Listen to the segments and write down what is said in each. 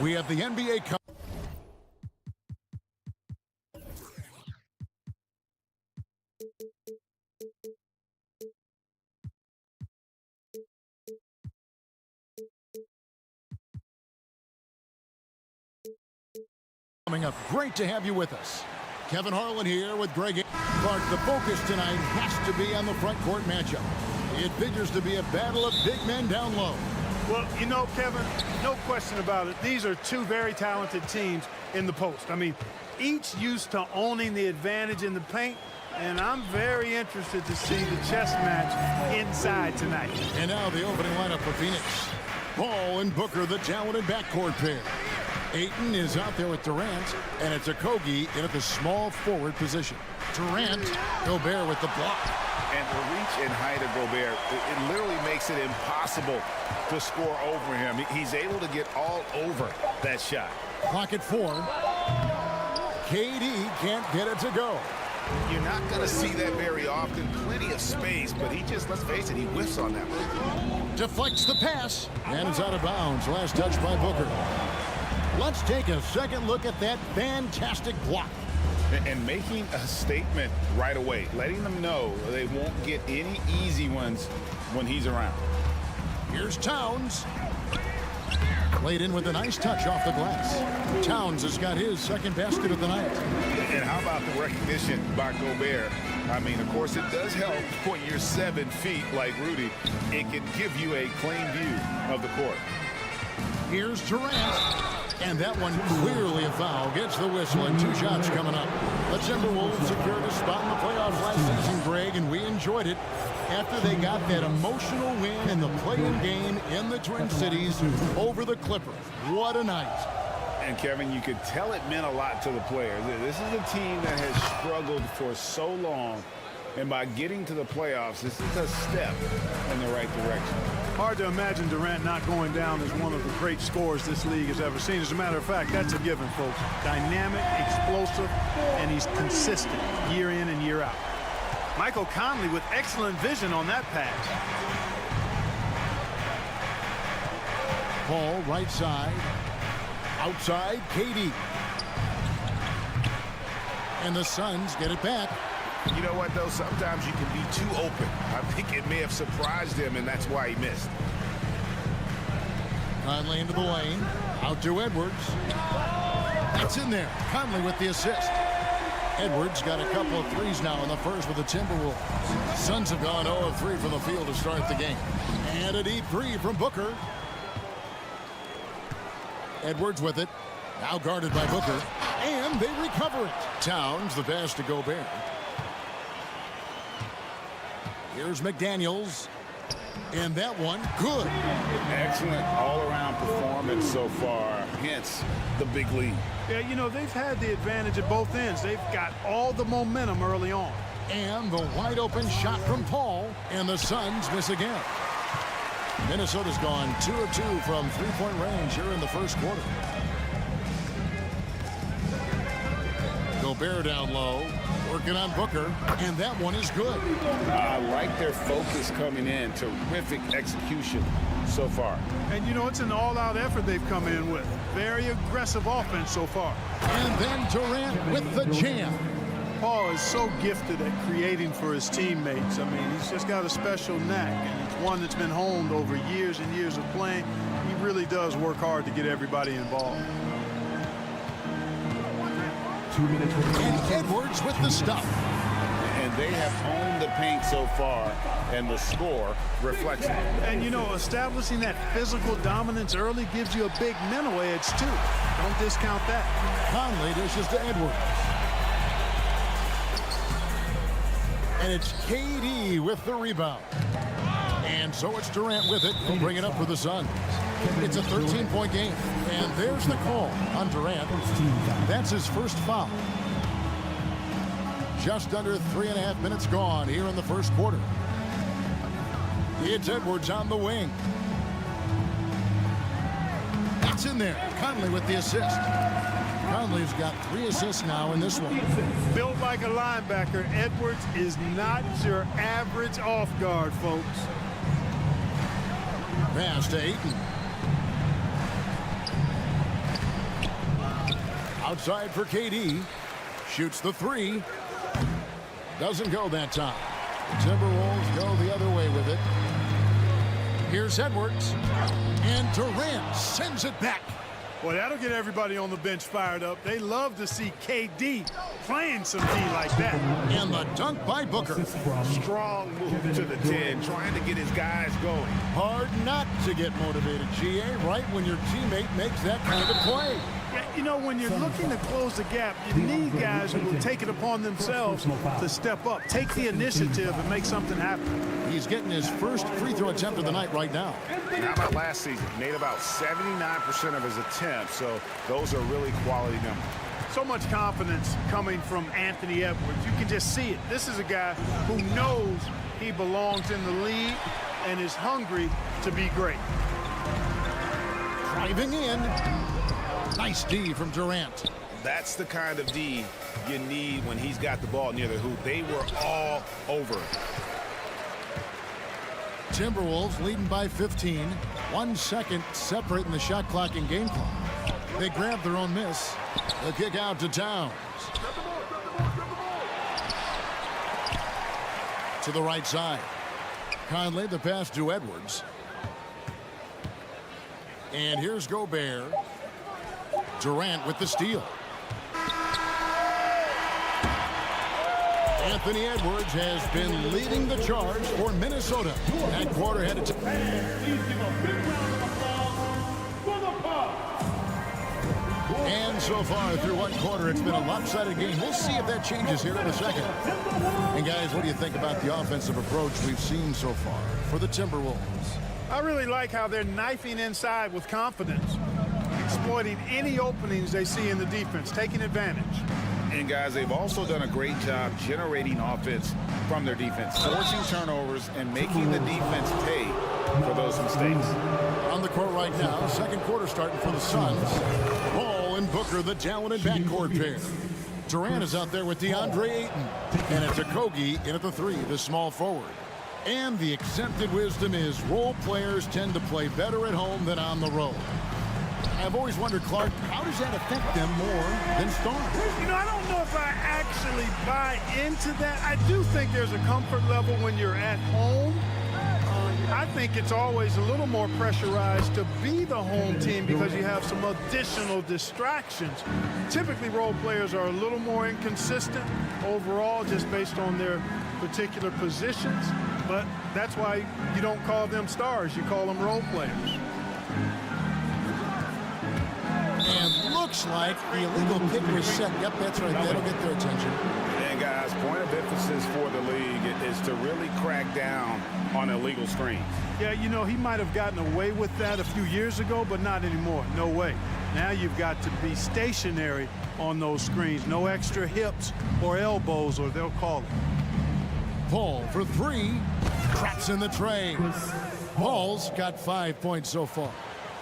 We have the NBA coming up. Great to have you with us. Kevin Harlan here with Greg Clark. The focus tonight has to be on the front court matchup. It figures to be a battle of big men down low. Well, you know, Kevin, no question about it. These are two very talented teams in the post. I mean, each used to owning the advantage in the paint, and I'm very interested to see the chess match inside tonight. And now the opening lineup for Phoenix. Paul and Booker, the talented backcourt pair. Ayton is out there with Durant, and it's Okogie in at the small forward position. Durant, Gobert with the block. And the reach and height of Gobert, it literally makes it impossible to score over him. He's able to get all over that shot. Clock at 4. KD can't get it to go. You're not going to see that very often. Plenty of space, but he just, let's face it, he whiffs on that one. Deflects the pass, and it's out of bounds. Last touch by Booker. Let's take a second look at that fantastic block. And making a statement right away, letting them know they won't get any easy ones when he's around. Here's Towns. Played in with a nice touch off the glass. Towns has got his second basket of the night. And how about the recognition by Gobert? I mean, of course, it does help when you're 7 feet like Rudy. It can give you a clean view of the court. Here's Durant. And that one clearly a foul. Gets the whistle and 2 shots coming up. The Timberwolves secured a spot in the playoffs last season, Greg, and we enjoyed it after they got that emotional win in the play-in game in the Twin Cities over the Clippers. What a night. And, Kevin, you could tell it meant a lot to the players. This is a team that has struggled for so long, and by getting to the playoffs, this is a step in the right direction. Hard to imagine Durant not going down as one of the great scorers this league has ever seen. As a matter of fact, that's a given, folks. Dynamic, explosive, and he's consistent year in and year out. Michael Conley with excellent vision on that pass. Paul, right side. Outside, KD. And the Suns get it back. You know what, though? Sometimes you can be too open. I think it may have surprised him, and that's why he missed. Conley into the lane. Out to Edwards. That's in there. Conley with the assist. Edwards got a couple of threes now in the first with the Timberwolves. Suns have gone 0 of 3 from the field to start the game. And a deep 3 from Booker. Edwards with it. Now guarded by Booker. And they recover it. Towns, the pass to Gobert. Here's McDaniels. And that one, good. Excellent all-around performance so far, hence the big lead. Yeah, you know, they've had the advantage at both ends. They've got all the momentum early on. And the wide-open shot from Paul. And the Suns miss again. Minnesota's gone 2 of 2 from three-point range here in the first quarter. Gobert down low. Working on Booker, and that one is good. I like their focus coming in. Terrific execution so far. And, you know, it's an all-out effort they've come in with. Very aggressive offense so far. And then Durant with the jam. Paul is so gifted at creating for his teammates. I mean, he's just got a special knack, and it's one that's been honed over years and years of playing. He really does work hard to get everybody involved. And Edwards with the stop. And they have owned the paint so far, and the score reflects it. And, you know, establishing that physical dominance early gives you a big mental edge, too. Don't discount that. Conley dishes to Edwards. And it's KD with the rebound. And so it's Durant with it. He'll bring it up for the Suns. It's a 13-point game. And there's the call on Durant. That's his first foul. Just under 3.5 minutes gone here in the first quarter. It's Edwards on the wing. That's in there. Conley with the assist. Conley's got 3 assists now in this one. Built like a linebacker, Edwards is not your average off guard, folks. Pass to Ayton. Outside for KD. Shoots the three. Doesn't go that time. The Timberwolves go the other way with it. Here's Edwards. And Durant sends it back. Well, that'll get everybody on the bench fired up. They love to see KD playing some D like that. And the dunk by Booker. Strong move to the 10, trying to get his guys going. Hard not to get motivated, GA, right when your teammate makes that kind of play. Yeah, you know, when you're looking to close the gap, you need guys who will take it upon themselves to step up, take the initiative, and make something happen. He's getting his first free throw attempt of the night right now. How about last season? Made about 79% of his attempts, so those are really quality numbers. So much confidence coming from Anthony Edwards. You can just see it. This is a guy who knows he belongs in the league and is hungry to be great. Driving in. Nice D from Durant. That's the kind of D you need when he's got the ball near the hoop. They were all over it. Timberwolves leading by 15. 1 second separating the shot clock and game clock. They grab their own miss. The kick out to Towns. To the right side. Conley the pass to Edwards. And here's Gobert. Durant with the steal. Anthony Edwards has been leading the charge for Minnesota. That quarter headed to... And so far through one quarter, it's been a lopsided game. We'll see if that changes here in a second. And guys, what do you think about the offensive approach we've seen so far for the Timberwolves? I really like how they're knifing inside with confidence, exploiting any openings they see in the defense, taking advantage. And guys, they've also done a great job generating offense from their defense, forcing turnovers and making the defense pay for those mistakes. On the court right now, second quarter starting for the Suns. Paul and Booker, the talented backcourt pair. Durant is out there with DeAndre Ayton. And it's Okogie in at the three, the small forward. And the accepted wisdom is role players tend to play better at home than on the road. I've always wondered, Clark, how does that affect them more than stars? You know, I don't know if I actually buy into that. I do think there's a comfort level when you're at home. I think it's always a little more pressurized to be the home team because you have some additional distractions. Typically, role players are a little more inconsistent overall just based on their particular positions. But that's why you don't call them stars. You call them role players. And looks like the illegal pick was set. Yep, that's right. That'll get their attention. And guys, point of emphasis for the league is to really crack down on illegal screens. Yeah, you know, he might have gotten away with that a few years ago, but not anymore. No way. Now you've got to be stationary on those screens. No extra hips or elbows, or they'll call it. Paul for three. Traps in the tray. Paul's got 5 points so far.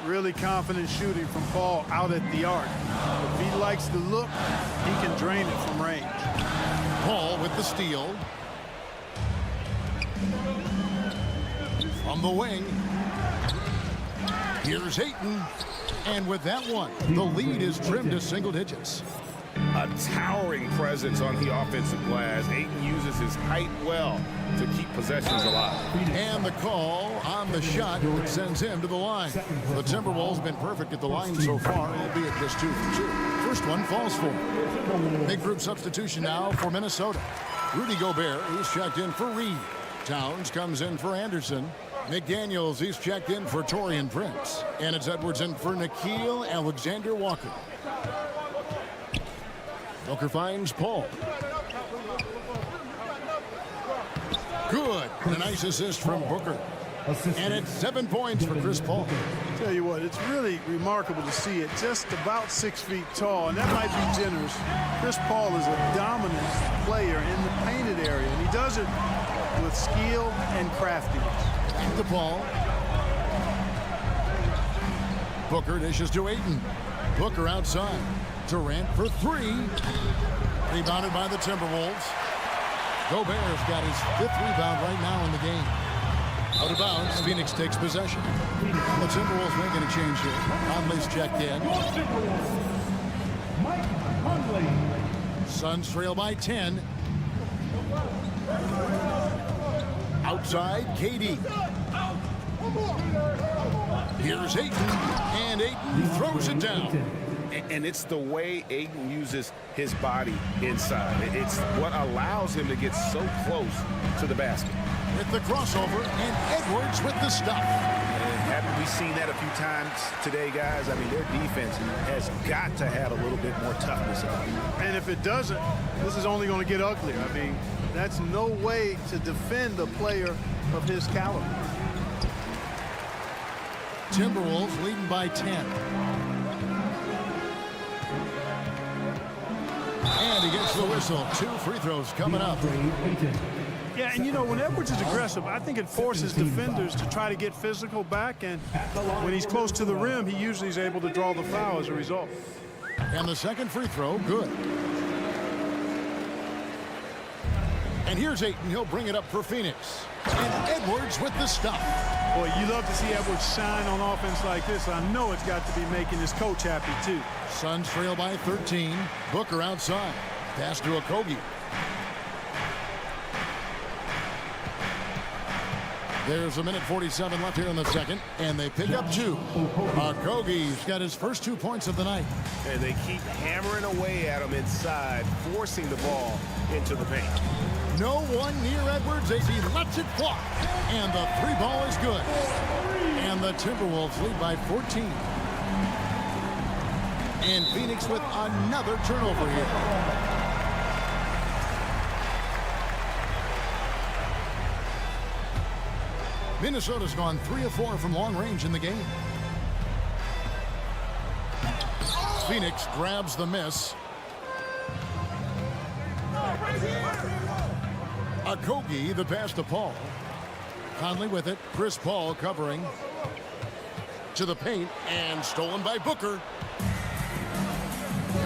Really confident shooting from Paul out at the arc. If he likes the look, he can drain it from range. Paul with the steal. From the wing. Here's Ayton. And with that one, the lead is trimmed to single digits. A towering presence on the offensive glass. Ayton uses his height well to keep possessions alive. And the call on the shot that sends him to the line. The Timberwolves been perfect at the line so far, albeit just 2 for 2. First one falls for him. Big group substitution now for Minnesota. Rudy Gobert, he's checked in for Reed. Towns comes in for Anderson. McDaniels, he's checked in for Taurean Prince. And it's Edwards in for Nickeil Alexander-Walker. Booker finds Paul. Good. And a nice assist from Booker. And it's 7 points for Chris Paul. Tell you what, it's really remarkable to see it. Just about 6 feet tall, and that might be generous. Chris Paul is a dominant player in the painted area, and he does it with skill and craftiness. Back to Paul. Booker dishes to Ayton. Booker outside. Durant for three. Rebounded by the Timberwolves. Gobert's got his 5th rebound right now in the game. Out of bounds, Phoenix takes possession. The Timberwolves making a change here. Conley's checked in. Suns trail by 10. Outside, KD. Here's Ayton, and Ayton throws it down. And it's the way Ayton uses his body inside. It's what allows him to get so close to the basket. With the crossover, and Edwards with the stop. And haven't we seen that a few times today, guys? I mean, their defense has got to have a little bit more toughness about it. And if it doesn't, this is only going to get uglier. I mean, that's no way to defend a player of his caliber. Timberwolves leading by 10. And he gets the whistle. 2 free throws coming up. Yeah, and you know, when Edwards is aggressive, I think it forces defenders to try to get physical back, and when he's close to the rim, he usually is able to draw the foul as a result. And the second free throw, good. And here's Ayton. He'll bring it up for Phoenix. And Edwards with the stop. Boy, you love to see Edwards shine on offense like this. I know it's got to be making his coach happy, too. Suns trail by 13. Booker outside. Pass to Okogie. There's 1:47 left here in the second, and they pick up 2. Okogie's got his first 2 points of the night. And they keep hammering away at him inside, forcing the ball into the paint. No one near Edwards as he lets it fly. And the 3 ball is good. And the Timberwolves lead by 14. And Phoenix with another turnover here. Minnesota's gone 3 of 4 from long range in the game. Phoenix grabs the miss. Okogie, the pass to Paul. Conley with it. Chris Paul covering. To the paint, and stolen by Booker.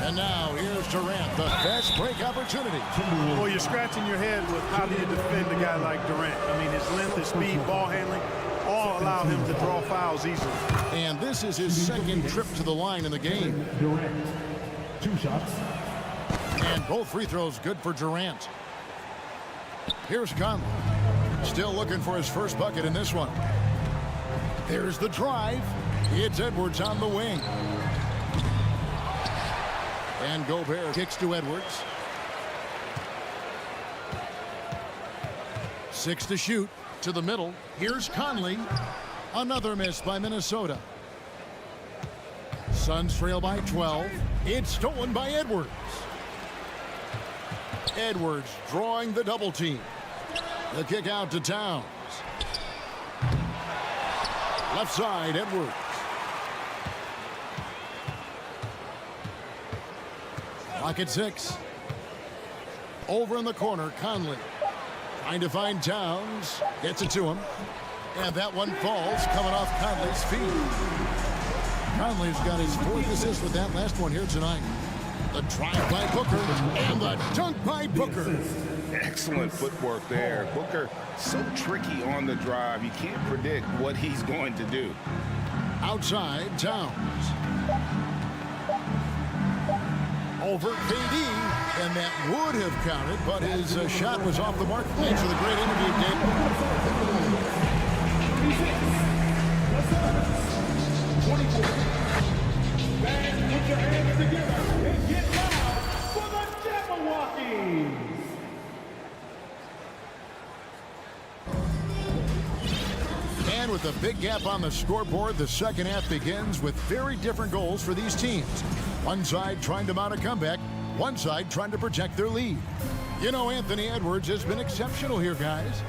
And now here's Durant, the fast break opportunity. Well, you're scratching your head with how do you defend a guy like Durant. I mean, his length, his speed, ball handling, all allow him to draw fouls easily. And this is his second trip to the line in the game. Durant, 2 shots. And both free throws good for Durant. Here's Conley. Still looking for his first bucket in this one. There's the drive. It's Edwards on the wing. And Gobert kicks to Edwards. 6 to shoot. To the middle. Here's Conley. Another miss by Minnesota. Suns trail by 12. It's stolen by Edwards. Edwards drawing the double team. The kick out to Towns. Left side, Edwards. Clock at 6. Over in the corner, Conley. Trying to find Towns. Gets it to him. And that one falls, coming off Conley's feet. Conley's got his 4th assist with that last one here tonight. The drive by Booker, and the dunk by Booker. Excellent footwork there. Booker so tricky on the drive. You can't predict what he's going to do. Outside, Towns. Over KD, and that would have counted, but his shot was off the mark. Thanks for the great interview, Dave. 24. Fans, put your hands together and get loud for the Jabberwockies. And with a big gap on the scoreboard, the second half begins with very different goals for these teams. One side trying to mount a comeback, one side trying to protect their lead. You know, Anthony Edwards has been exceptional here, guys.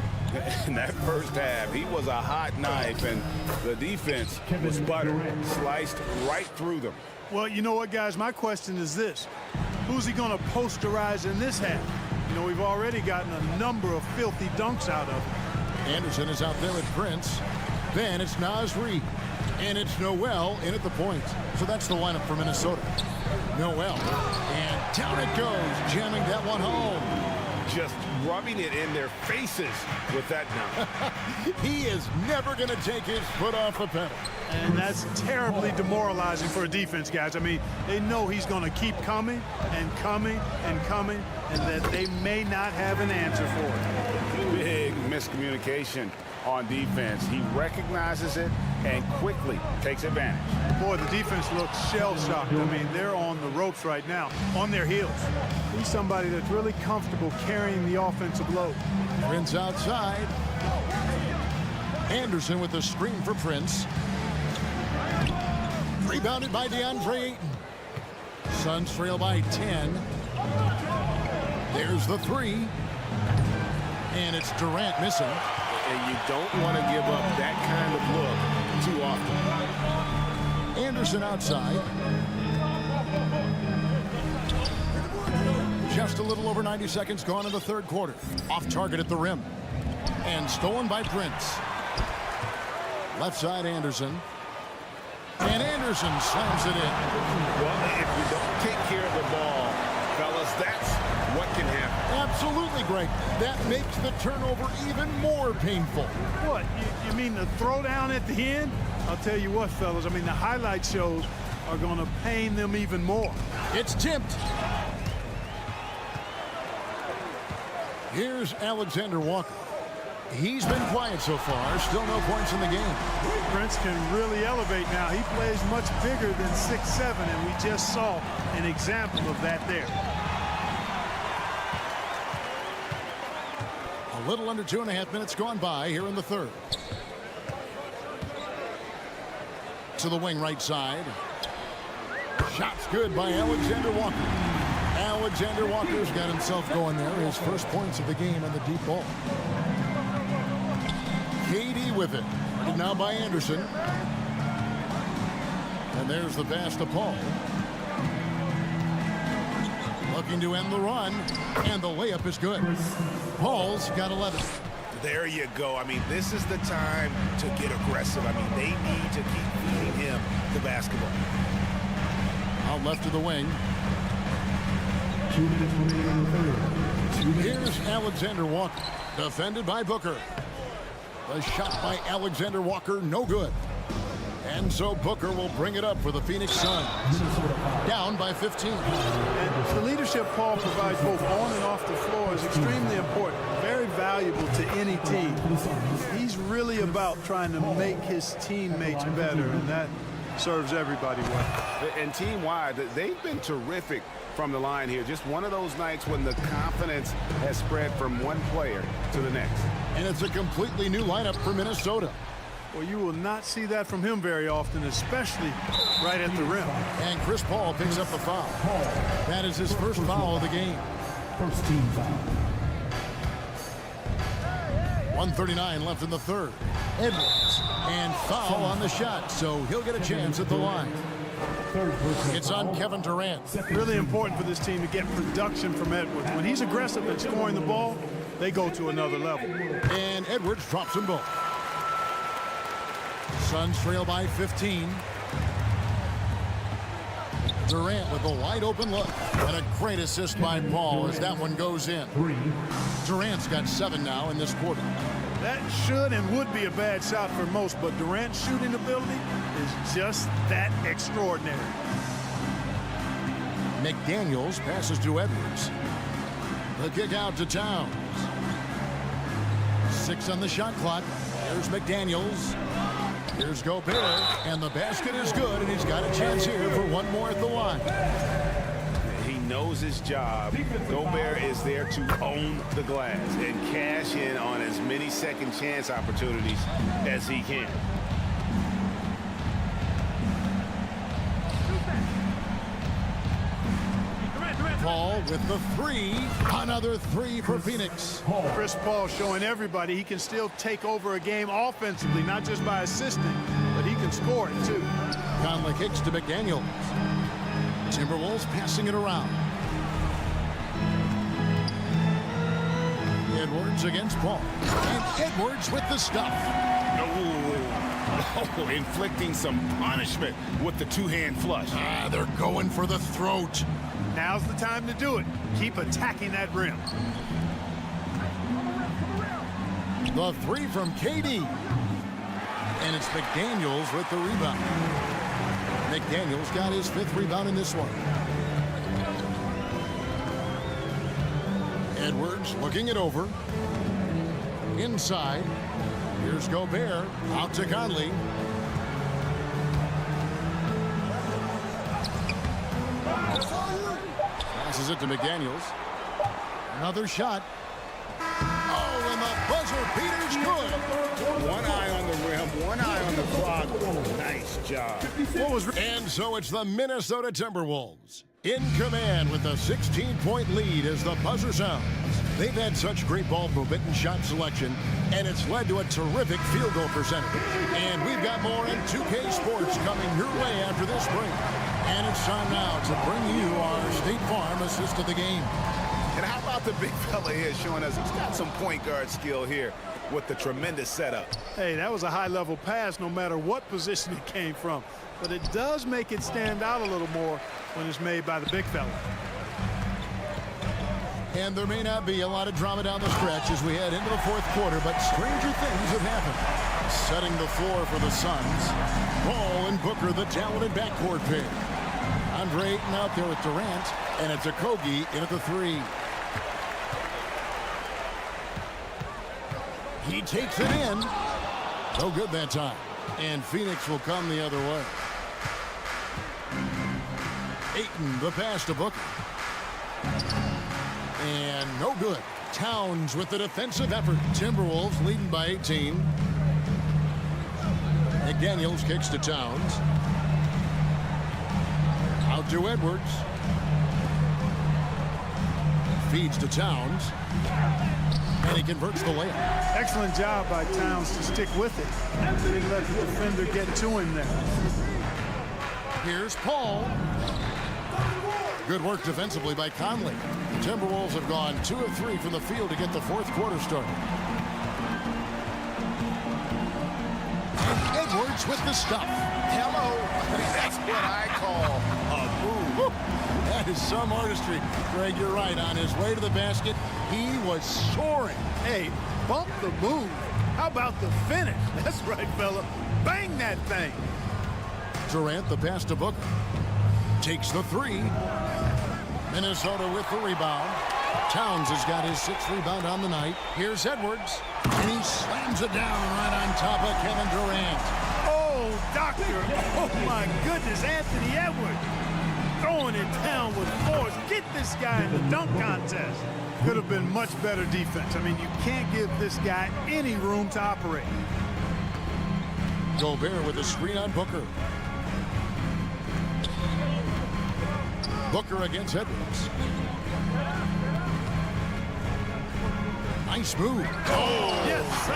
In that first half, he was a hot knife, and the defense was buttered, sliced right through them. Well, you know what, guys? My question is this. Who's he going to posterize in this half? You know, we've already gotten a number of filthy dunks out of him. Anderson is out there with Prince. Then it's Naz Reid. And it's Noel in at the point. So that's the lineup for Minnesota. Noel. And down it goes, jamming that one home. just rubbing it in their faces with that dunk. He is never going to take his foot off the pedal. And that's terribly demoralizing for a defense, guys. I mean, they know he's going to keep coming and coming and coming, and that they may not have an answer for it. Big miscommunication on defense. He recognizes it and quickly takes advantage. Boy, the defense looks shell-shocked. I mean, they're on the ropes right now, on their heels. He's somebody that's really comfortable carrying the offensive load. Prince outside. Anderson with the screen for Prince. Rebounded by DeAndre Ayton. Suns trail by 10. There's the three. And it's Durant missing. And you don't want to give up that kind of look too often. Anderson outside. Just a little over 90 seconds gone in the third quarter. Off target at the rim. And stolen by Prince. Left side Anderson. And Anderson slams it in. Well, if you don't take care of the ball, fellas, that's what can happen. Absolutely, Greg. That makes the turnover even more painful. What, you mean the throwdown at the end? I'll tell you what, fellas, I mean, the highlight shows are going to pain them even more. It's tipped. Here's Alexander Walker. He's been quiet so far. Still no points in the game. Prince can really elevate now. He plays much bigger than 6'7", and we just saw an example of that there. A little under 2.5 minutes gone by here in the third. To the wing right side. Shots good by Alexander Walker. Alexander Walker's got himself going there. His first points of the game on the deep ball. KD with it. And now by Anderson. And there's the pass to Paul. Looking to end the run. And the layup is good. Paul's got 11. There you go. I mean, this is the time to get aggressive. I mean, they need to keep feeding him the basketball. Out left to the wing. 2 minutes remaining in the third. Here's Alexander Walker. Defended by Booker. The shot by Alexander Walker, no good. And so Booker will bring it up for the Phoenix Suns. Down by 15. And the leadership Paul provides both on and off the floor is extremely important, very valuable to any team. He's really about trying to make his teammates better, and that serves everybody well. And team-wide, they've been terrific from the line here. Just one of those nights when the confidence has spread from one player to the next. And it's a completely new lineup for Minnesota. Well, you will not see that from him very often, especially right at the rim. And Chris Paul picks up the foul. That is his first foul of the game. First team foul. 1:39 left in the third. Edwards. And foul on the shot, so he'll get a chance at the line. Third personal It's on foul. Kevin Durant. Really important for this team to get production from Edwards. When he's aggressive at scoring the ball, they go to another level. And Edwards drops them both. Suns trail by 15. Durant with a wide open look. And a great assist by Paul as that one goes in. 3. Durant's got 7 now in this quarter. That should and would be a bad shot for most, but Durant's shooting ability is just that extraordinary. McDaniels passes to Edwards. The kick out to Towns. 6 on the shot clock. Here's McDaniels. Here's Gobert, and the basket is good, and he's got a chance here for one more at the line. He knows his job. Gobert is there to own the glass and cash in on as many second chance opportunities as he can. Paul with the 3. Another 3 for Phoenix. Chris Paul showing everybody he can still take over a game offensively, not just by assisting, but he can score it too. Conley kicks to McDaniels. Timberwolves passing it around. Edwards against Paul. And Edwards with the stuff. Oh, inflicting some punishment with the two-hand flush. They're going for the throat. Now's the time to do it. Keep attacking that rim. The three from KD. And it's McDaniels with the rebound. McDaniels got his 5th rebound in this one. Edwards looking it over. Inside. Here's Gobert. Out to Conley. Passes it to McDaniels. Another shot. Oh, and the buzzer beater's good. One eye on the rim, one eye on the clock. Nice job. And so it's the Minnesota Timberwolves in command with a 16-point lead as the buzzer sounds. They've had such great ball movement and shot selection, and it's led to a terrific field goal percentage. And we've got more on 2K Sports coming your way after this break. And it's time now to bring you our State Farm assist of the game. And how about the big fella here showing us he's got some point guard skill here with the tremendous setup. Hey, that was a high-level pass no matter what position it came from. But it does make it stand out a little more when it's made by the big fella. And there may not be a lot of drama down the stretch as we head into the 4th quarter, but stranger things have happened. Setting the floor for the Suns. Ball and Booker, the talented backcourt pair. Andre Ayton out there with Durant, and it's Okogie in at the 3. He takes it in. No good that time. And Phoenix will come the other way. Ayton, the pass to Booker. And no good. Towns with the defensive effort. Timberwolves leading by 18. McDaniels kicks to Towns. Out to Edwards. Feeds to Towns. And he converts the layup. Excellent job by Towns to stick with it. Didn't let the defender get to him there. Here's Paul. Good work defensively by Conley. Timberwolves have gone 2 of 3 from the field to get the 4th quarter started. And Edwards with the stuff. Hello. That's what I call a move. That is some artistry. Greg, you're right. On his way to the basket, he was soaring. Hey, bump the move. How about the finish? That's right, fella. Bang that thing. Durant, the pass to Booker. Takes the 3. Minnesota with the rebound. Towns has got his 6th rebound on the night. Here's Edwards. And he slams it down right on top of Kevin Durant. Oh, doctor. Oh, my goodness. Anthony Edwards. Throwing it down with force. Get this guy in the dunk contest. Could have been much better defense. I mean, you can't give this guy any room to operate. Gobert with a screen on Booker. Booker against Edwards. Nice move. Oh! Yes, sir.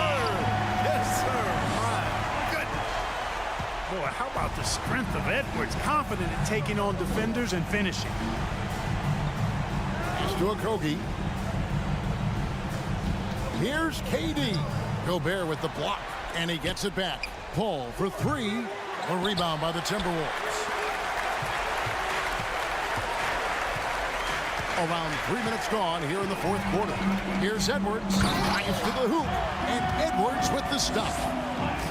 Yes, sir. My goodness. Boy, how about the strength of Edwards? Confident in taking on defenders and finishing. He's to Okogie. Here's KD. Gobert with the block. And he gets it back. Paul for 3. A rebound by the Timberwolves. Around 3 minutes gone here in the 4th quarter. Here's Edwards. Drives to the hoop. And Edwards with the stuff.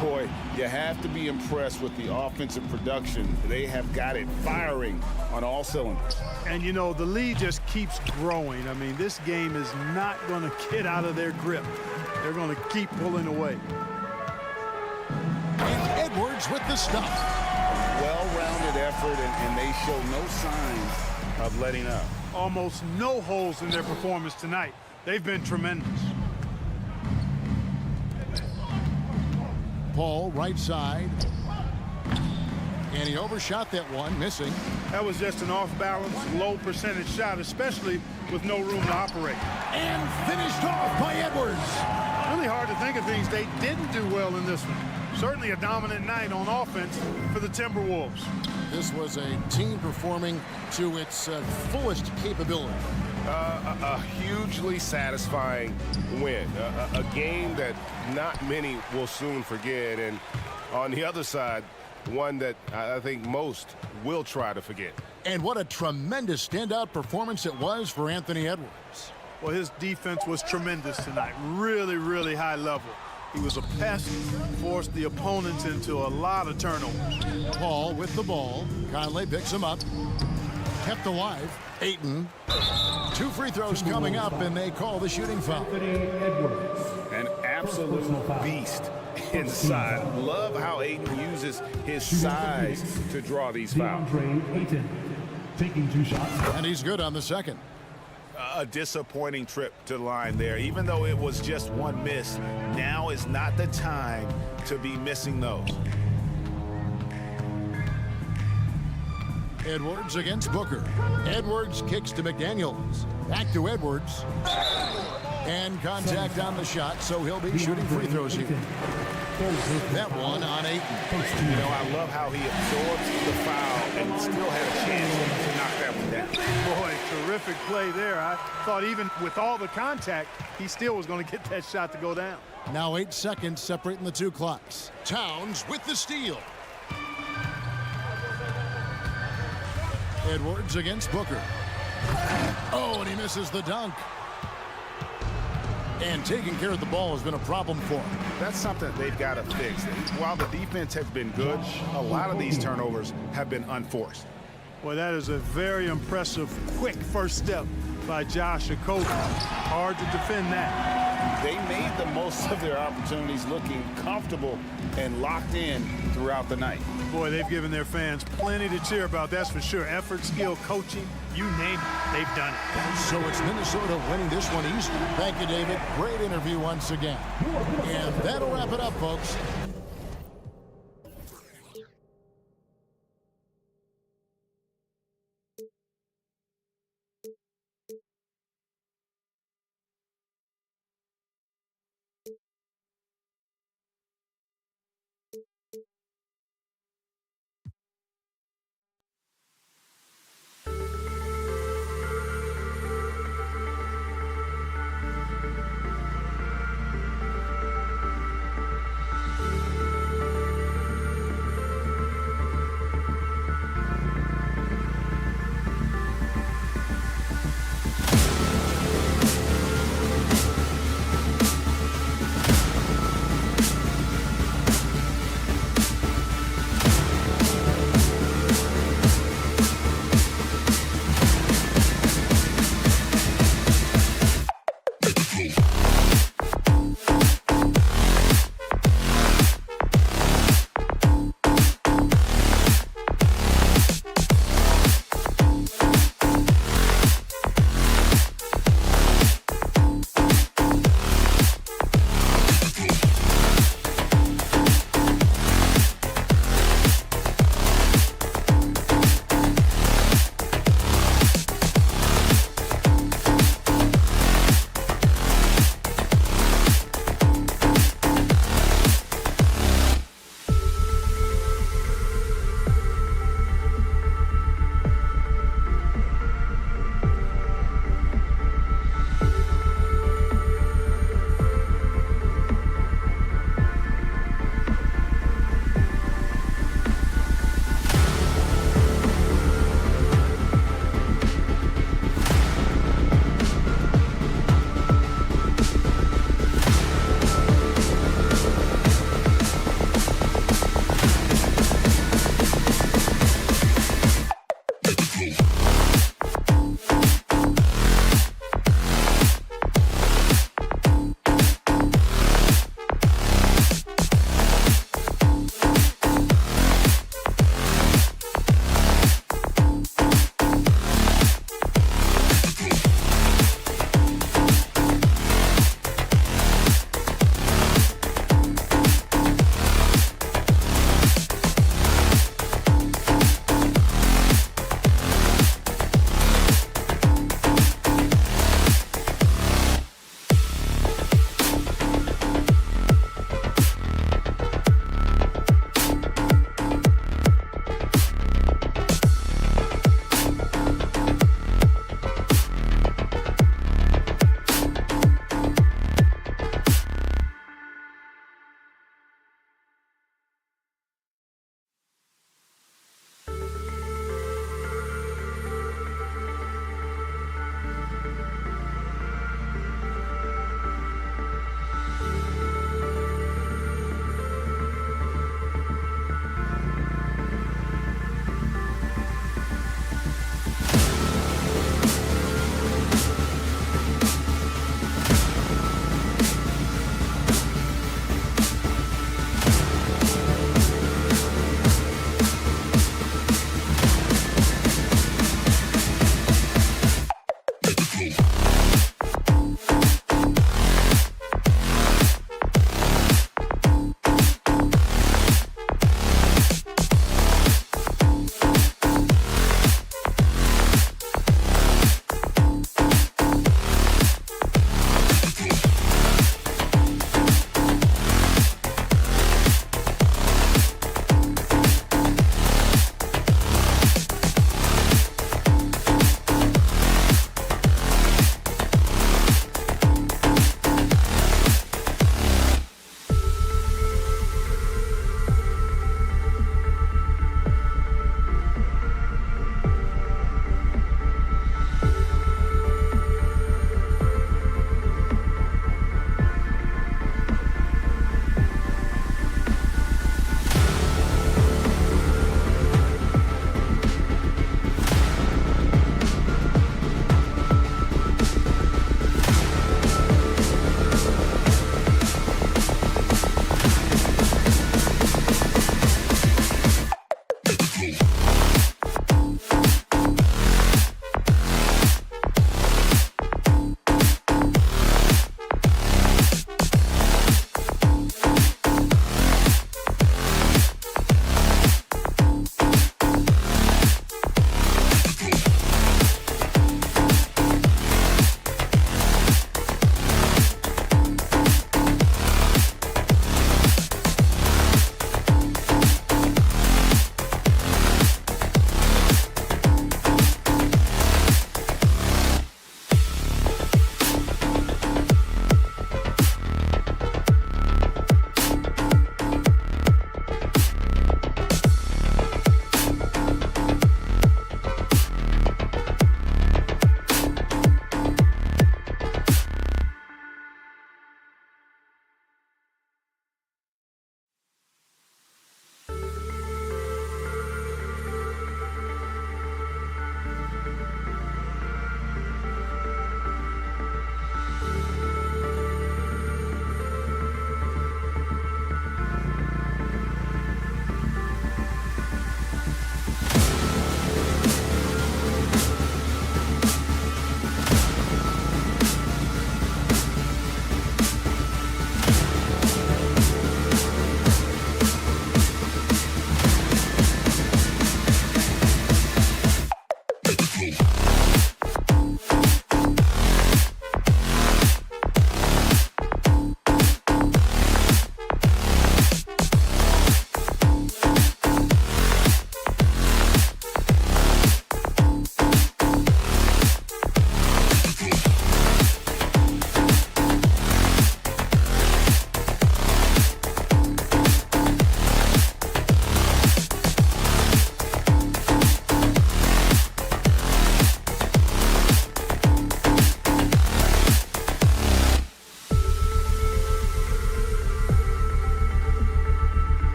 Boy, you have to be impressed with the offensive production. They have got it firing on all cylinders. And, you know, the lead just keeps growing. I mean, this game is not going to get out of their grip. They're going to keep pulling away. And Edwards with the stuff. Well-rounded effort, and they show no signs of letting up. Almost no holes in their performance tonight. They've been tremendous. Paul, right side. And he overshot that one, missing. That was just an off-balance, low-percentage shot, especially with no room to operate. And finished off by Edwards. Really hard to think of things they didn't do well in this one. Certainly a dominant night on offense for the Timberwolves. This was a team performing to its fullest capability. A hugely satisfying win. A game that not many will soon forget. And on the other side, one that I think most will try to forget. And what a tremendous standout performance it was for Anthony Edwards. Well, his defense was tremendous tonight. Really, really high level. He was a pest, forced the opponents into a lot of turnovers. Paul with the ball. Conley picks him up. Kept alive. Ayton. 2 free throws coming up, and they call the shooting foul. An absolute beast inside. Love how Ayton uses his size to draw these fouls. Taking 2 shots. And he's good on the second. A disappointing trip to the line there. Even though it was just one miss, now is not the time to be missing those. Edwards against Booker. Edwards kicks to McDaniels. Back to Edwards. And contact on the shot, so he'll be shooting free throws here. That one on Ayton. You know, I love how he absorbs the foul and still had a chance to knock that one down. Boy, terrific play there. I thought even with all the contact, he still was going to get that shot to go down. Now 8 seconds separating the 2 clocks. Towns with the steal. Edwards against Booker. Oh, and he misses the dunk. And taking care of the ball has been a problem for him. That's something they've got to fix. While the defense has been good, a lot of these turnovers have been unforced. Boy, that is a very impressive, quick first step by Josh Okogie. Hard to defend that. They made the most of their opportunities, looking comfortable and locked in throughout the night. Boy, they've given their fans plenty to cheer about, that's for sure. Effort, skill, coaching, you name it, they've done it. So it's Minnesota winning this one easily. Thank you, David. Great interview once again. And that'll wrap it up, folks.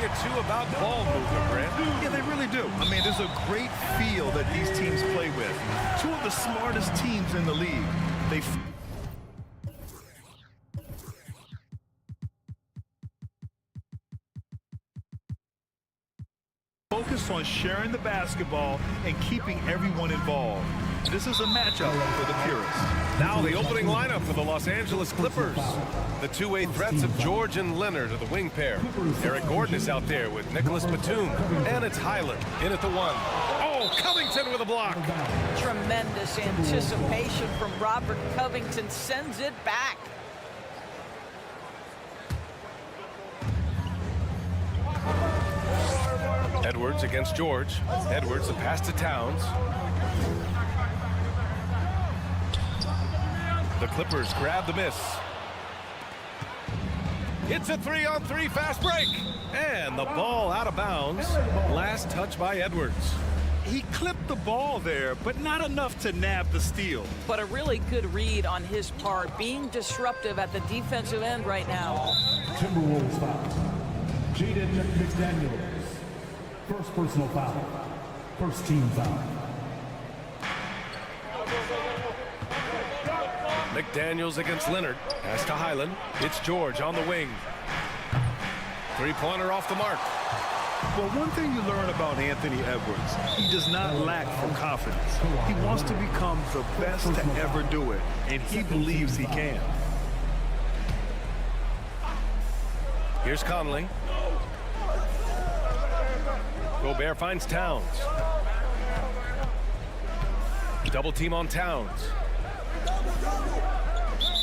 or two about ball movement, Grant. Yeah, they really do. I mean, there's a great feel that these teams play with. Two of the smartest teams in the league. They focus on sharing the basketball and keeping everyone involved. This is a matchup for the purists. Now the opening lineup for the Los Angeles Clippers. The two-way threats of George and Leonard are the wing pair. Eric Gordon is out there with Nicholas Batum. And it's Highland in at the one. Oh, Covington with a block. Tremendous anticipation from Robert Covington, sends it back. Edwards against George. Edwards, the pass to Towns. The Clippers grab the miss. It's a 3-on-3 fast break. And the ball out of bounds. Last touch by Edwards. He clipped the ball there, but not enough to nab the steal. But a really good read on his part, being disruptive at the defensive end right now. Timberwolves foul. Jaden McDaniels. First personal foul. First team foul. McDaniels against Leonard. Pass to Highland. It's George on the wing. Three-pointer off the mark. Well, one thing you learn about Anthony Edwards, he does not lack for confidence. He wants to become the best to ever do it, and he believes he can. Here's Conley. Gobert finds Towns. Double team on Towns.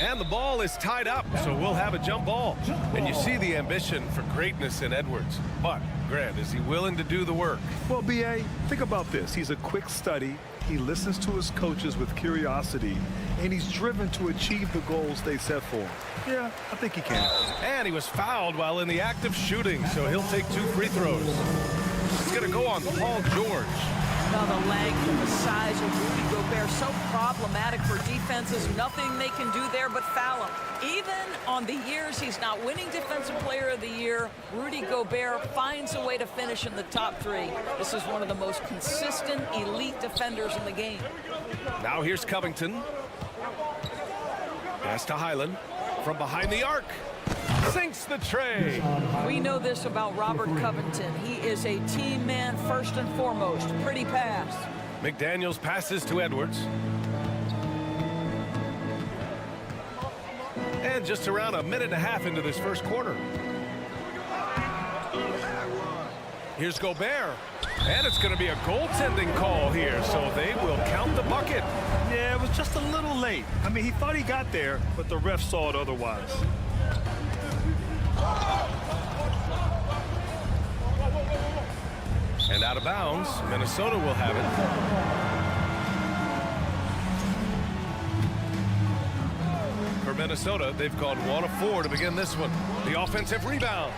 And the ball is tied up, so we'll have a jump ball. And you see the ambition for greatness in Edwards. But, Grant, is he willing to do the work? Well, B.A., think about this. He's a quick study. He listens to his coaches with curiosity, and he's driven to achieve the goals they set for him. Yeah, I think he can. And he was fouled while in the act of shooting, so he'll take 2 free throws. It's going to go on Paul George. Now the length and the size of Rudy Gobert, so problematic for defenses. Nothing they can do there but foul him. Even on the years he's not winning Defensive Player of the Year, Rudy Gobert finds a way to finish in the top 3. This is one of the most consistent, elite defenders in the game. Now here's Covington. Pass to Highland from behind the arc. Sinks the tray. We know this about Robert Covington. He is a team man first and foremost. Pretty pass. McDaniels passes to Edwards. And just around a minute and a half into this first quarter. Here's Gobert. And it's going to be a goaltending call here, so they will count the bucket. Yeah, it was just a little late. I mean, he thought he got there, but the ref saw it otherwise. And out of bounds, Minnesota will have it. For Minnesota, they've gone 1 of 4 to begin this one. The offensive rebound.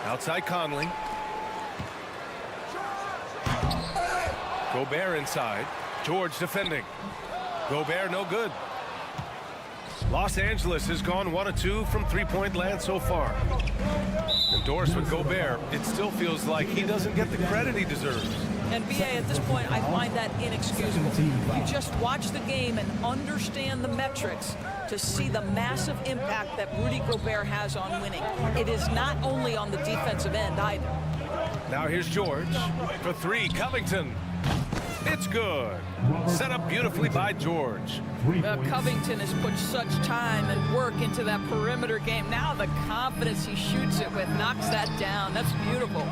Outside Conley. Gobert inside. George defending. Gobert no good. Los Angeles has gone 1 of 2 from three-point land so far. Endorsed with Gobert, it still feels like he doesn't get the credit he deserves. And BA, at this point, I find that inexcusable. You just watch the game and understand the metrics to see the massive impact that Rudy Gobert has on winning. It is not only on the defensive end either. Now here's George for 3. Covington. It's good. Set up beautifully by George. Covington has put such time and work into that perimeter game. Now the confidence he shoots it with knocks that down. That's beautiful.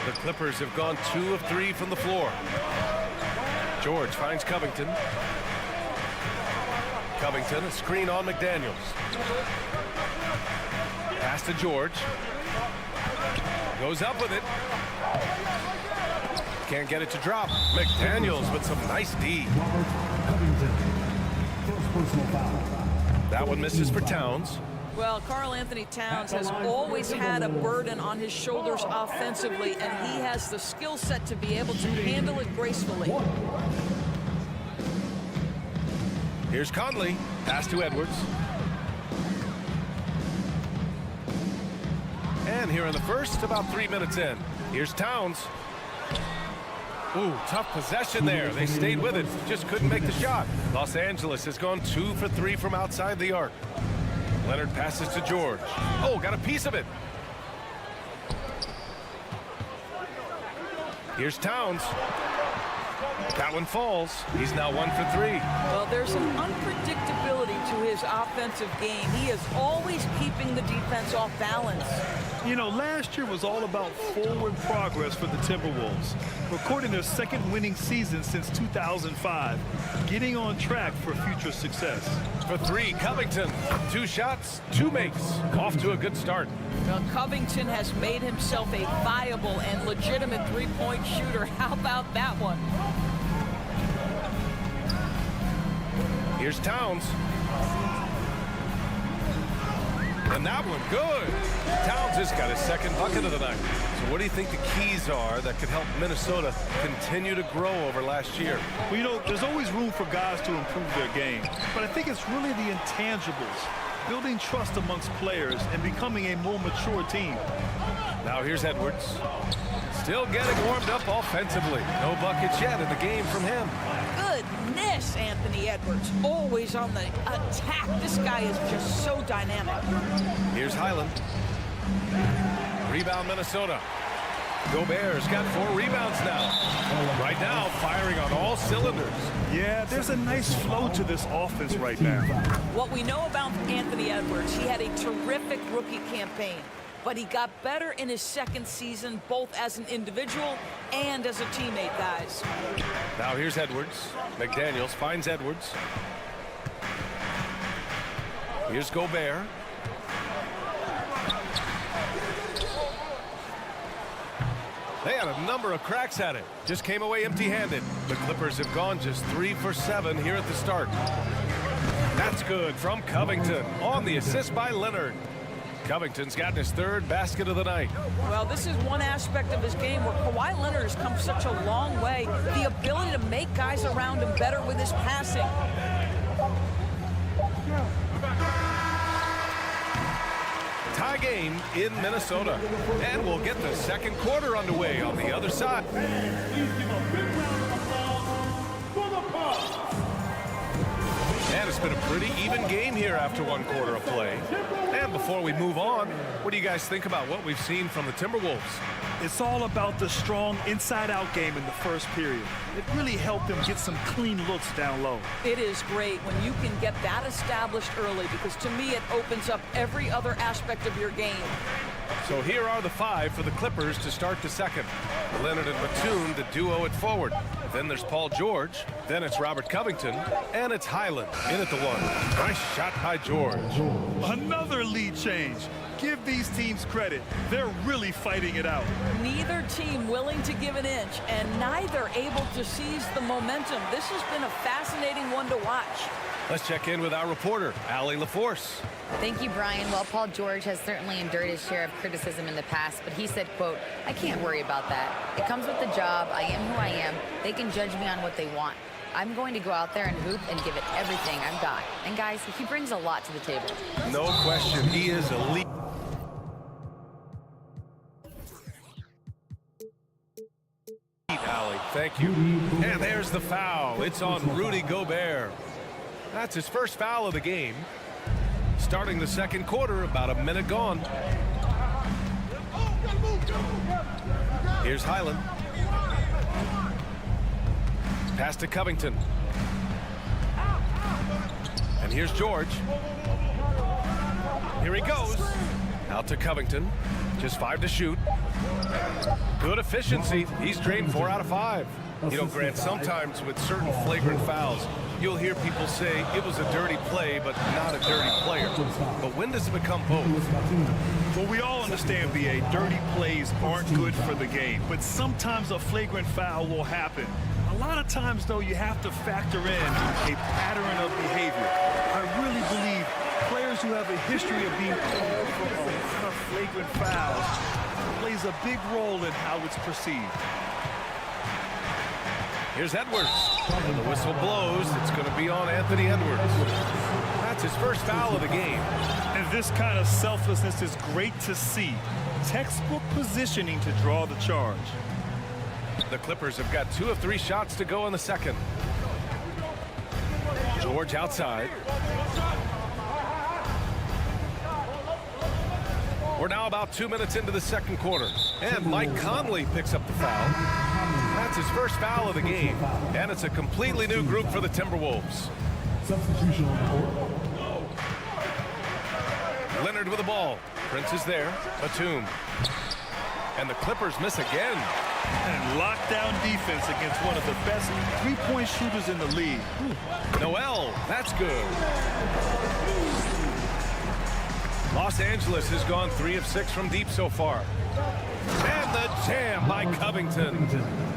The Clippers have gone 2 of 3 from the floor. George finds Covington. Covington, a screen on McDaniels. Pass to George. Goes up with it. Can't get it to drop. McDaniels with some nice D. That one misses for Towns. Well, Karl Anthony Towns has always had a burden on his shoulders offensively, and he has the skill set to be able to handle it gracefully. Here's Conley. Pass to Edwards. man here in the first, about 3 minutes in. Here's Towns. Ooh, tough possession there. They stayed with it, just couldn't make the shot. Los Angeles has gone 2 for 3 from outside the arc. Leonard passes to George. Oh, got a piece of it. Here's Towns. That one falls. He's now 1 for 3. Well, there's some unpredictability to his offensive game. He is always keeping the defense off balance. You know, last year was all about forward progress for the Timberwolves, recording their second winning season since 2005, getting on track for future success. For 3, Covington. 2 shots, 2 makes. Off to a good start. Well, Covington has made himself a viable and legitimate three-point shooter. How about that one? Here's Towns. And that one, good. Towns has got his second bucket of the night. So what do you think the keys are that could help Minnesota continue to grow over last year? Well, you know, there's always room for guys to improve their game, but I think it's really the intangibles, building trust amongst players and becoming a more mature team. Now here's Edwards. Still getting warmed up offensively. No buckets yet in the game from him. Goodness, Anthony Edwards, always on the attack. This guy is just so dynamic. Here's Highland. Rebound Minnesota. Gobert's got 4 rebounds now. Right now, firing on all cylinders. Yeah, there's a nice flow to this offense right now. What we know about Anthony Edwards, he had a terrific rookie campaign, but he got better in his second season, both as an individual and as a teammate, guys. Now here's Edwards. McDaniels finds Edwards. Here's Gobert. They had a number of cracks at it. Just came away empty-handed. The Clippers have gone just 3 for 7 here at the start. That's good from Covington on the assist by Leonard. Covington's gotten his 3rd basket of the night. Well, this is one aspect of his game where Kawhi Leonard has come such a long way. The ability to make guys around him better with his passing. Tie game in Minnesota. And we'll get the second quarter underway on the other side. Please give a big round of applause for the Bucks. And it's been a pretty even game here after 1 quarter of play. And before we move on, what do you guys think about what we've seen from the Timberwolves? It's all about the strong inside-out game in the first period. It really helped them get some clean looks down low. It is great when you can get that established early, because to me it opens up every other aspect of your game. So here are the 5 for the Clippers to start the second. Leonard and Batum, the duo at forward. Then there's Paul George. Then it's Robert Covington. And it's Highland in at the 1. Nice shot by George. Another lead change. Give these teams credit. They're really fighting it out. Neither team willing to give an inch, and neither able to seize the momentum. This has been a fascinating one to watch. Let's check in with our reporter, Allie LaForce. Thank you, Brian. Well, Paul George has certainly endured his share of criticism in the past, but he said, quote, "I can't worry about that. It comes with the job. I am who I am. They can judge me on what they want. I'm going to go out there and hoop and give it everything I've got." And guys, he brings a lot to the table. No question, he is elite. Allie, thank you. And there's the foul. It's on Rudy Gobert. That's his first foul of the game. Starting the second quarter, about a minute gone. Here's Highland. Pass to Covington. And here's George. Here he goes. Out to Covington. Just 5 to shoot. Good efficiency. He's drained 4 out of 5. You know, Grant, sometimes with certain flagrant fouls, you'll hear people say it was a dirty play, but not a dirty player. But when does it become both? Well, we all understand, B.A., dirty plays aren't good for the game, but sometimes a flagrant foul will happen. A lot of times, though, you have to factor in a pattern of behavior. I really believe players who have a history of being called for a lot of flagrant fouls plays a big role in how it's perceived. Here's Edwards. And the whistle blows. It's going to be on Anthony Edwards. That's his first foul of the game. And this kind of selflessness is great to see. Textbook positioning to draw the charge. The Clippers have got 2 of 3 shots to go in the second. George outside. We're now about 2 minutes into the second quarter. And Mike Conley picks up the foul. That's his first foul of the game. And it's a completely new group for the Timberwolves. Substitution on the court. Leonard with the ball. Prince is there. Batum. And the Clippers miss again. And lockdown defense against one of the best three-point shooters in the league. Noel, that's good. Los Angeles has gone 3 of 6 from deep so far. And the jam by Covington.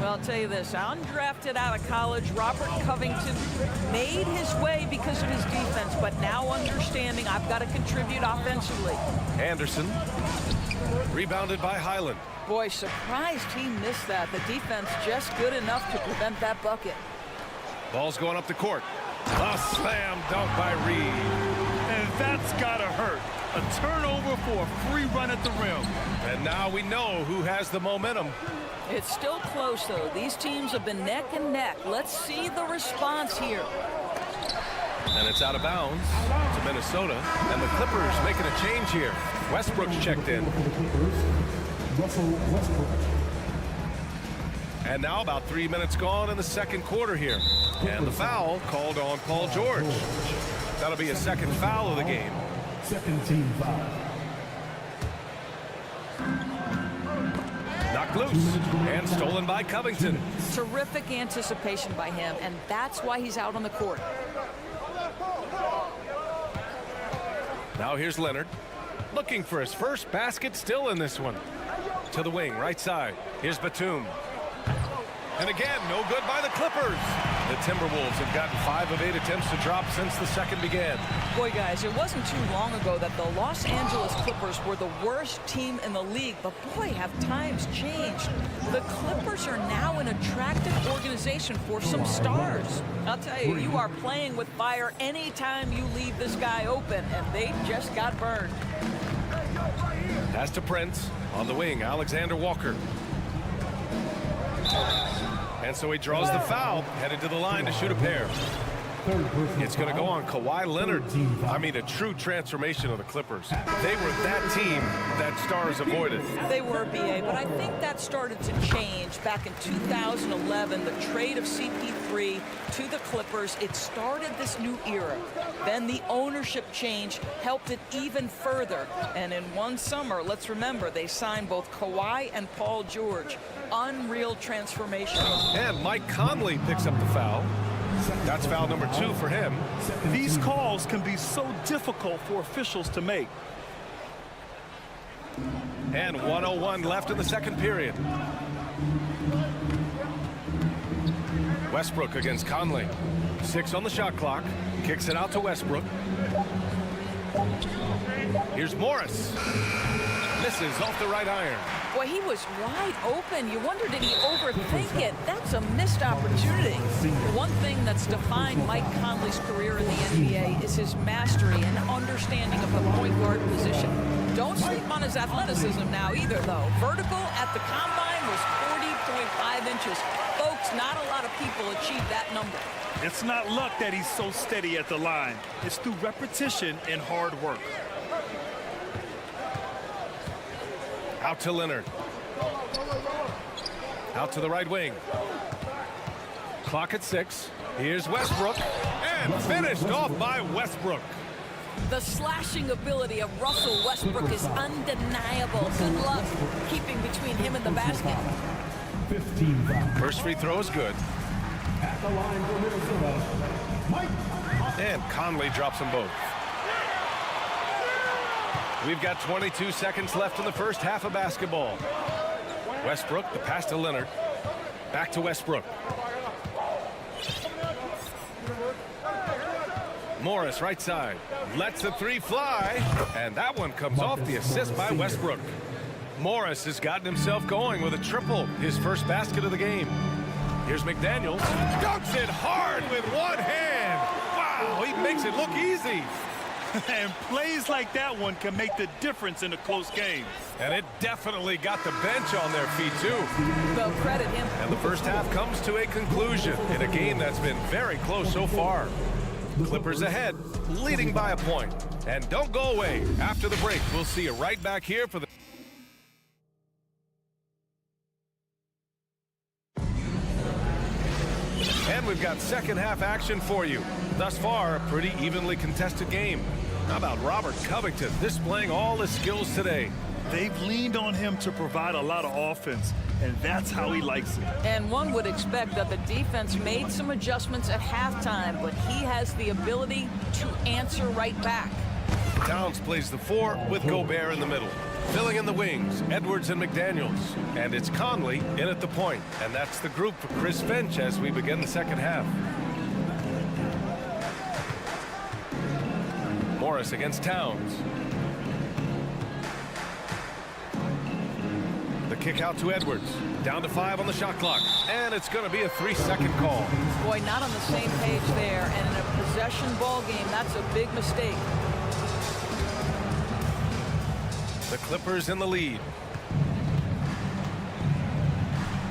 Well, I'll tell you this, undrafted out of college, Robert Covington made his way because of his defense, but now understanding I've got to contribute offensively. Anderson, rebounded by Highland. Boy, surprised he missed that. The defense just good enough to prevent that bucket. Ball's going up the court. A slam dunk by Reed. And that's gotta hurt. A turnover for a free run at the rim. And now we know who has the momentum. It's still close, though. These teams have been neck and neck. Let's see the response here. And it's out of bounds to Minnesota. And the Clippers making a change here. Westbrook's checked in. Russell Westbrook. And now about 3 minutes gone in the second quarter here. And the foul called on Paul George. That'll be a second foul of the game. Second team foul. Knocked loose and stolen by Covington. Terrific anticipation by him, and that's why he's out on the court. Now here's Leonard. Looking for his first basket, still in this one. To the wing, right side. Here's Batum. And again, no good by the Clippers. The Timberwolves have gotten 5 of 8 attempts to drop since the second began. Boy, guys, it wasn't too long ago that the Los Angeles Clippers were the worst team in the league. But boy, have times changed. The Clippers are now an attractive organization for some stars. I'll tell you, you are playing with fire anytime you leave this guy open, and they just got burned. Pass to Prince. On the wing, Alexander Walker. And so he draws the foul, headed to the line to shoot a pair. It's going to go on Kawhi Leonard. I mean, a true transformation of the Clippers. They were that team that stars avoided. They were, BA, but I think that started to change back in 2011, the trade of CP3 to the Clippers. It started this new era. Then the ownership change helped it even further. And in one summer, let's remember, they signed both Kawhi and Paul George. Unreal transformation. And Mike Conley picks up the foul. That's foul number 2 for him. These calls can be so difficult for officials to make. And 1:01 left in the second period. Westbrook against Conley. 6 on the shot clock. Kicks it out to Westbrook. Here's Morris. Misses off the right iron. Boy, he was wide open. You wonder, did he overthink it? That's a missed opportunity. One thing that's defined Mike Conley's career in the NBA is his mastery and understanding of the point guard position. Don't sleep on his athleticism now either, though. Vertical at the combine was 40.5 inches. Folks, not a lot of people achieve that number. It's not luck that he's so steady at the line. It's through repetition and hard work. Out to Leonard. Out to the right wing. Clock at 6. Here's Westbrook. And finished off by Westbrook. The slashing ability of Russell Westbrook is undeniable. Good luck keeping between him and the basket. 15 foul. First free throw is good. At the line for Minnesota, Mike. And Conley drops them both. We've got 22 seconds left in the first half of basketball. Westbrook, the pass to Leonard. Back to Westbrook. Morris, right side. Lets the 3 fly. And that one comes off the assist by Westbrook. Morris has gotten himself going with a triple. His first basket of the game. Here's McDaniels. Dunks it hard with one hand. Wow, he makes it look easy. And plays like that one can make the difference in a close game. And it definitely got the bench on their feet, too. Well, credit him. And the first half comes to a conclusion in a game that's been very close so far. Clippers ahead, leading by a point. And don't go away. After the break, we'll see you right back here for the... And we've got second half action for you. Thus far, a pretty evenly contested game. How about Robert Covington displaying all his skills today? They've leaned on him to provide a lot of offense, and that's how he likes it. And one would expect that the defense made some adjustments at halftime, but he has the ability to answer right back. Towns plays the 4 with Gobert in the middle. Filling in the wings, Edwards and McDaniels. And it's Conley in at the point. And that's the group for Chris Finch as we begin the second half. Morris against Towns. The kick out to Edwards. Down to 5 on the shot clock. And it's going to be a 3-second call. Boy, not on the same page there. And in a possession ball game, that's a big mistake. The Clippers in the lead.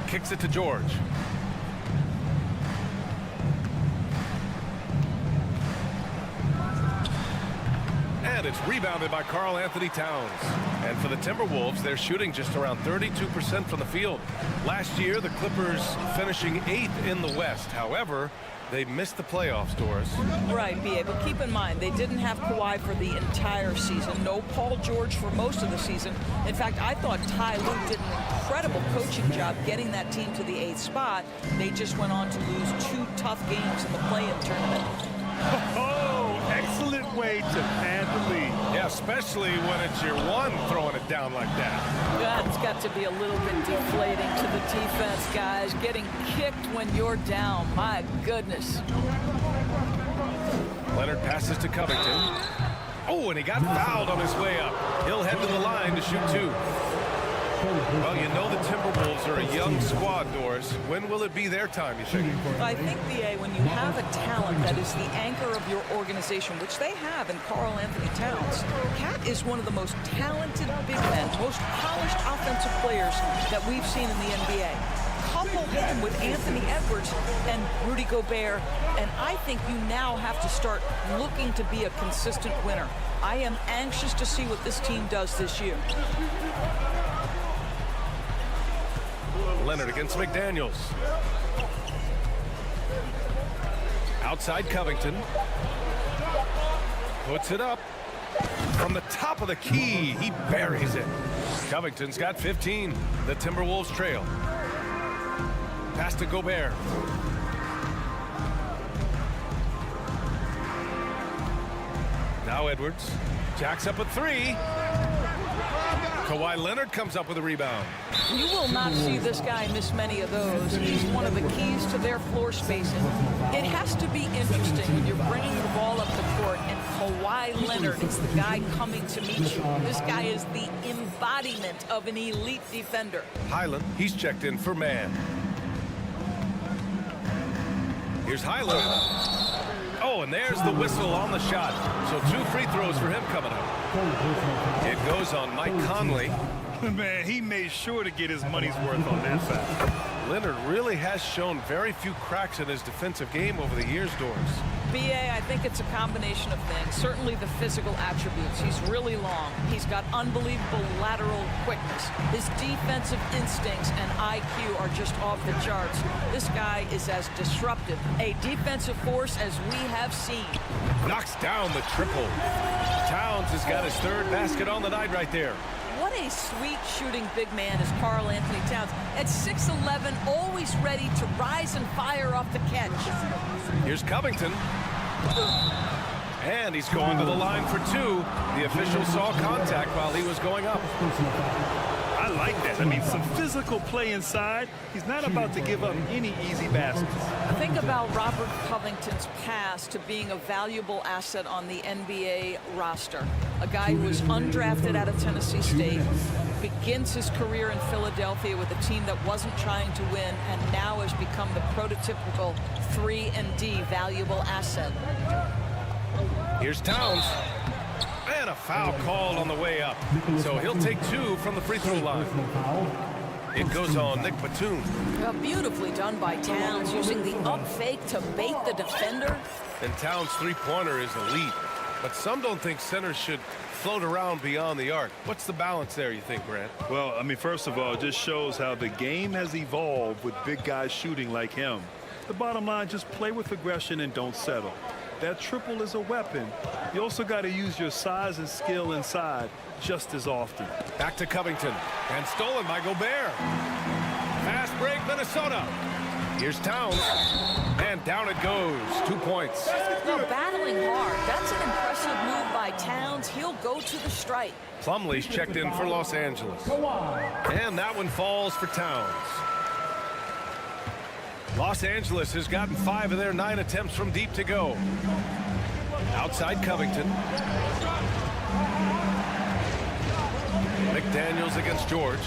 Kicks it to George. And it's rebounded by Karl Anthony Towns. And for the Timberwolves, they're shooting just around 32% from the field. Last year, the Clippers finishing 8th in the West. However, they missed the playoffs, Doris. Right, B.A., but keep in mind, they didn't have Kawhi for the entire season. No Paul George for most of the season. In fact, I thought Ty Lue did an incredible coaching job getting that team to the 8th spot. They just went on to lose 2 tough games in the play-in tournament. Oh, excellent way to pad the lead. Yeah, especially when it's your one throwing it down like that. That's got to be a little bit deflating to the defense, guys. Getting kicked when you're down. My goodness. Leonard passes to Covington. Oh, and he got fouled on his way up. He'll head to the line to shoot 2. Well, you know the Timberwolves are a young squad, Doris. When will it be their time, you think? I think, B.A., when you have a talent that is the anchor of your organization, which they have in Karl Anthony Towns, Cat is one of the most talented big men, most polished offensive players that we've seen in the NBA. Couple him with Anthony Edwards and Rudy Gobert, and I think you now have to start looking to be a consistent winner. I am anxious to see what this team does this year. Leonard against McDaniels. Outside Covington. Puts it up. From the top of the key, he buries it. Covington's got 15. The Timberwolves trail. Pass to Gobert. Now Edwards. Jacks up a 3. Kawhi Leonard comes up with a rebound. You will not see this guy miss many of those. He's one of the keys to their floor spacing. It has to be interesting when you're bringing the ball up the court and Kawhi Leonard is the guy coming to meet you. This guy is the embodiment of an elite defender. Highland, he's checked in for man. Here's Highland. Oh, and there's the whistle on the shot. So 2 free throws for him coming up. It goes on Mike Conley. Man, he made sure to get his money's worth on that foul. Leonard really has shown very few cracks in his defensive game over the years, Doris. B.A., I think it's a combination of things. Certainly the physical attributes. He's really long. He's got unbelievable lateral quickness. His defensive instincts and IQ are just off the charts. This guy is as disruptive, a defensive force as we have seen. Knocks down the triple. Towns has got his 3rd basket on the night right there. What a sweet shooting big man is Karl Anthony Towns. At 6'11", always ready to rise and fire off the catch. Here's Covington. And he's going to the line for 2. The official saw contact while he was going up. I like that. I mean, some physical play inside. He's not about to give up any easy baskets. Think about Robert Covington's past to being a valuable asset on the NBA roster. A guy who was undrafted out of Tennessee State, begins his career in Philadelphia with a team that wasn't trying to win, and now has become the prototypical 3-and-D valuable asset. Here's Towns. And a foul called on the way up. So he'll take 2 from the free throw line. It goes on Nick Batum. Well, beautifully done by Towns, using the up fake to bait the defender. And Towns' three-pointer is elite. But some don't think centers should float around beyond the arc. What's the balance there, you think, Grant? Well, I mean, first of all, it just shows how the game has evolved with big guys shooting like him. The bottom line, just play with aggression and don't settle. That triple is a weapon. You also got to use your size and skill inside just as often. Back to Covington. And stolen by Gobert. Fast break, Minnesota. Here's Towns. And down it goes. 2 points. Well, battling hard. That's an impressive move by Towns. He'll go to the strike. Plumlee's checked in for Los Angeles. And that one falls for Towns. Los Angeles has gotten 5 of their 9 attempts from deep to go. Outside Covington. McDaniels against George.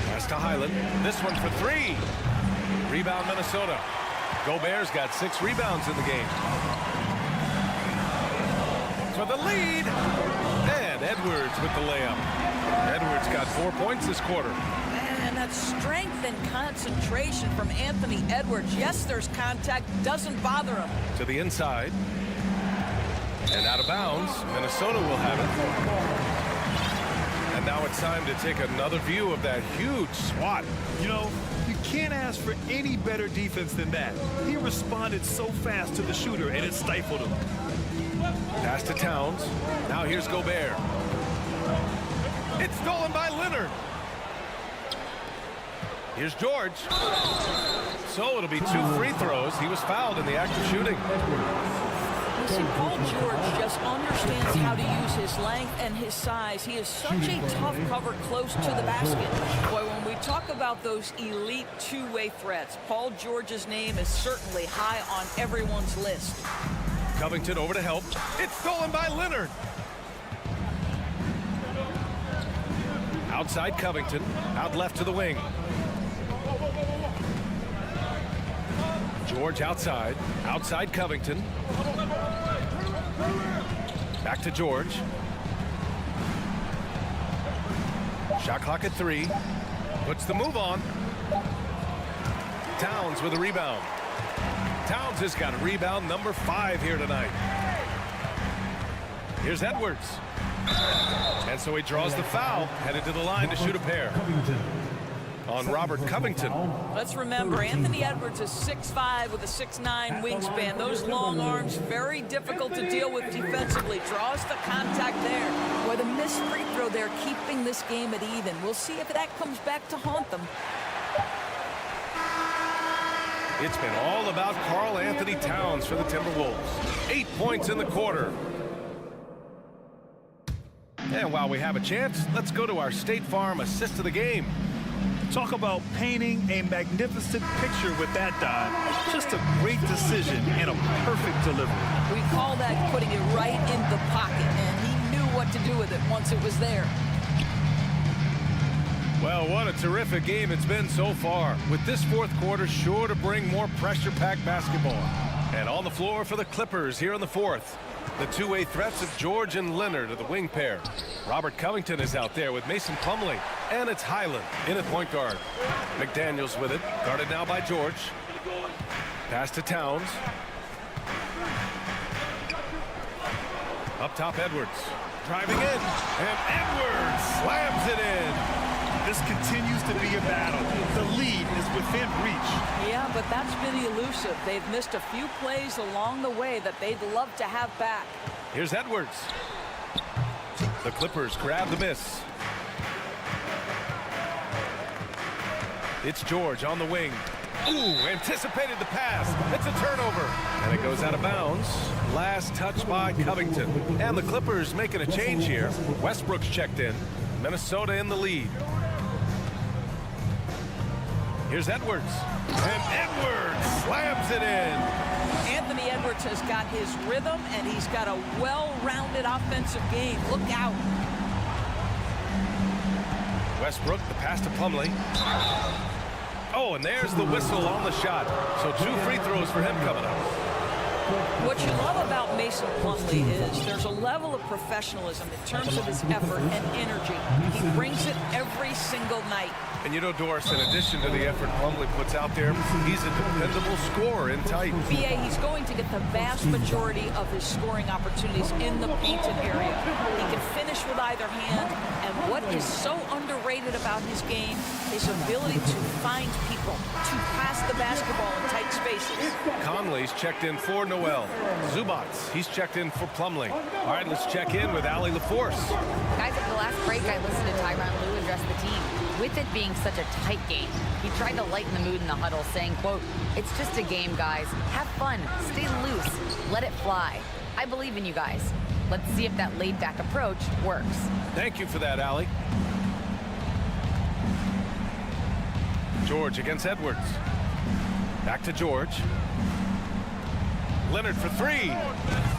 Pass to Highland. This one for 3. Rebound Minnesota. Gobert's got 6 rebounds in the game. For the lead. And Edwards with the layup. Edwards got 4 points this quarter. And that strength and concentration from Anthony Edwards. Yes, there's contact. Doesn't bother him. To the inside. And out of bounds. Minnesota will have it. And now it's time to take another view of that huge swat. You know, you can't ask for any better defense than that. He responded so fast to the shooter, and it stifled him. Pass to Towns. Now here's Gobert. It's stolen by Leonard. Here's George. So it'll be 2 free throws. He was fouled in the act of shooting. Listen, Paul George just understands how to use his length and his size. He is such a tough cover close to the basket. Boy, when we talk about those elite two-way threats, Paul George's name is certainly high on everyone's list. Covington over to help. It's stolen by Leonard. Outside Covington. Out left to the wing. George outside. Outside Covington. Back to George. Shot clock at 3. Puts the move on. Towns with a rebound. Towns has got a rebound number 5 here tonight. Here's Edwards. And so he draws the foul, headed to the line to shoot a pair. On Robert Covington. Let's remember, Anthony Edwards is 6'5" with a 6'9" wingspan. Those long arms, very difficult to deal with defensively. Draws the contact there. Boy, the missed free throw there, keeping this game at even. We'll see if that comes back to haunt them. It's been all about Karl Anthony Towns for the Timberwolves. 8 points in the quarter. And while we have a chance, let's go to our State Farm assist of the game. Talk about painting a magnificent picture with that dive. Just a great decision and a perfect delivery. We call that putting it right in the pocket, and he knew what to do with it once it was there. Well, what a terrific game it's been so far, with this fourth quarter sure to bring more pressure-packed basketball. And on the floor for the Clippers here in the fourth, the two-way threats of George and Leonard are the wing pair. Robert Covington is out there with Mason Plumlee, and it's Highland in at point guard. McDaniels with it, guarded now by George. Pass to Towns. Up top, Edwards. Driving in, and Edwards slams it in. This continues to be a battle. The lead is within reach. Yeah, but that's been elusive. They've missed a few plays along the way that they'd love to have back. Here's Edwards. The Clippers grab the miss. It's George on the wing. Ooh, anticipated the pass. It's a turnover. And it goes out of bounds. Last touch by Covington. And the Clippers making a change here. Westbrook's checked in. Minnesota in the lead. Here's Edwards. And Edwards slams it in. Anthony Edwards has got his rhythm, and he's got a well-rounded offensive game. Look out. Westbrook, the pass to Plumlee. Oh, and there's the whistle on the shot. So 2 free throws for him coming up. What you love about Mason Plumlee is there's a level of professionalism in terms of his effort and energy. He brings it every single night. And you know, Doris, in addition to the effort Plumlee puts out there, he's a dependable scorer in tight. BA, he's going to get the vast majority of his scoring opportunities in the painted area. He can finish with either hand, and what is so underrated about his game, his ability to find people, to pass the basketball in tight spaces. Conley's checked in for Noel. Zubats, he's checked in for Plumlee. All right, let's check in with Allie LaForce. Guys, at the last break, I listened to Tyronn Lue address the team. With it being such a tight game, he tried to lighten the mood in the huddle, saying, quote, "It's just a game, guys. Have fun. Stay loose. Let it fly. I believe in you guys. Let's see if that laid-back approach works." Thank you for that, Allie. George against Edwards. Back to George. Leonard for three.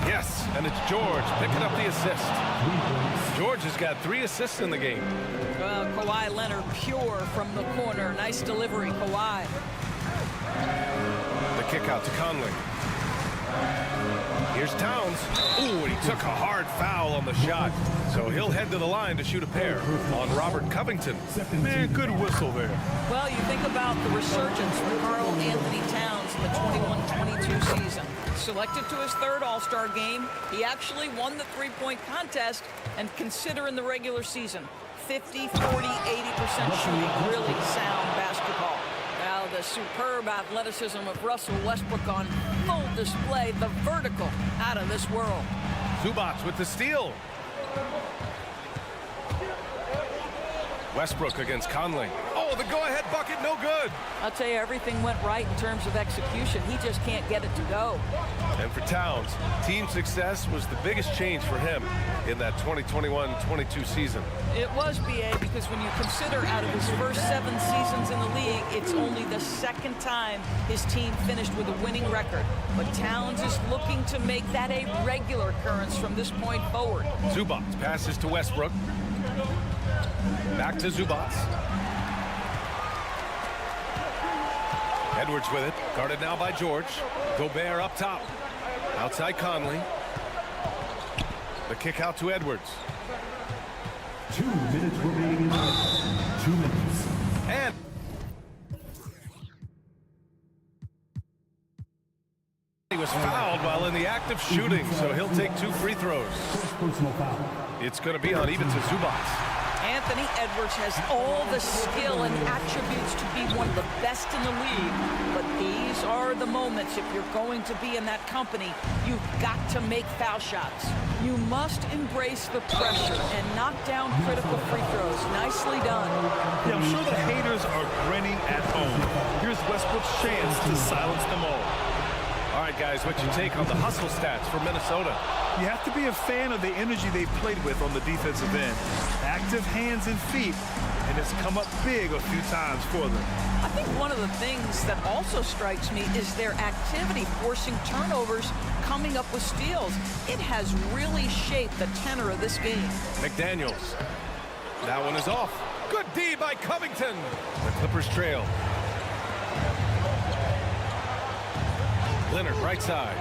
Yes, and it's George picking up the assist. George has got 3 assists in the game. Well, Kawhi Leonard pure from the corner. Nice delivery, Kawhi. The kick out to Conley. Here's Towns. Ooh, and he took a hard foul on the shot. So he'll head to the line to shoot a pair on Robert Covington. Man, good whistle there. Well, you think about the resurgence for Karl Anthony Towns in the 21-22 season. Selected to his 3rd All-Star game, he actually won the three-point contest, and consider in the regular season, 50, 40, 80% shooting, really sound basketball. Now the superb athleticism of Russell Westbrook on full display, the vertical out of this world. Zubats with the steal. Westbrook against Conley. Oh, the go-ahead bucket, no good. I'll tell you, everything went right in terms of execution. He just can't get it to go. And for Towns, team success was the biggest change for him in that 2021-22 season. It was, BA, because when you consider out of his first 7 seasons in the league, it's only the 2nd time his team finished with a winning record. But Towns is looking to make that a regular occurrence from this point forward. Zubats passes to Westbrook. Back to Zubats. Edwards with it. Guarded now by George. Gobert up top. Outside Conley. The kick out to Edwards. 2 minutes remaining in the game. 2 minutes. And he was fouled while in the act of shooting, so he'll take 2 free throws. Personal foul. It's going to be on even to Zubats. Anthony Edwards has all the skill and attributes to be one of the best in the league. But these are the moments, if you're going to be in that company, you've got to make foul shots. You must embrace the pressure and knock down critical free throws. Nicely done. Yeah, I'm sure the haters are grinning at home. Here's Westbrook's chance to silence them all. All right, guys, what's your take on the hustle stats for Minnesota? You have to be a fan of the energy they've played with on the defensive end. Active hands and feet, and it's come up big a few times for them. I think one of the things that also strikes me is their activity forcing turnovers, coming up with steals. It has really shaped the tenor of this game. McDaniels. That one is off. Good D by Covington. The Clippers trail. Leonard, right side.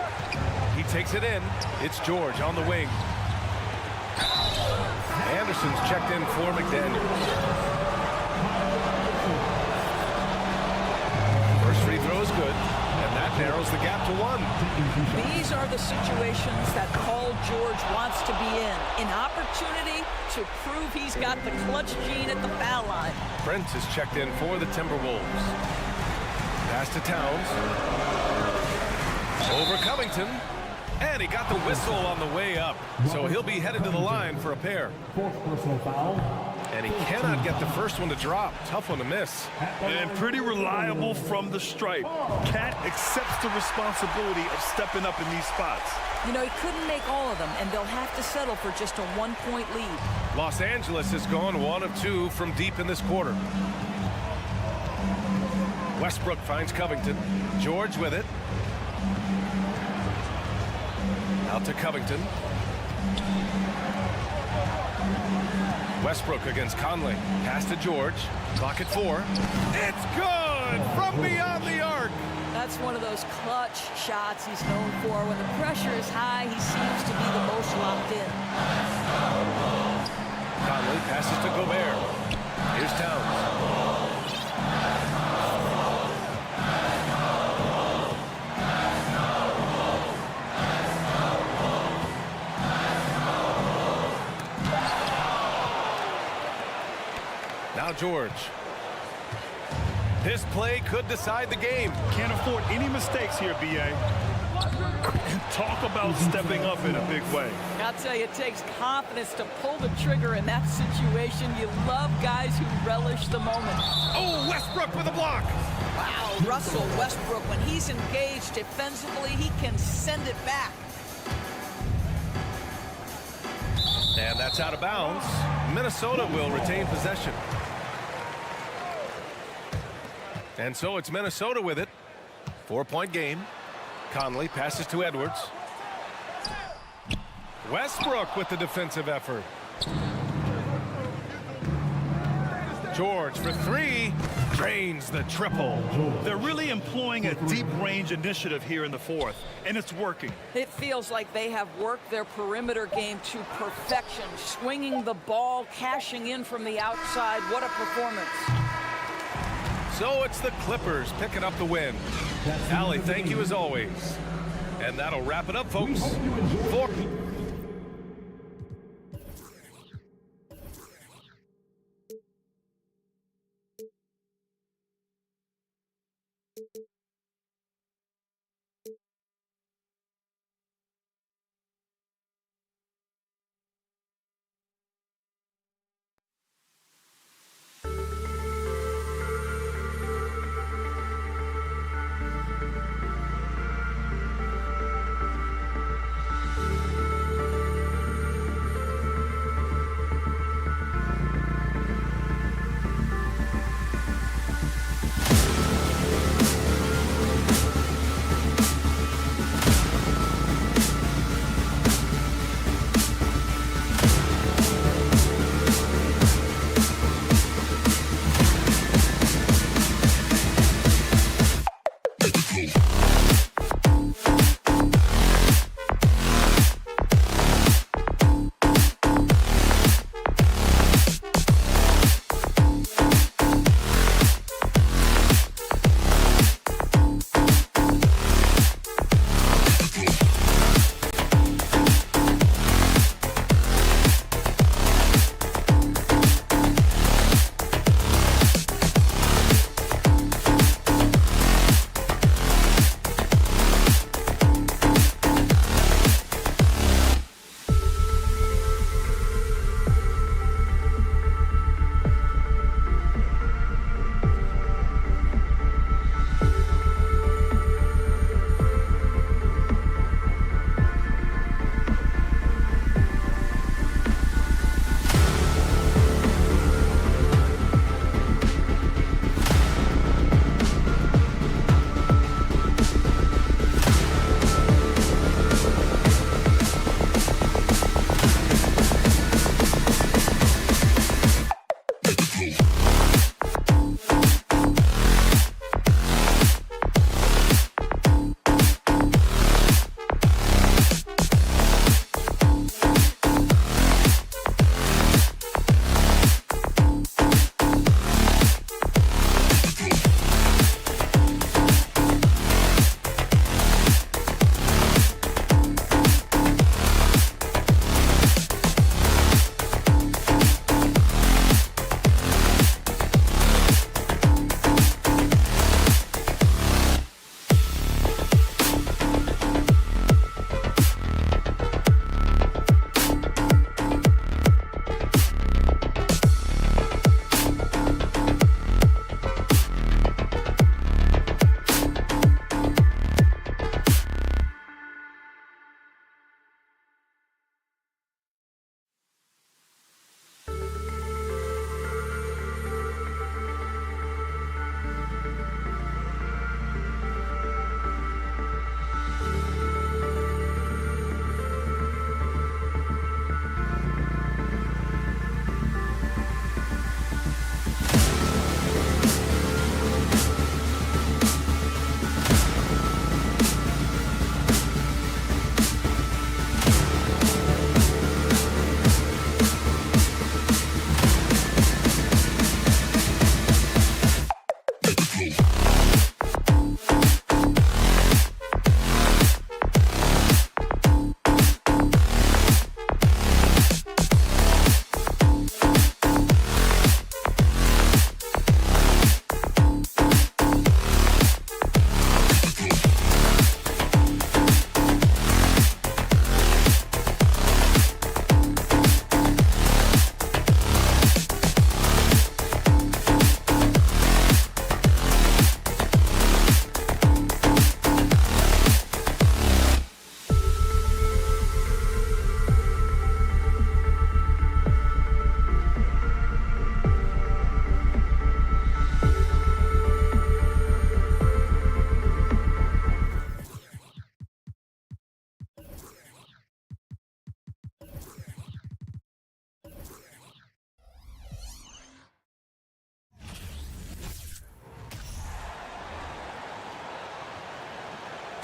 He takes it in. It's George on the wing. Anderson's checked in for McDaniels. First free throw is good, and that narrows the gap to 1. These are the situations that Paul George wants to be in. An opportunity to prove he's got the clutch gene at the foul line. Brent is checked in for the Timberwolves. Pass to Towns. Over Covington. And he got the whistle on the way up. So he'll be headed to the line for a pair. 4th personal foul. And he cannot get the first one to drop. Tough one to miss. And pretty reliable from the stripe. Cat accepts the responsibility of stepping up in these spots. You know, he couldn't make all of them, and they'll have to settle for just a 1-point lead. Los Angeles has gone 1 of 2 from deep in this quarter. Westbrook finds Covington. George with it. Out to Covington. Westbrook against Conley. Pass to George. Clock at 4. It's good from beyond the arc. That That's one of those clutch shots he's known for. When the pressure is high, he seems to be the most locked in. Conley passes to Gobert. Here's Towns. Now George. This play could decide the game. Can't afford any mistakes here, B.A. Talk about stepping up in a big way. I'll tell you, it takes confidence to pull the trigger in that situation. You love guys who relish the moment. Oh, Westbrook with a block. Wow, Russell Westbrook, when he's engaged defensively, he can send it back. And that's out of bounds. Minnesota will retain possession. And so it's Minnesota with it. 4-point game. Conley passes to Edwards. Westbrook with the defensive effort. George for three. Drains the triple. They're really employing a deep range initiative here in the fourth, and it's working. It feels like they have worked their perimeter game to perfection. Swinging the ball, cashing in from the outside. What a performance. So it's the Clippers picking up the win. Allie, thank you as always. And that'll wrap it up, folks.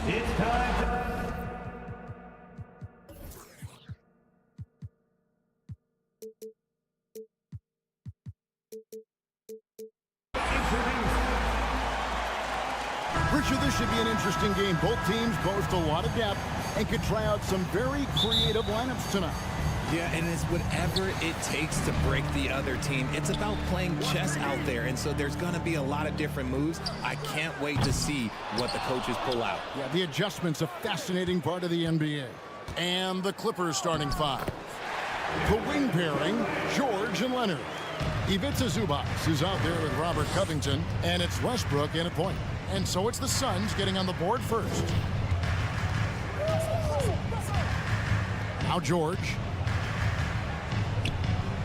It's time to... Richard, this should be an interesting game. Both teams boast a lot of depth and could try out some very creative lineups tonight. Yeah, and it's whatever it takes to break the other team. It's about playing chess out there, and so there's going to be a lot of different moves. I can't wait to see what the coaches pull out. Yeah, the adjustment's a fascinating part of the NBA. And the Clippers starting five. The wing pairing, George and Leonard. Ivica Zubac is out there with Robert Covington, and it's Westbrook in a point. And so it's the Suns getting on the board first. Now George.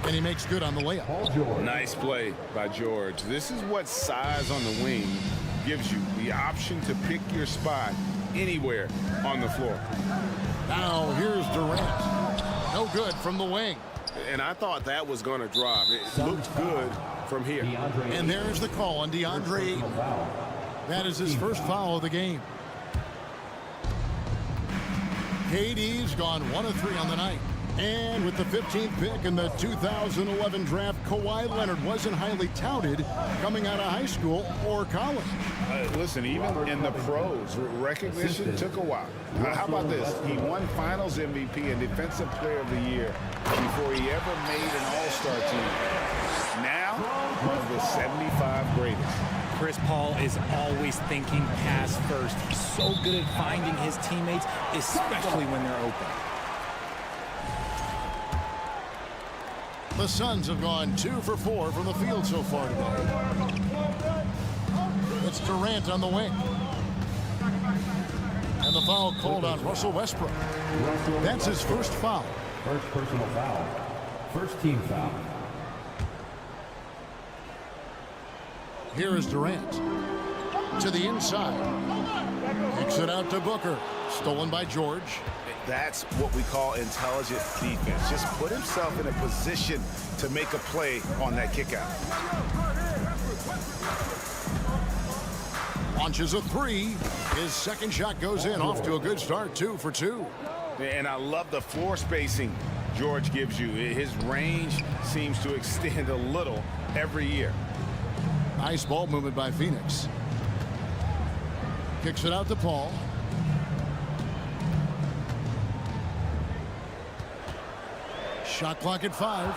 And he makes good on the layup. Nice play by George. This is what size on the wing gives you, the option to pick your spot anywhere on the floor. Now here's Durant. No good from the wing. And I thought that was going to drop. It looked good from here. And there's the call on DeAndre Ayton. That is his first foul of the game. KD's gone 1 of 3 on the night. And with the 15th pick in the 2011 draft, Kawhi Leonard wasn't highly touted coming out of high school or college. Listen, even in the pros, recognition took a while. How about this? He won Finals MVP and Defensive Player of the Year before he ever made an All-Star team. Now, one of the 75 greatest. Chris Paul is always thinking pass first. He's so good at finding his teammates, especially when they're open. The Suns have gone 2 for 4 from the field so far today. It's Durant on the wing. And the foul called on Russell Westbrook. That's his first foul. First personal foul. First team foul. Here is Durant. To the inside. Kicks it out to Booker. Stolen by George. That's what we call intelligent defense. Just put himself in a position to make a play on that kick out. Launches a 3. His second shot goes in. Off to a good start. 2 for 2. And I love the floor spacing George gives you. His range seems to extend a little every year. Nice ball movement by Phoenix. Kicks it out to Paul. Shot clock at 5.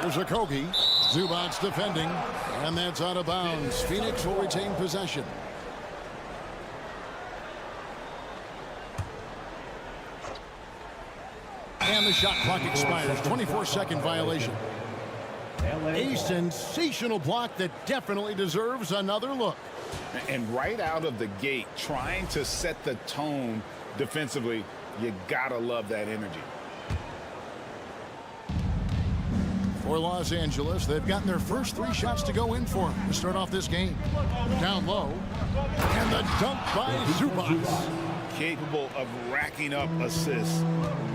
Here's a Kogi. Zubac's defending, and that's out of bounds. Phoenix will retain possession. And the shot clock expires. 24-second violation. A sensational block that definitely deserves another look. And right out of the gate, trying to set the tone defensively, you gotta love that energy. For Los Angeles, they've gotten their first 3 shots to go in for them to start off this game. Down low. And the dunk by Zubac. Capable of racking up assists.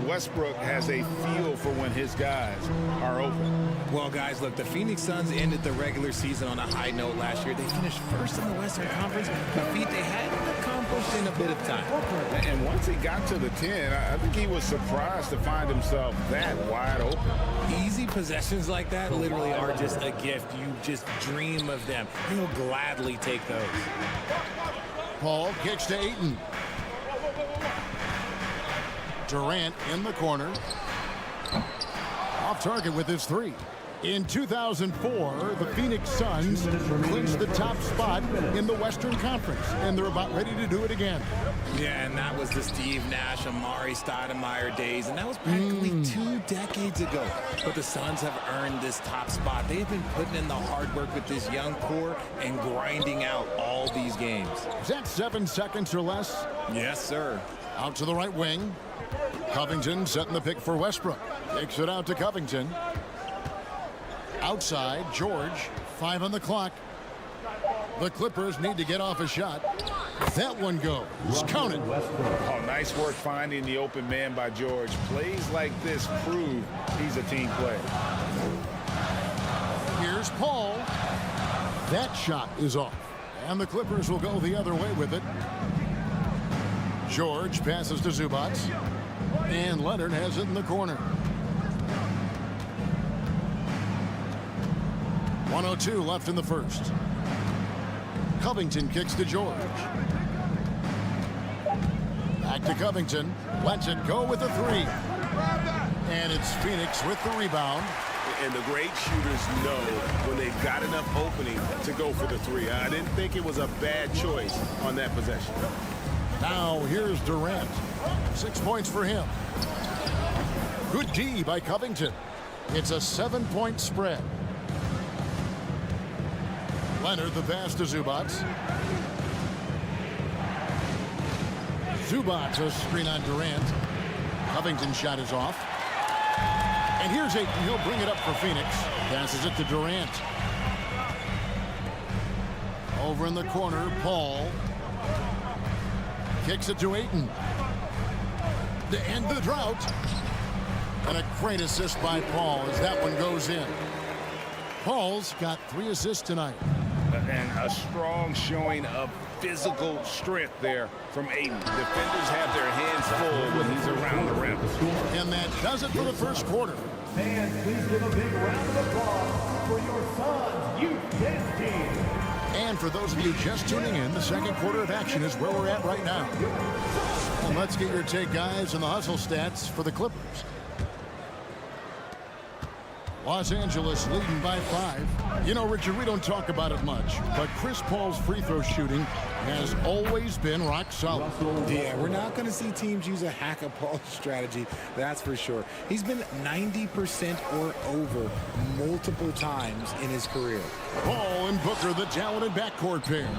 Westbrook has a feel for when his guys are open. Well, guys, look, the Phoenix Suns ended the regular season on a high note last year. They finished first in the Western Conference, a feat they hadn't accomplished in a bit of time. And once he got to the 10, I think he was surprised to find himself that wide open. Easy possessions like that literally are just a gift. You just dream of them. He'll gladly take those. Paul kicks to Ayton. Durant in the corner. Off target with his 3. In 2004, the Phoenix Suns clinched the top spot in the Western Conference, and they're about ready to do it again. Yeah, and that was the Steve Nash, Amari Stoudemire days, and that was practically 2 decades ago. But the Suns have earned this top spot. They've been putting in the hard work with this young core and grinding out all these games. Is that 7 seconds or less? Yes, sir. Out to the right wing. Covington setting the pick for Westbrook. Takes it out to Covington. Outside, George. 5 on the clock. The Clippers need to get off a shot. That one goes. Counted. Oh, nice work finding the open man by George. Plays like this prove he's a team player. Here's Paul. That shot is off. And the Clippers will go the other way with it. George passes to Zubac. And Leonard has it in the corner. 1:02 left in the first. Covington kicks to George. Back to Covington. Lets it go with a three. And it's Phoenix with the rebound. And the great shooters know when they've got enough opening to go for the three. I didn't think it was a bad choice on that possession. Now here's Durant. 6 points for him. Good D by Covington. It's a 7-point spread. Leonard the pass to Zubac. Zubac a screen on Durant. Covington's shot is off. And here's Ayton. He'll bring it up for Phoenix. Passes it to Durant. Over in the corner, Paul. Kicks it to Ayton. To end the drought. And a great assist by Paul as that one goes in. Paul's got 3 assists tonight. And a strong showing of physical strength there from Ayton. Defenders have their hands full when he's around the rim. And that does it for the first quarter. Fans, please give a big round of applause for your son's youth dance team. And for those of you just tuning in, the second quarter of action is where we're at right now. And let's get your take, guys, on the hustle stats for the Clippers. Los Angeles leading by 5. You know, Richard, we don't talk about it much, but Chris Paul's free throw shooting has always been rock solid. Yeah, we're not going to see teams use a hack of Paul strategy, that's for sure. He's been 90% or over multiple times in his career. Paul and Booker, the talented backcourt pair.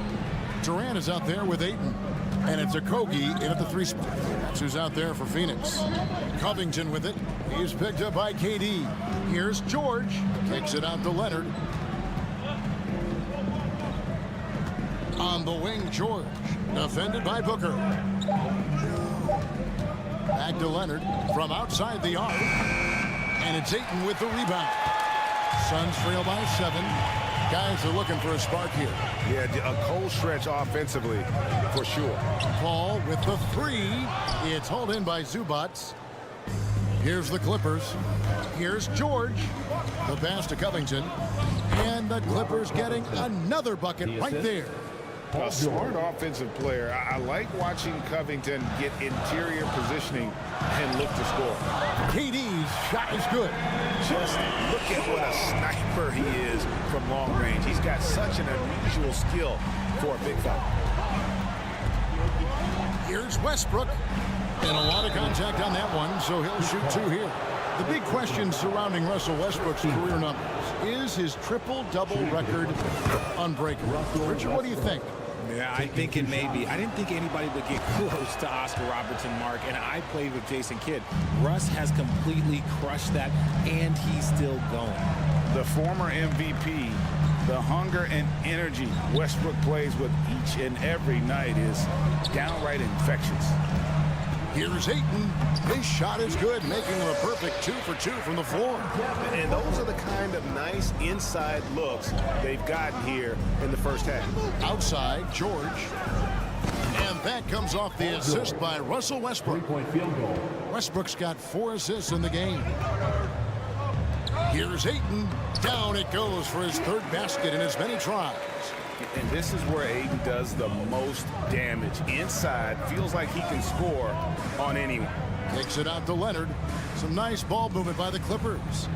Durant is out there with Ayton. And it's Okogie in at the 3 spot. That's who's out there for Phoenix. Covington with it. He's picked up by KD. Here's George. Kicks it out to Leonard. On the wing, George. Defended by Booker. Back to Leonard from outside the arc. And it's Ayton with the rebound. Suns trail by 7. Guys are looking for a spark here. Yeah, a cold stretch offensively, for sure. Paul with the 3. It's hauled in by Zubac. Here's the Clippers. Here's George. The pass to Covington. And the Clippers getting another bucket right there. A smart offensive player. I like watching Covington get interior positioning and look to score. KD's shot is good. Just look at what a sniper he is from long range. He's got such an unusual skill for a big fella. Here's Westbrook. And a lot of contact on that one, so he'll shoot 2 here. The big question surrounding Russell Westbrook's career numbers is his triple-double record unbreakable. Richard, what do you think? Yeah, I think it may be. I didn't think anybody would get close to Oscar Robertson, Mark, and I played with Jason Kidd. Russ has completely crushed that, and he's still going. The former MVP, the hunger and energy Westbrook plays with each and every night is downright infectious. Here's Ayton. His shot is good, making him a perfect 2 for 2 from the floor. And those are the kind of nice inside looks they've gotten here in the first half. Outside, George. And that comes off the assist by Russell Westbrook. 3-point field goal. Westbrook's got 4 assists in the game. Here's Ayton. Down it goes for his 3rd basket in as many tries. And this is where Ayton does the most damage. Inside, feels like he can score on anyone. Takes it out to Leonard. Some nice ball movement by the Clippers.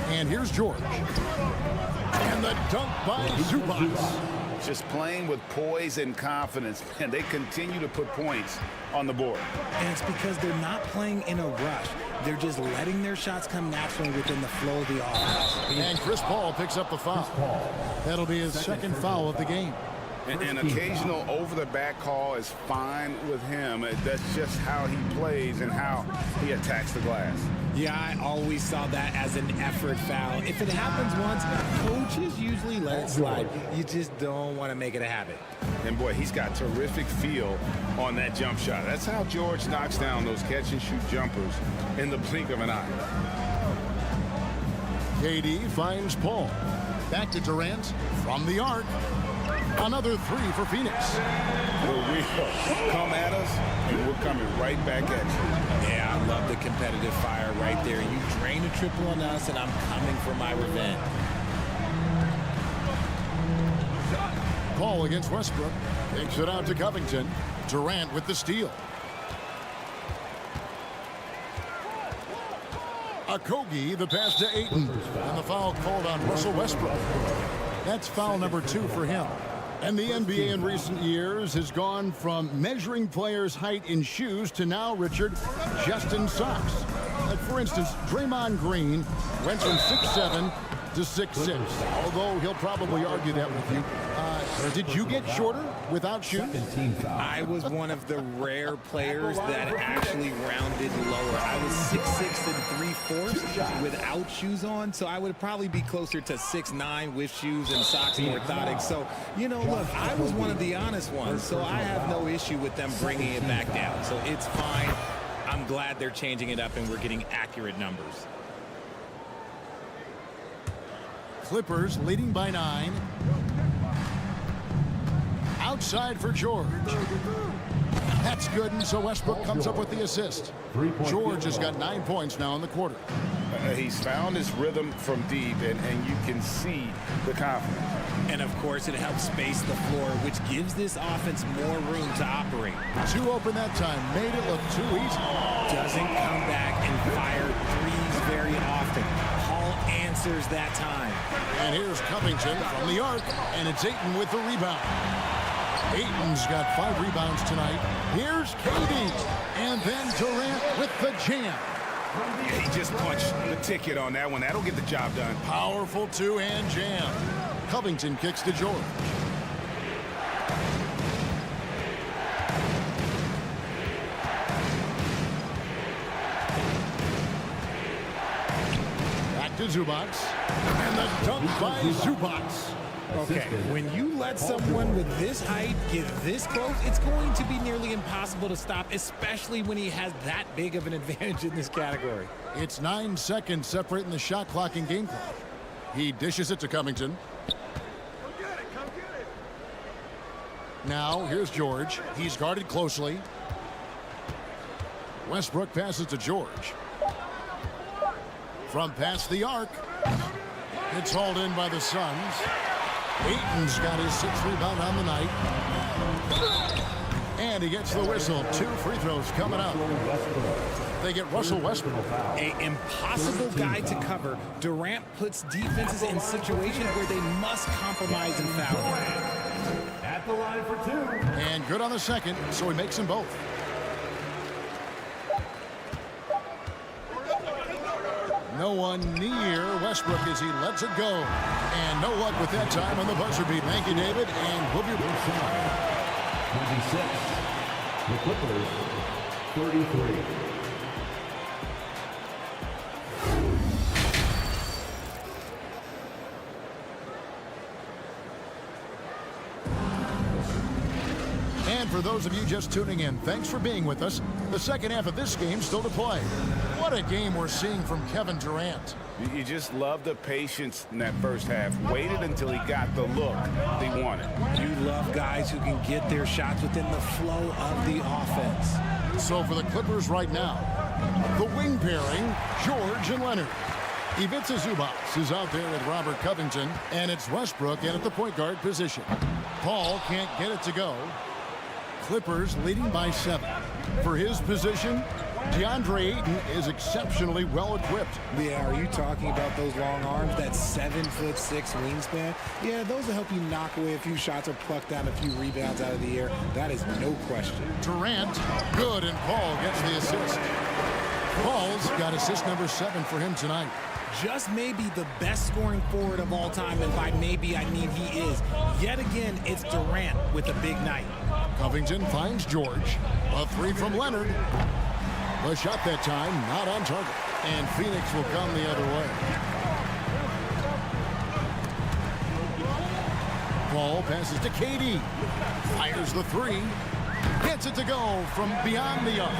And here's George. And the dunk by Zubac. Just playing with poise and confidence, and they continue to put points on the board. And it's because they're not playing in a rush. They're just letting their shots come naturally within the flow of the offense. And Chris Paul picks up the foul. That'll be his 2nd foul of the game. An occasional over-the-back call is fine with him. That's just how he plays and how he attacks the glass. Yeah, I always saw that as an effort foul. If it happens once, coaches usually let it slide. You just don't want to make it a habit. And boy, he's got terrific feel on that jump shot. That's how George knocks down those catch-and-shoot jumpers in the blink of an eye. KD finds Paul. Back to Durant from the arc. Another three for Phoenix. For real. Come at us, and we're coming right back at you. Yeah, I love the competitive fire right there. You drain a triple on us, and I'm coming for my revenge. Ball against Westbrook. Takes it out to Covington. Durant with the steal. Okogie, the pass to Ayton. And the foul called on Russell Westbrook. That's foul number 2 for him. And the NBA in recent years has gone from measuring players' height in shoes to now, Richard, just in socks. Like, for instance, Draymond Green went from 6'7" to 6'6", although he'll probably argue that with you. Did you get shorter without shoes? I was one of the rare players that actually rounded lower. I was 6'6" and 3/4 without shoes on, so I would probably be closer to 6'9" with shoes and socks and orthotics. So, you know, look, I was one of the honest ones, so I have no issue with them bringing it back down. So it's fine. I'm glad they're changing it up and we're getting accurate numbers. Clippers leading by 9. Outside for George. That's good, and so Westbrook comes up with the assist. George has got 9 points now in the quarter. He's found his rhythm from deep, and you can see the confidence. And, of course, it helps space the floor, which gives this offense more room to operate. 2 open that time. Made it look too easy. Doesn't come back and fire threes very often. Hall answers that time. And here's Covington from the arc, and it's Ayton with the rebound. Ayton's got 5 rebounds tonight. Here's KD, and then Durant with the jam. He just punched the ticket on that one. That'll get the job done. Powerful 2-hand jam. Covington kicks to George. Back to Zubac. And the dunk by Zubac. Okay, when you let someone with this height get this close, it's going to be nearly impossible to stop, especially when he has that big of an advantage in this category. It's 9 seconds separating the shot clock and game clock. He dishes it to Covington. Come get it. Now, here's George. He's guarded closely. Westbrook passes to George. From past the arc. It's hauled in by the Suns. Ayton's got his 6th rebound on the night. And he gets the whistle. 2 free throws coming up. They get Russell Westbrook. An impossible guy to cover. Durant puts defenses in situations where they must compromise and foul. At the line for 2. And good on the second, so he makes them both. No one near Westbrook as he lets it go. And no luck with that time on the buzzer beat. Thank you, David, and we'll be right 26. The Clippers, 33. And for those of you just tuning in, thanks for being with us. The second half of this game still to play. What a game we're seeing from Kevin Durant. You just love the patience in that first half. Waited until he got the look he wanted. You love guys who can get their shots within the flow of the offense. So for the Clippers right now, the wing pairing, George and Leonard. Ivica Zubac is out there with Robert Covington, and it's Westbrook in at the point guard position. Paul can't get it to go. Clippers leading by 7. For his position, DeAndre Ayton is exceptionally well equipped. Yeah, are you talking about those long arms, that 7'6" wingspan? Yeah, those will help you knock away a few shots or pluck down a few rebounds out of the air. That is no question. Durant, good, and Paul gets the assist. Paul's got assist number 7 for him tonight. Just maybe the best scoring forward of all time, and by maybe I mean he is. Yet again, it's Durant with a big night. Covington finds George. A 3 from Leonard. The shot that time not on target. And Phoenix will come the other way. Paul passes to KD. Fires the 3. Gets it to go from beyond the arc.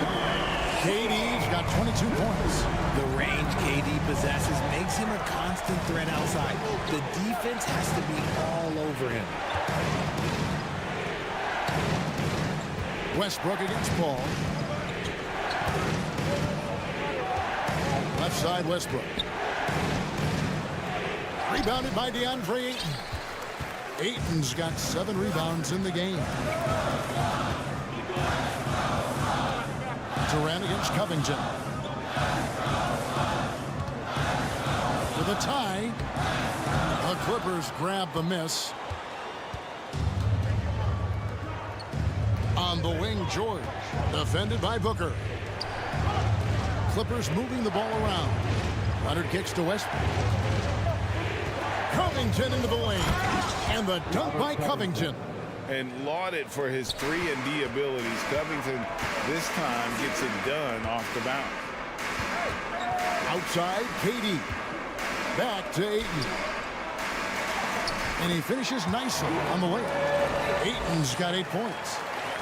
KD's got 22 points. The range KD possesses makes him a constant threat outside. The defense has to be all over him. Westbrook against Paul. Left side, Westbrook. Rebounded by DeAndre Ayton. Ayton's got 7 rebounds in the game. Durant against Covington. With a tie, the Clippers grab the miss. On the wing, George, defended by Booker. Clippers moving the ball around. Leonard kicks to Westbrook. Covington into the lane. And the dunk by Covington. And lauded for his 3-and-D abilities. Covington this time gets it done off the bounce. Outside, KD. Back to Ayton. And he finishes nicely on the layup. Ayton's got 8 points.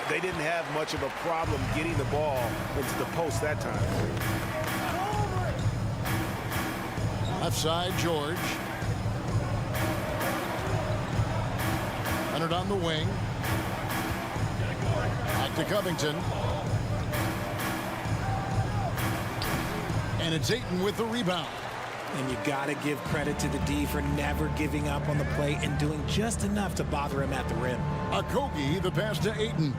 They didn't have much of a problem getting the ball into the post that time. Left side, George. Leonard on the wing. Back to Covington. And it's Ayton with the rebound. And you got to give credit to the D for never giving up on the play and doing just enough to bother him at the rim. Okogie, the pass to Ayton.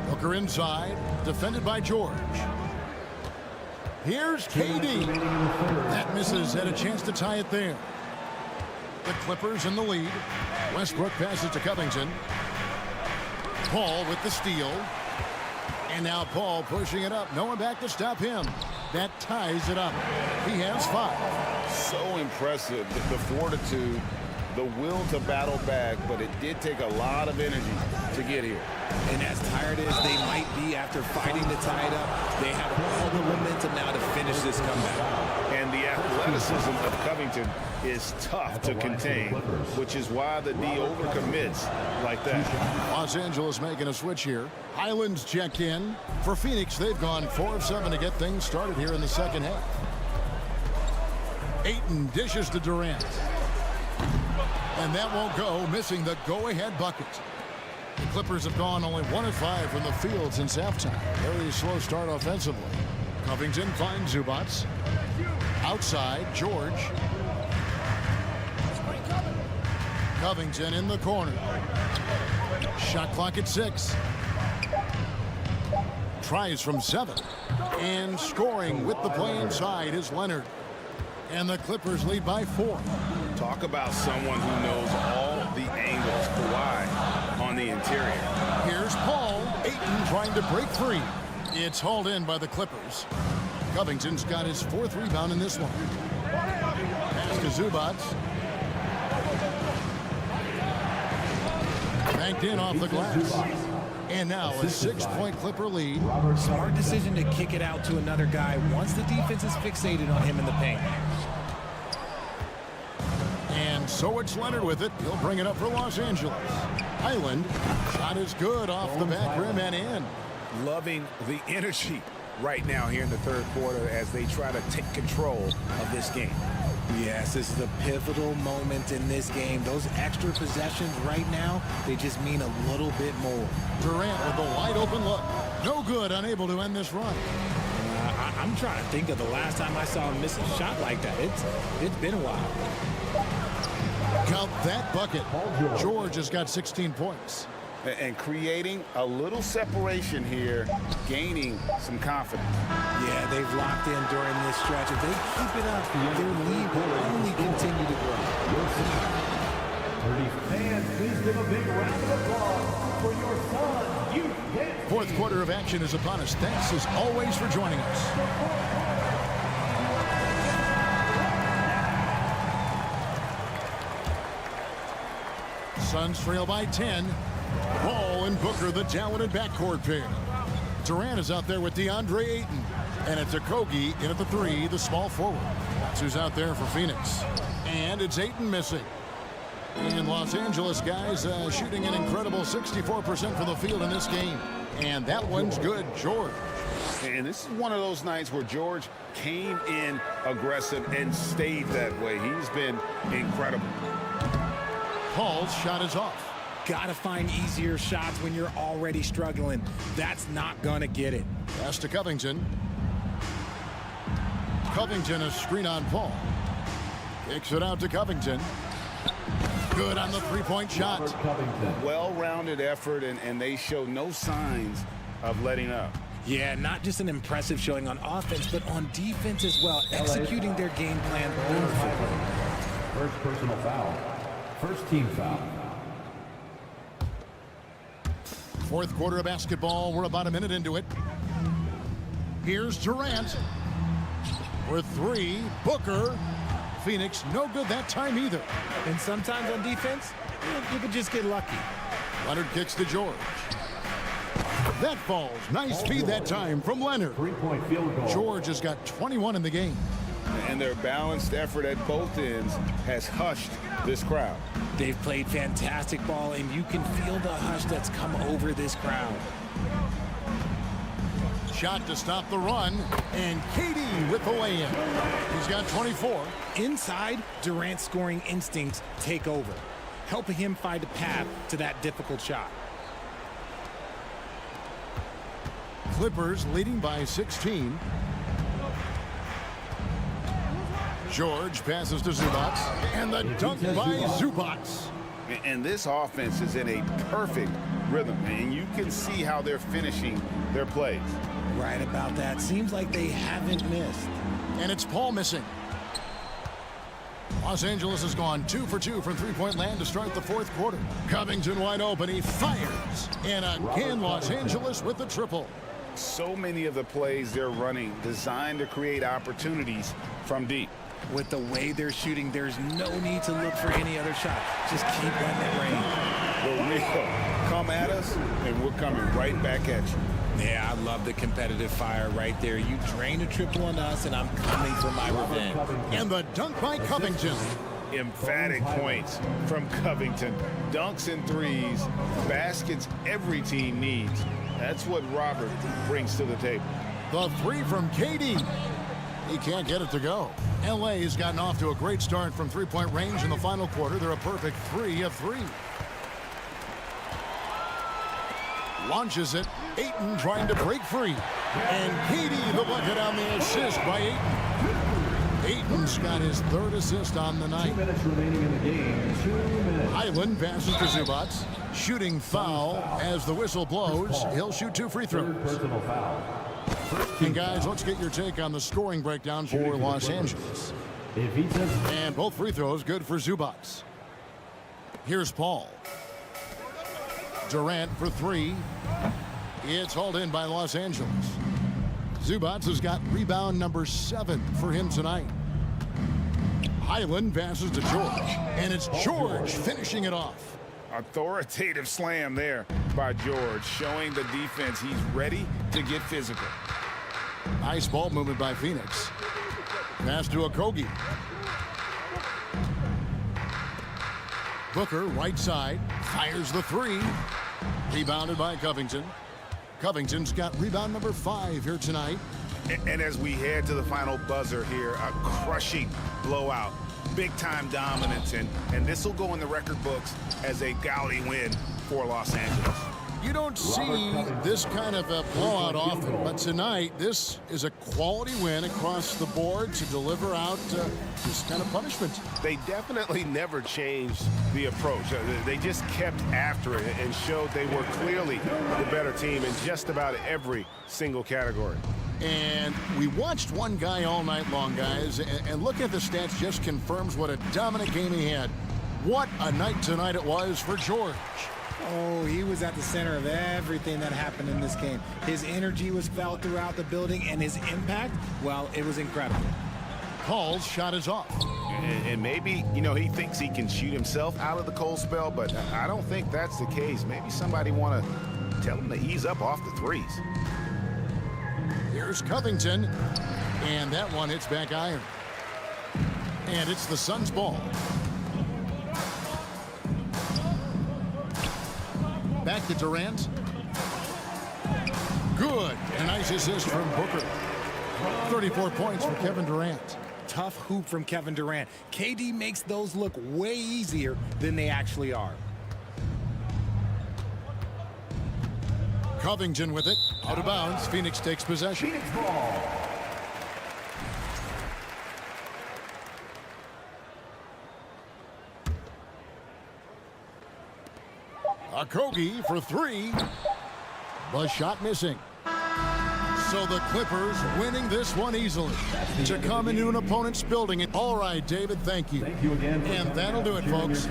Booker inside, defended by George. Here's KD. That misses, had a chance to tie it there. The Clippers in the lead. Westbrook passes to Covington. Paul with the steal. And now Paul pushing it up. No one back to stop him. That ties it up. He has 5. So impressive, the fortitude, the will to battle back, but it did take a lot of energy to get here. And as tired as they might be after fighting to tie it up, they have all the momentum now to finish this comeback. And the athleticism of Covington is tough to contain, which is why the D overcommits like that. Los Angeles making a switch here. Highlands check in. For Phoenix, they've gone 4 of 7 to get things started here in the second half. Ayton dishes to Durant. And that won't go, missing the go-ahead bucket. The Clippers have gone only 1 of 5 from the field since halftime. Very slow start offensively. Covington finds Zubats. Outside, George. Covington in the corner. Shot clock at 6. Tries from 7. And scoring with the play inside is Leonard. And the Clippers lead by 4. Talk about someone who knows all the angles. Kawhi on the interior. Here's Paul. Ayton trying to break free. It's hauled in by the Clippers. Covington's got his 4th rebound in this one. Pass to Zubats. Banked in off the glass. And now a 6-point Clipper lead. Smart decision to kick it out to another guy once the defense is fixated on him in the paint. And so it's Leonard with it. He'll bring it up for Los Angeles. Highland, shot is good off the back rim and in. Loving the energy right now here in the third quarter as they try to take control of this game. Yes, this is a pivotal moment in this game. Those extra possessions right now, they just mean a little bit more. Durant with a wide open look. No good, unable to end this run. I'm trying to think of the last time I saw him miss a shot like that. It's been a while. Count that bucket. George has got 16 points. And creating a little separation here, gaining some confidence. Yeah, they've locked in during this stretch. If they keep it up, their lead will only continue to grow. Fans, please give a big round of applause for your son, Youth Dance. 4th quarter of action is upon us. Thanks as always for joining us. Suns trail by 10. Ball and Booker, the talented backcourt pair. Durant is out there with DeAndre Ayton. And it's Okogie in at the 3, the small forward. That's who's out there for Phoenix. And it's Ayton missing. And Los Angeles guys shooting an incredible 64% from the field in this game. And that one's good, George. And this is one of those nights where George came in aggressive and stayed that way. He's been incredible. Paul's shot is off. Gotta find easier shots when you're already struggling. That's not gonna get it. Pass to Covington. Covington, a screen on Paul. Kicks it out to Covington. Good on the three-point shot. Well-rounded effort, and they show no signs of letting up. Yeah, not just an impressive showing on offense, but on defense as well, executing their game plan perfectly. First personal foul. First team foul. Fourth quarter of basketball. We're about a minute into it. Here's Durant. For three, Booker. Phoenix, no good that time either. And sometimes on defense, you could just get lucky. Leonard kicks to George. That falls. Nice feed that time from Leonard. Three-point field goal. George has got 21 in the game. And their balanced effort at both ends has hushed this crowd. They've played fantastic ball, and you can feel the hush that's come over this crowd. Shot to stop the run, and KD with the lay-in. He's got 24. Inside, Durant's scoring instincts take over, helping him find a path to that difficult shot. Clippers leading by 16. George passes to Zubac, and the dunk by Zubac. And this offense is in a perfect rhythm, and you can see how they're finishing their plays. Right about that. Seems like they haven't missed. And it's Paul missing. Los Angeles has gone 2 for 2 from three-point land to start the fourth quarter. Covington wide open. He fires. And again, Los Angeles with the triple. So many of the plays they're running designed to create opportunities from deep. With the way they're shooting, there's no need to look for any other shot. Just keep letting it rain. The real come at us, and we're coming right back at you. Yeah, I love the competitive fire right there. You drain a triple on us, and I'm coming for my revenge. And the dunk by Covington. Emphatic points from Covington. Dunks and threes, baskets every team needs. That's what Robert brings to the table. The three from KD. He can't get it to go. LA has gotten off to a great start from three-point range in the final quarter. They're a perfect 3 of 3. Launches it. Ayton trying to break free. And KD the bucket on the assist by Ayton. Ayton's got his third assist on the night. 2 minutes remaining in the game. 2 minutes. Highland passes to Zubac. Shooting foul as the whistle blows. He'll shoot 2 free throws. Personal foul. And guys, let's get your take on the scoring breakdown for Los Angeles. If he says, And both free throws good for Zubac. Here's Paul. Durant for 3. It's hauled in by Los Angeles. Zubac has got rebound number 7 for him tonight. Highland passes to George. And it's George finishing it off. Authoritative slam there by George, showing the defense he's ready to get physical. Nice ball movement by Phoenix. Pass to Okogie. Booker, right side, fires the 3. Rebounded by Covington. Covington's got rebound number 5 here tonight. And as we head to the final buzzer here, a crushing blowout. Big-time dominance, and this will go in the record books as a gaudy win for Los Angeles. You don't see this kind of a blowout often, but tonight this is a quality win across the board to deliver out this kind of punishment. They definitely never changed the approach. They just kept after it and showed they were clearly the better team in just about every single category. And we watched one guy all night long, guys, and looking at the stats just confirms what a dominant game he had. What a night tonight it was for George. Oh, he was at the center of everything that happened in this game. His energy was felt throughout the building, and his impact, well, it was incredible. Paul's shot is off. And maybe, you know, he thinks he can shoot himself out of the cold spell, but I don't think that's the case. Maybe somebody want to tell him to ease up off the threes. Here's Covington, and that one hits back iron. And it's the Suns' ball. Back to Durant. Good. A nice assist from Booker. 34 points for Kevin Durant. Tough hoop from Kevin Durant. KD makes those look way easier than they actually are. Covington with it. Out of bounds. Phoenix takes possession. Phoenix ball. Okogie for three. The shot missing. So the Clippers winning this one easily. To come into an opponent's building. All right, David, thank you. Thank you again. And that'll do it, folks.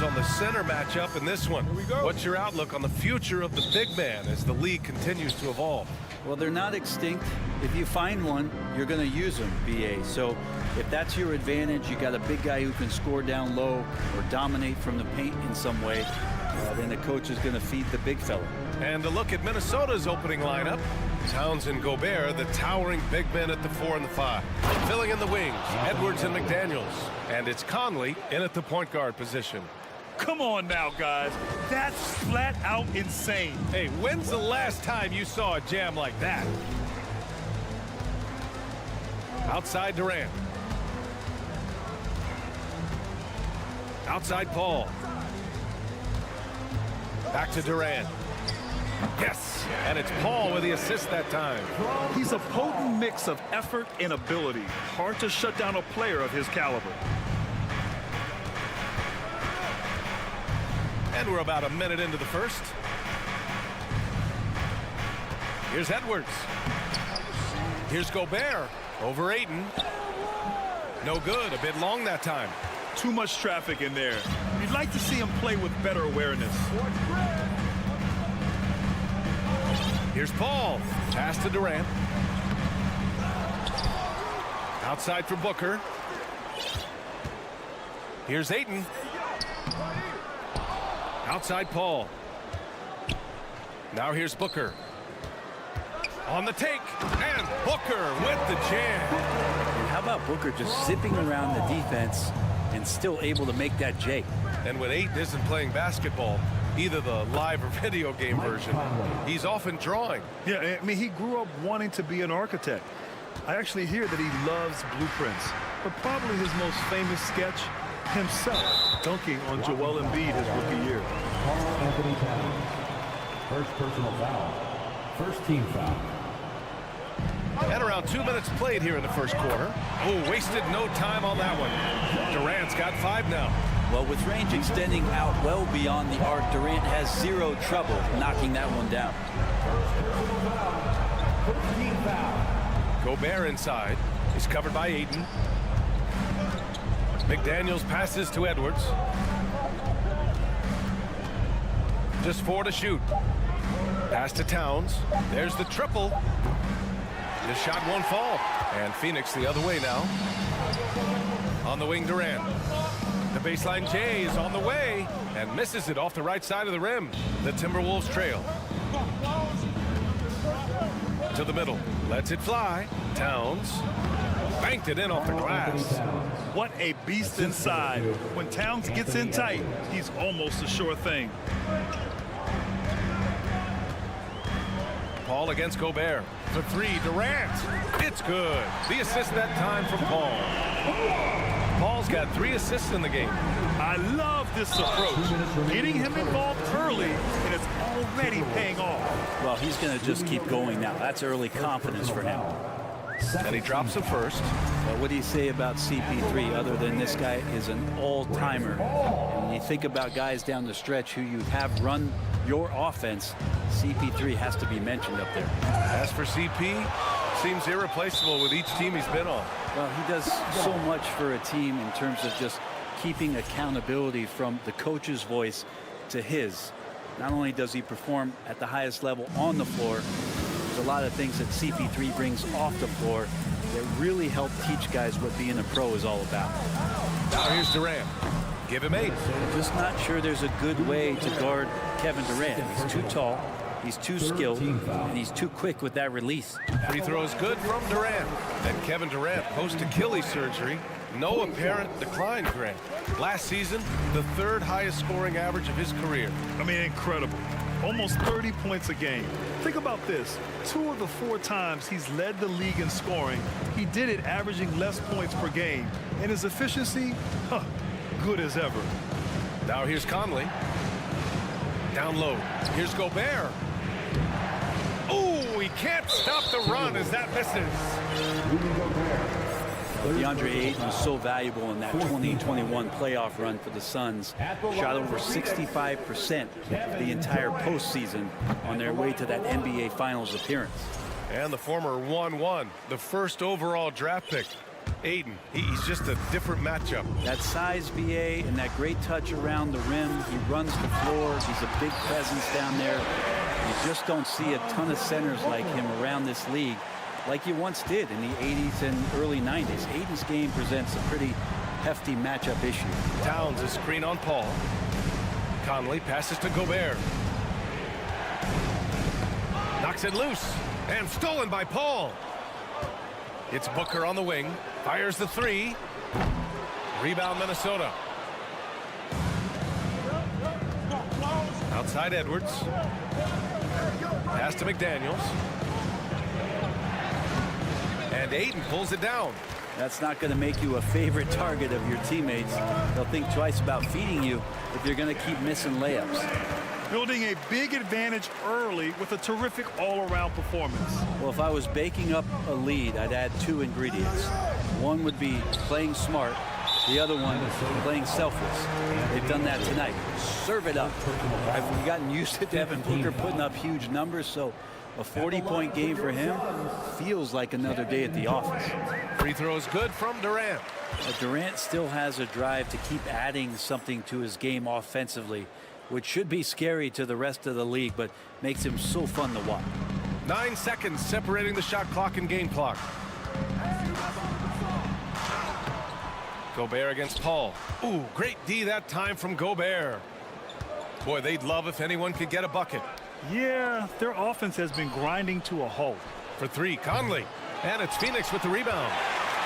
eyes on the center matchup in this one. What's your outlook on the future of the big man as the league continues to evolve? Well, they're not extinct. If you find one, you're going to use them, BA. So if that's your advantage, you got a big guy who can score down low or dominate from the paint in some way, then the coach is going to feed the big fella. And a look at Minnesota's opening lineup. Towns and Gobert, the towering big men at the 4 and the 5. Filling in the wings, Edwards and McDaniels. And it's Conley in at the point guard position. Come on now, guys. That's flat out insane. Hey, when's the last time you saw a jam like that? Outside Durant. Outside Paul. Back to Durant. Yes, and it's Paul with the assist that time. He's a potent mix of effort and ability. Hard to shut down a player of his caliber. And we're about a minute into the first. Here's Edwards. Here's Gobert over Ayton. No good, a bit long that time. Too much traffic in there. You'd like to see him play with better awareness. Here's Paul. Pass to Durant. Outside for Booker. Here's Ayton. Outside Paul. Now here's Booker. On the take. And Booker with the jam. And how about Booker just zipping around the defense and still able to make that J? And when Ayton isn't playing basketball, either the live or video game version, he's often drawing. Yeah, I mean, he grew up wanting to be an architect. I actually hear that he loves blueprints, but probably his most famous sketch, himself dunking on Joel Embiid his rookie year. Anthony Towns. First personal foul. First team foul. And around 2 minutes played here in the first quarter. Oh, wasted no time on that one. Durant's got 5 now. Well, with range extending out well beyond the arc, Durant has zero trouble knocking that one down. First team foul. Gobert inside. He's covered by Ayton. McDaniels passes to Edwards. Just 4 to shoot. Pass to Towns. There's the triple. The shot won't fall. And Phoenix the other way now. On the wing, Durant. The baseline J is on the way and misses it off the right side of the rim. The Timberwolves trail. To the middle. Lets it fly. Towns. Banked it in off the glass. What a beast inside. When Towns gets in tight, he's almost a sure thing. Paul against Gobert. For 3, Durant. It's good. The assist that time from Paul. Paul's got 3 assists in the game. I love this approach. Getting him involved early, and it's already paying off. Well, he's going to just keep going now. That's early confidence for him. And he drops it first. Well, what do you say about CP3 other than this guy is an all-timer? And when you think about guys down the stretch who you have run your offense, CP3 has to be mentioned up there. As for CP, seems irreplaceable with each team he's been on. Well, he does so much for a team in terms of just keeping accountability from the coach's voice to his. Not only does he perform at the highest level on the floor, there's a lot of things that CP3 brings off the floor that really help teach guys what being a pro is all about. Now here's Durant. Give him 8. I'm just not sure there's a good way to guard Kevin Durant. He's too tall, he's too skilled, and he's too quick with that release. Free throws good from Durant. And Kevin Durant, post-Achilles surgery, no apparent decline, Grant. Last season, the 3rd highest scoring average of his career. I mean, incredible. Almost 30 points a game. Think about this. 2 of the 4 times he's led the league in scoring, he did it averaging less points per game. And his efficiency, good as ever. Now here's Conley. Down low. Here's Gobert. Oh, he can't stop the run as that misses. DeAndre Ayton was so valuable in that 2021 playoff run for the Suns. Shot over 65% of the entire postseason on their way to that NBA Finals appearance. And the former 1-1, the 1st overall draft pick. Aiden, he's just a different matchup. That size, BA, and that great touch around the rim. He runs the floor. He's a big presence down there. You just don't see a ton of centers like him around this league like you once did in the 80s and early 90s. Aiden's game presents a pretty hefty matchup issue. Towns is screen on Paul. Conley passes to Gobert. Knocks it loose and stolen by Paul. It's Booker on the wing. Fires the three. Rebound Minnesota. Outside Edwards. Pass to McDaniels. And Aiden pulls it down. That's not going to make you a favorite target of your teammates. They'll think twice about feeding you if you're going to keep missing layups. Building a big advantage early with a terrific all-around performance. Well, if I was baking up a lead, I'd add two ingredients. One would be playing smart. The other one is playing selfless. They've done that tonight. Serve it up. I've gotten used to Devin Booker putting up huge numbers, so a 40-point game for him feels like another day at the office. Free throw is good from Durant. Durant still has a drive to keep adding something to his game offensively, which should be scary to the rest of the league, but makes him so fun to watch. 9 seconds separating the shot clock and game clock. Gobert against Paul. Ooh, great D that time from Gobert. Boy, they'd love if anyone could get a bucket. Yeah, their offense has been grinding to a halt. For three, Conley. And it's Phoenix with the rebound.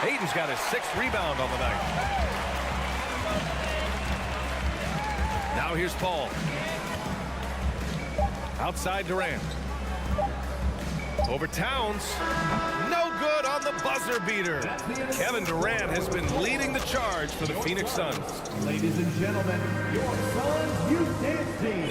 Aiden's got his 6th rebound on the night. Now here's Paul. Outside Durant. Over Towns. No good on the buzzer beater. Kevin Durant has been leading the charge for the Phoenix Suns. Ladies and gentlemen, your Suns youth dance team.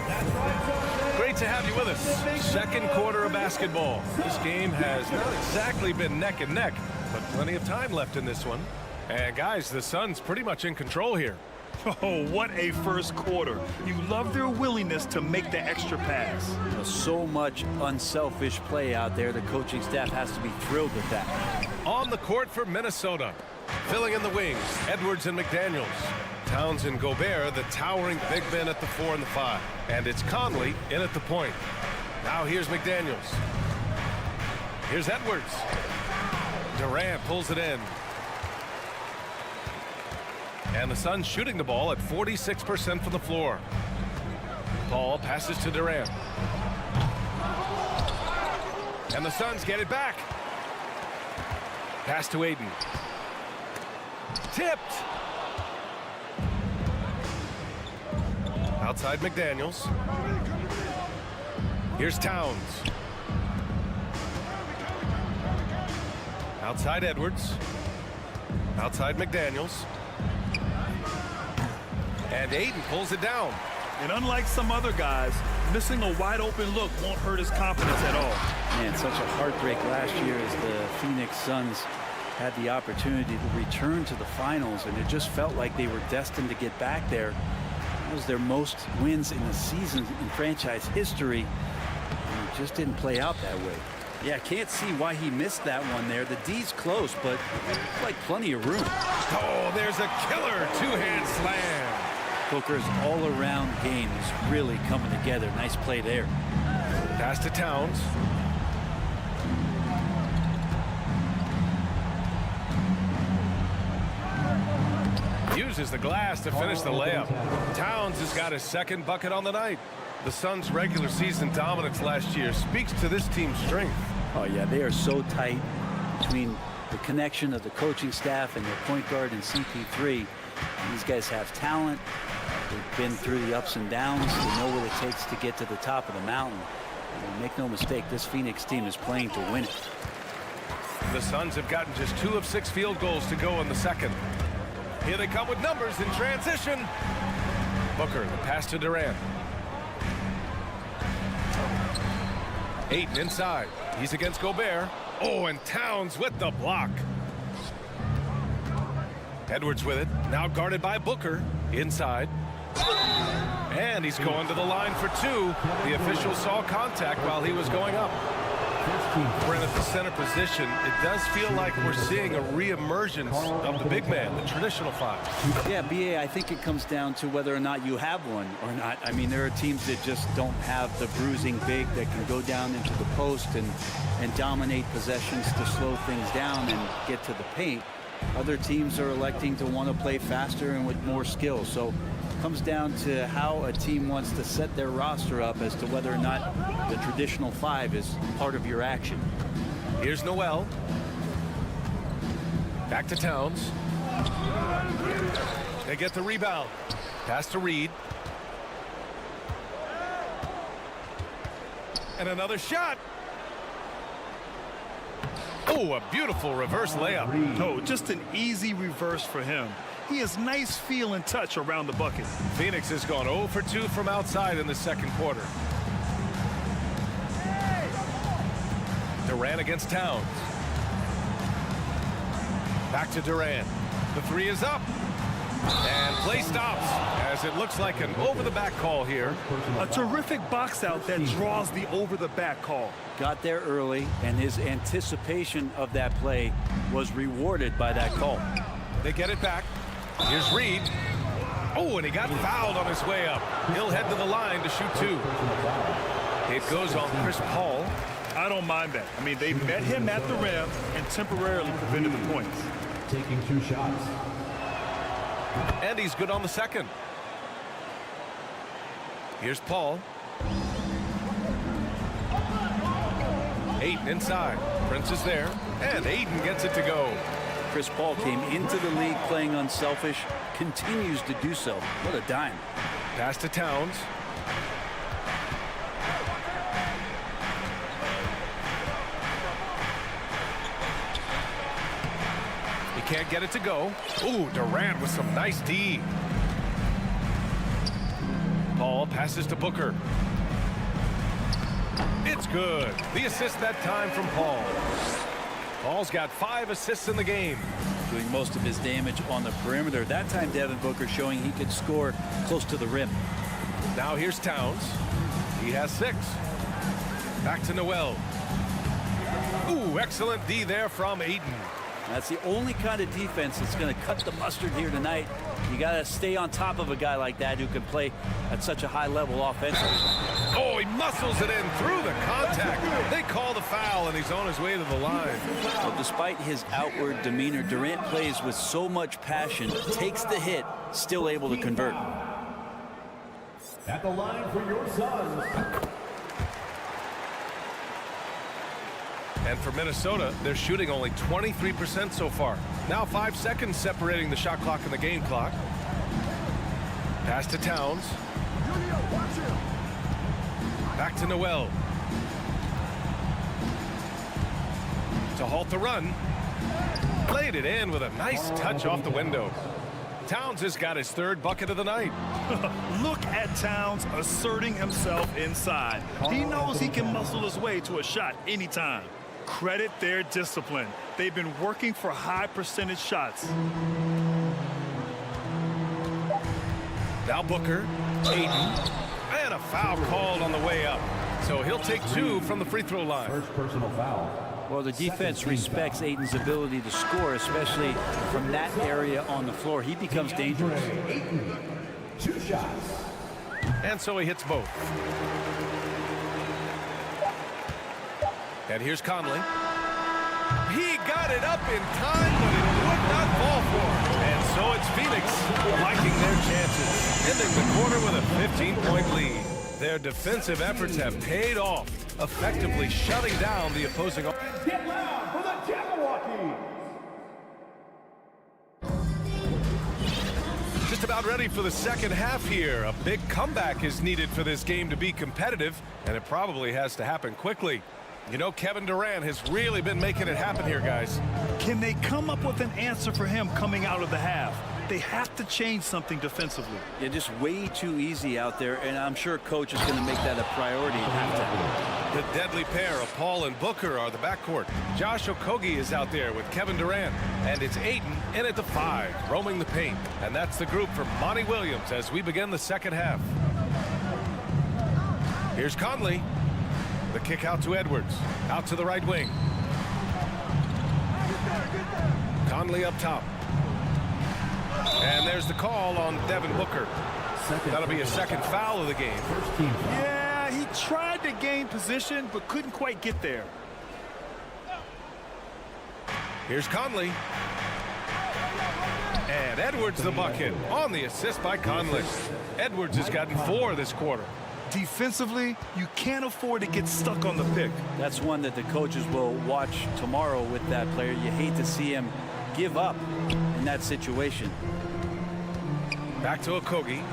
That's right, Suns. Great to have you with us. Second quarter of basketball. This game has not exactly been neck and neck, but plenty of time left in this one. And guys, the Suns pretty much in control here. Oh, what a first quarter. You love their willingness to make the extra pass. So much unselfish play out there. The coaching staff has to be thrilled with that. On the court for Minnesota. Filling in the wings, Edwards and McDaniels. Towns and Gobert, the towering big men at the 4 and the 5. And it's Conley in at the point. Now here's McDaniels. Here's Edwards. Durant pulls it in. And the Suns shooting the ball at 46% from the floor. Paul passes to Durant. And the Suns get it back. Pass to Aiden. Tipped. Outside McDaniels. Here's Towns. Outside Edwards. Outside McDaniels. And Aiden pulls it down. And unlike some other guys, missing a wide open look won't hurt his confidence at all. Man, such a heartbreak last year as the Phoenix Suns had the opportunity to return to the finals, and it just felt like they were destined to get back there. It was their most wins in the season in franchise history, and it just didn't play out that way. Yeah, can't see why he missed that one there. The D's close, but it's like plenty of room. Oh, there's a killer two-hand slam. Booker's all-around game is really coming together. Nice play there. Pass to Towns. Uses the glass to finish the layup. Towns has got his 2nd bucket on the night. The Suns' regular season dominance last year speaks to this team's strength. Oh, yeah, they are so tight between the connection of the coaching staff and their point guard and CP3. These guys have talent. They've been through the ups and downs. They know what it takes to get to the top of the mountain. And make no mistake, this Phoenix team is playing to win it. The Suns have gotten just 2 of 6 field goals to go in the second. Here they come with numbers in transition. Booker, the pass to Durant. Aiden inside. He's against Gobert. Oh, and Towns with the block. Edwards with it. Now guarded by Booker. Inside. And he's going to the line for 2. The official saw contact while he was going up. Brent, at the center position, it does feel like we're seeing a re-emergence of the big man, the traditional 5. Yeah, BA, I think it comes down to whether or not you have one or not. I mean, there are teams that just don't have the bruising big that can go down into the post and dominate possessions to slow things down and get to the paint. Other teams are electing to want to play faster and with more skill. So it comes down to how a team wants to set their roster up as to whether or not the traditional 5 is part of your action. Here's Noel. Back to Towns. They get the rebound. Pass to Reed. And another shot. Oh, a beautiful reverse layup. No, just an easy reverse for him. He has nice feel and touch around the bucket. Phoenix has gone 0 for 2 from outside in the second quarter. Durant against Towns. Back to Durant. The 3 is up. And play stops as it looks like an over-the-back call here. A terrific box out that draws the over-the-back call. Got there early, and his anticipation of that play was rewarded by that call. They get it back. Here's Reed. Oh, and he got fouled on his way up. He'll head to the line to shoot 2. It goes on Chris Paul. I don't mind that. I mean, they met him at the rim and temporarily prevented the points. Taking 2 shots. And he's good on the second. Here's Paul. Ayton inside. Prince is there. And Ayton gets it to go. Chris Paul came into the league playing unselfish, continues to do so. What a dime. Pass to Towns. He can't get it to go. Ooh, Durant with some nice D. Paul passes to Booker. It's good. The assist that time from Paul. Paul's got 5 assists in the game. Doing most of his damage on the perimeter. That time Devin Booker showing he could score close to the rim. Now here's Towns. He has 6. Back to Noel. Ooh, excellent D there from Ayton. That's the only kind of defense that's going to cut the mustard here tonight. You got to stay on top of a guy like that who can play at such a high level offensively. Oh, he muscles it in through the contact. They call the foul, and he's on his way to the line. So despite his outward demeanor, Durant plays with so much passion, takes the hit, still able to convert. At the line for your Suns. And for Minnesota, they're shooting only 23% so far. Now 5 seconds separating the shot clock and the game clock. Pass to Towns. Back to Noel. To halt the run. Played it in with a nice touch off the window. Towns has got his 3rd bucket of the night. Look at Towns asserting himself inside. He knows he can muscle his way to a shot anytime. Credit their discipline. They've been working for high percentage shots. Now Booker, Ayton, and a foul called on the way up. So he'll take 2 from the free throw line. First personal foul. Well, the defense respects Ayton's ability to score, especially from that area on the floor. He becomes dangerous. Ayton, 2 shots. And so he hits both. And here's Conley. He got it up in time, but it would not fall for him. And so it's Phoenix liking their chances, ending the quarter with a 15-point lead. Their defensive efforts have paid off, effectively shutting down the opposing. Get loud for the Jabberwockies. Just about ready for the second half here. A big comeback is needed for this game to be competitive, and it probably has to happen quickly. You know, Kevin Durant has really been making it happen here, guys. Can they come up with an answer for him coming out of the half? They have to change something defensively. Yeah, just way too easy out there, and I'm sure coach is going to make that a priority at halftime. The deadly pair of Paul and Booker are the backcourt. Josh Okogie is out there with Kevin Durant, and it's Ayton in at the 5, roaming the paint. And that's the group for Monty Williams as we begin the second half. Here's Conley. The kick out to Edwards. Out to the right wing. Conley up top. And there's the call on Devin Booker. That'll be a second foul of the game. Yeah, he tried to gain position, but couldn't quite get there. Here's Conley. And Edwards the bucket on the assist by Conley. Edwards has gotten 4 this quarter. Defensively, you can't afford to get stuck on the pick. That's one that the coaches will watch tomorrow with that player. You hate to see him give up in that situation. Back to Okogie.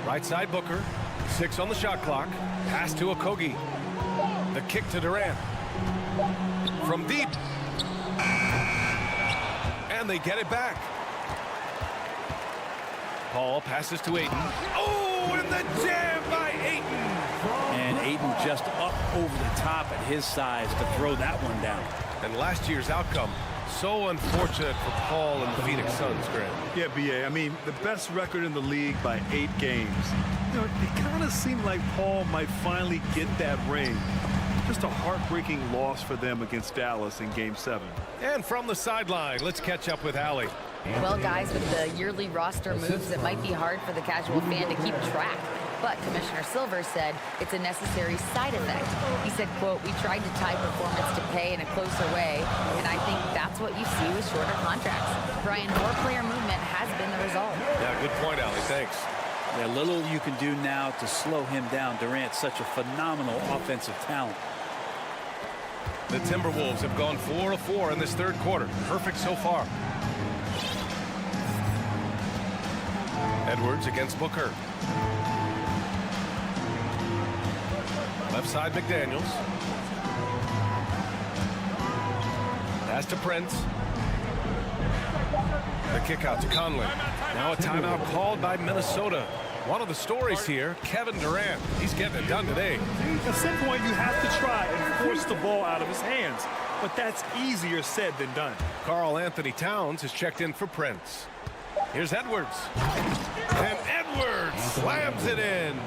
Right side Booker. 6 on the shot clock. Pass to Okogie. The kick to Durant. From deep. And they get it back. Paul passes to Ayton. Oh, and the jam by Ayton. And Ayton just up over the top at his size to throw that one down. And last year's outcome, so unfortunate for Paul and the Phoenix Suns, Grant. Yeah, B.A., I mean, the best record in the league by 8 games. You know, it kind of seemed like Paul might finally get that ring. Just a heartbreaking loss for them against Dallas in Game 7. And from the sideline, let's catch up with Allie. Well, guys, with the yearly roster moves, it might be hard for the casual fan to keep track. But Commissioner Silver said it's a necessary side effect. He said, quote, "We tried to tie performance to pay in a closer way, and I think that's what you see with shorter contracts." Brian, more player movement has been the result. Yeah, good point, Allie. Thanks. Yeah, little you can do now to slow him down. Durant's such a phenomenal offensive talent. The Timberwolves have gone 4 of 4 in this third quarter. Perfect so far. Edwards against Booker. Left side McDaniels. Pass to Prince. The kick out to Conley. Now a timeout called by Minnesota. One of the stories here, Kevin Durant. He's getting it done today. At some point, you have to try and force the ball out of his hands. But that's easier said than done. Karl Anthony Towns has checked in for Prince. Here's Edwards. And Edwards slams it in.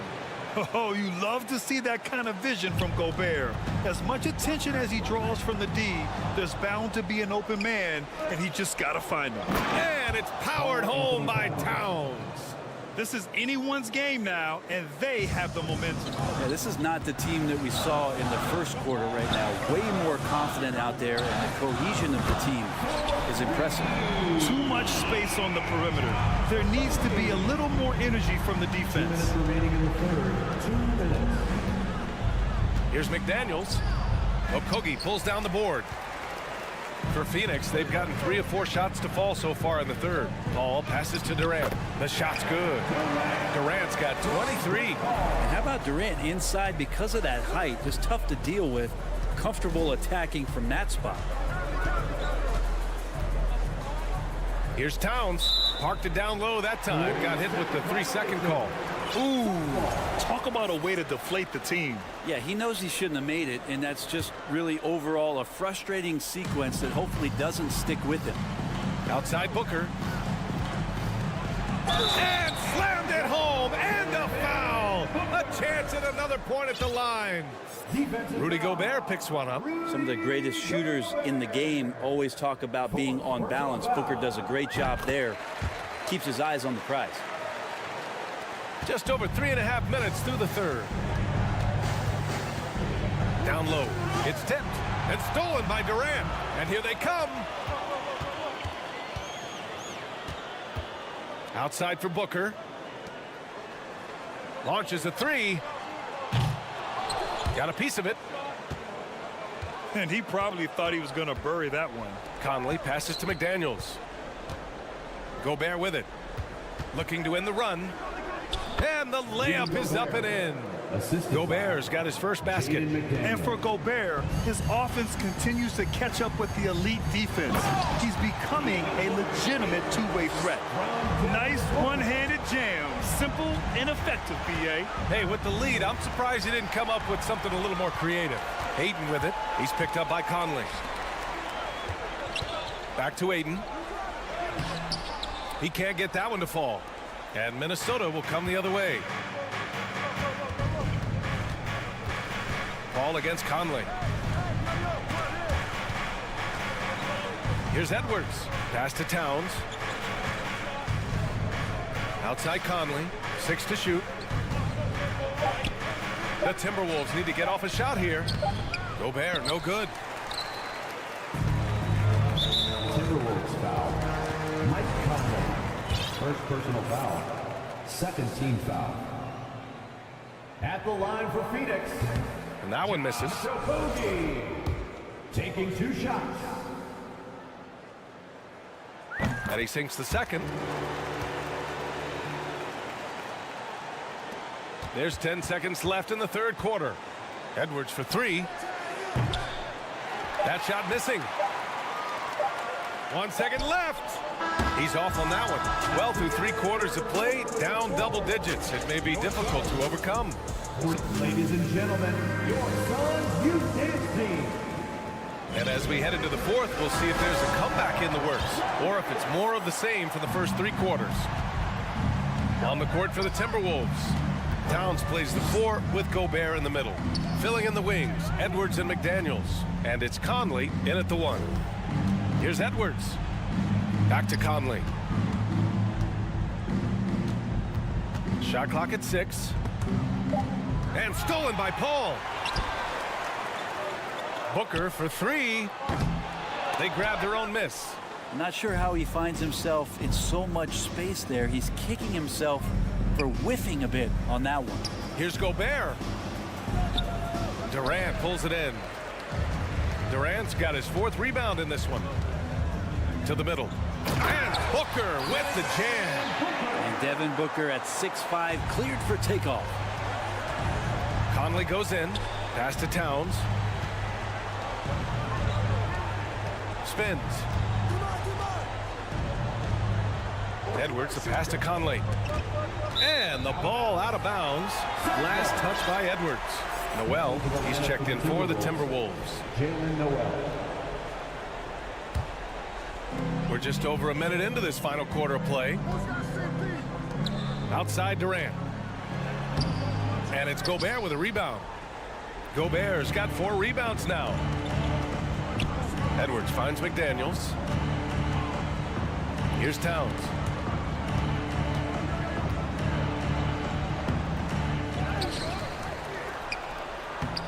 Oh, you love to see that kind of vision from Gobert. As much attention as he draws from the D, there's bound to be an open man, and he just got to find him. And it's powered home by Towns. This is anyone's game now, and they have the momentum. Yeah, this is not the team that we saw in the first quarter right now. Way more confident out there, and the cohesion of the team is impressive. Too much space on the perimeter. There needs to be a little more energy from the defense. Here's McDaniels. Okogie pulls down the board. For Phoenix, they've gotten 3 of 4 shots to fall so far in the third. Paul passes to Durant. The shot's good. Durant's got 23. And how about Durant inside because of that height? Just tough to deal with. Comfortable attacking from that spot. Here's Towns. Parked it down low that time. Got hit with the 3-second call. Ooh, talk about a way to deflate the team. Yeah, he knows he shouldn't have made it, and that's just really overall a frustrating sequence that hopefully doesn't stick with him. Outside Booker. And slammed it home, and a foul. A chance at another point at the line. Rudy Gobert picks one up. Some of the greatest shooters in the game always talk about being on balance. Booker does a great job there. Keeps his eyes on the prize. Just over 3.5 minutes through the third. Down low. It's tipped and stolen by Durant. And here they come. Outside for Booker. Launches a 3. Got a piece of it. And he probably thought he was going to bury that one. Conley passes to McDaniels. Gobert with it. Looking to end the run. And the layup is up and in. Gobert's got his first basket. And for Gobert, his offense continues to catch up with the elite defense. He's becoming a legitimate two-way threat. Nice one-handed jam. Simple and effective, B.A. Hey, with the lead, I'm surprised he didn't come up with something a little more creative. Ayton with it. He's picked up by Conley. Back to Ayton. He can't get that one to fall. And Minnesota will come the other way. Ball against Conley. Here's Edwards. Pass to Towns. Outside Conley. 6 to shoot. The Timberwolves need to get off a shot here. Gobert, no good. Timberwolves foul. Mike Conley. First personal foul. Second team foul. At the line for Phoenix. And that one misses. Bogey. Taking 2 shots. And he sinks the second. There's 10 seconds left in the third quarter. Edwards for 3. That shot missing. 1 second left. He's off on that one. Well, through 3 quarters of play, down double digits. It may be difficult to overcome. Ladies and gentlemen, your Suns Youth Dance Team. And as we head into the fourth, we'll see if there's a comeback in the works, or if it's more of the same for the first 3 quarters. On the court for the Timberwolves, Towns plays the 4 with Gobert in the middle. Filling in the wings, Edwards and McDaniels. And it's Conley in at the 1. Here's Edwards. Back to Conley. Shot clock at 6. And stolen by Paul. Booker for 3. They grab their own miss. I'm not sure how he finds himself in so much space there. He's kicking himself for whiffing a bit on that one. Here's Gobert. Durant pulls it in. Durant's got his 4th rebound in this one. To the middle. And Booker with the jam. And Devin Booker at 6'5", cleared for takeoff. Conley goes in. Pass to Towns. Spins. Edwards, the pass to Conley. And the ball out of bounds. Last touch by Edwards. Noel, he's checked in for the Timberwolves. Jalen Noel. We're just over a minute into this final quarter of play. Outside Durant. And it's Gobert with a rebound. Gobert's got 4 rebounds now. Edwards finds McDaniels. Here's Towns.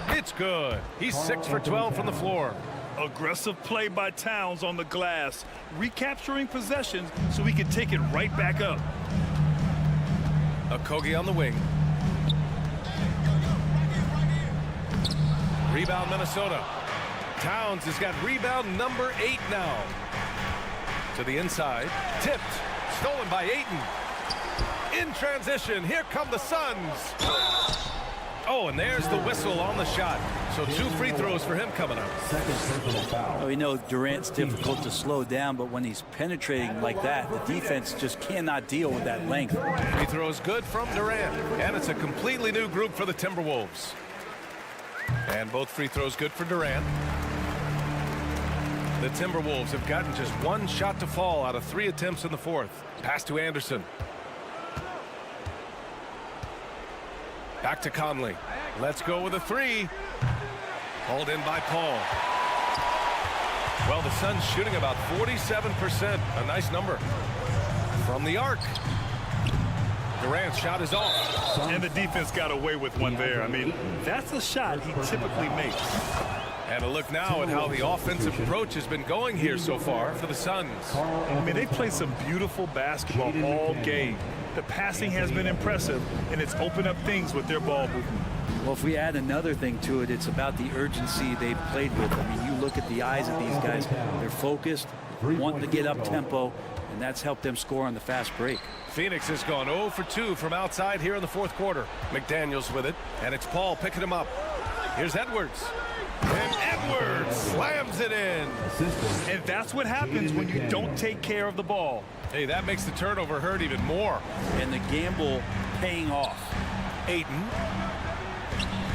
It's good. He's 6 for 12 from the floor. Aggressive play by Towns on the glass, recapturing possession so he can take it right back up. Okogie on the wing. Rebound Minnesota. Towns has got rebound number 8 now. To the inside. Tipped. Stolen by Ayton. In transition. Here come the Suns. Oh, and there's the whistle on the shot. So 2 free throws for him coming up. Oh, we know Durant's difficult to slow down, but when he's penetrating like that, the defense just cannot deal with that length. Free throws good from Durant. And it's a completely new group for the Timberwolves. And both free throws good for Durant. The Timberwolves have gotten just 1 shot to fall out of 3 attempts in the fourth. Pass to Anderson. Back to Conley. Let's go with a 3. Hauled in by Paul. Well, the Suns shooting about 47%. A nice number. From the arc. Durant's shot is off. And the defense got away with one there. I mean, that's a shot he typically makes. And a look now at how the offensive approach has been going here so far for the Suns. I mean, they played some beautiful basketball all game. The passing has been impressive, and it's opened up things with their ball movement. Well, if we add another thing to it, it's about the urgency they've played with. I mean, you look at the eyes of these guys. They're focused, wanting to get up tempo, and that's helped them score on the fast break. Phoenix has gone 0 for 2 from outside here in the fourth quarter. McDaniels with it, and it's Paul picking him up. Here's Edwards. And Edwards slams it in. And that's what happens when you don't take care of the ball. Hey, that makes the turnover hurt even more. And the gamble paying off. Ayton.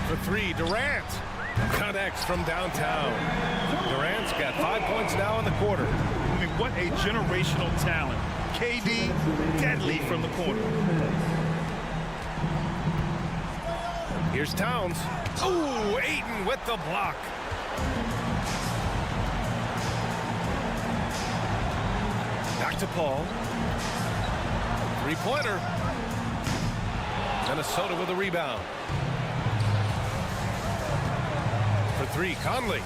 For 3, Durant. Connects from downtown. Durant's got 5 points now in the quarter. I mean, what a generational talent. KD, deadly from the corner. Here's Towns. Ooh, Ayton with the block. Back to Paul. Three-pointer. Minnesota with a rebound. For three, Conley.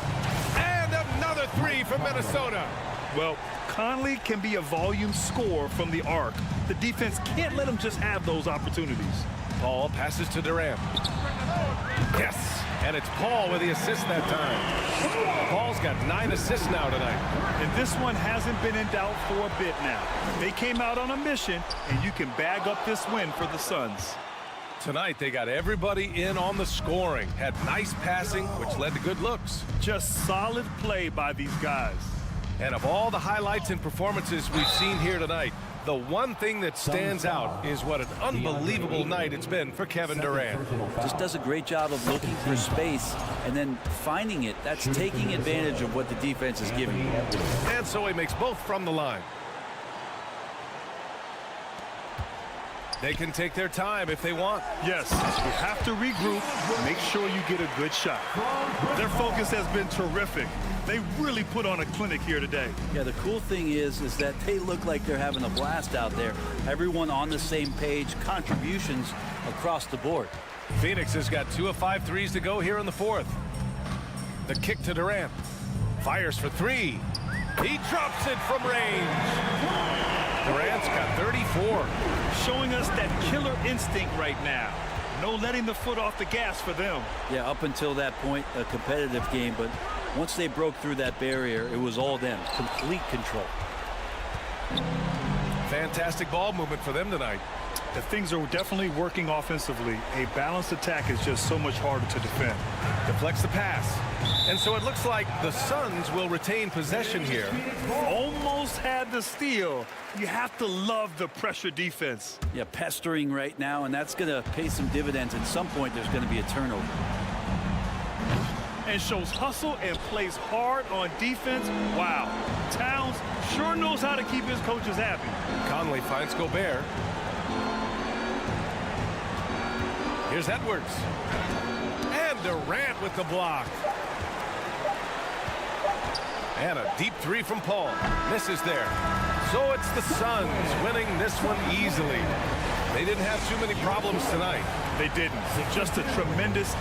And another three from Minnesota. Well, Conley can be a volume scorer from the arc. The defense can't let him just have those opportunities. Paul passes to Durant. Yes, and it's Paul with the assist that time. Paul's got 9 assists now tonight. And this one hasn't been in doubt for a bit now. They came out on a mission, and you can bag up this win for the Suns. Tonight, they got everybody in on the scoring. Had nice passing, which led to good looks. Just solid play by these guys. And of all the highlights and performances we've seen here tonight, the one thing that stands out is what an unbelievable night it's been for Kevin Durant. Just does a great job of looking for space and then finding it. That's taking advantage of what the defense is giving you. And so he makes both from the line. They can take their time if they want. Yes, you have to regroup, make sure you get a good shot. Their focus has been terrific. They really put on a clinic here today. Yeah, the cool thing is that they look like they're having a blast out there. Everyone on the same page, contributions across the board. Phoenix has got 2 of 5 threes to go here in the fourth. The kick to Durant. Fires for 3. He drops it from range. Durant's got 34. Showing us that killer instinct right now. No letting the foot off the gas for them. Yeah, up until that point, a competitive game, but once they broke through that barrier, it was all them. Complete control. Fantastic ball movement for them tonight. The things are definitely working offensively. A balanced attack is just so much harder to defend. Deflects the pass. And so it looks like the Suns will retain possession here. Almost had the steal. You have to love the pressure defense. Yeah, pestering right now, and that's going to pay some dividends. At some point, there's going to be a turnover. And shows hustle and plays hard on defense. Wow. Towns sure knows how to keep his coaches happy. Conley finds Gobert. Here's Edwards. And Durant with the block. And a deep 3 from Paul. Misses there. So it's the Suns winning this one easily. They didn't have too many problems tonight. They didn't. Just a tremendous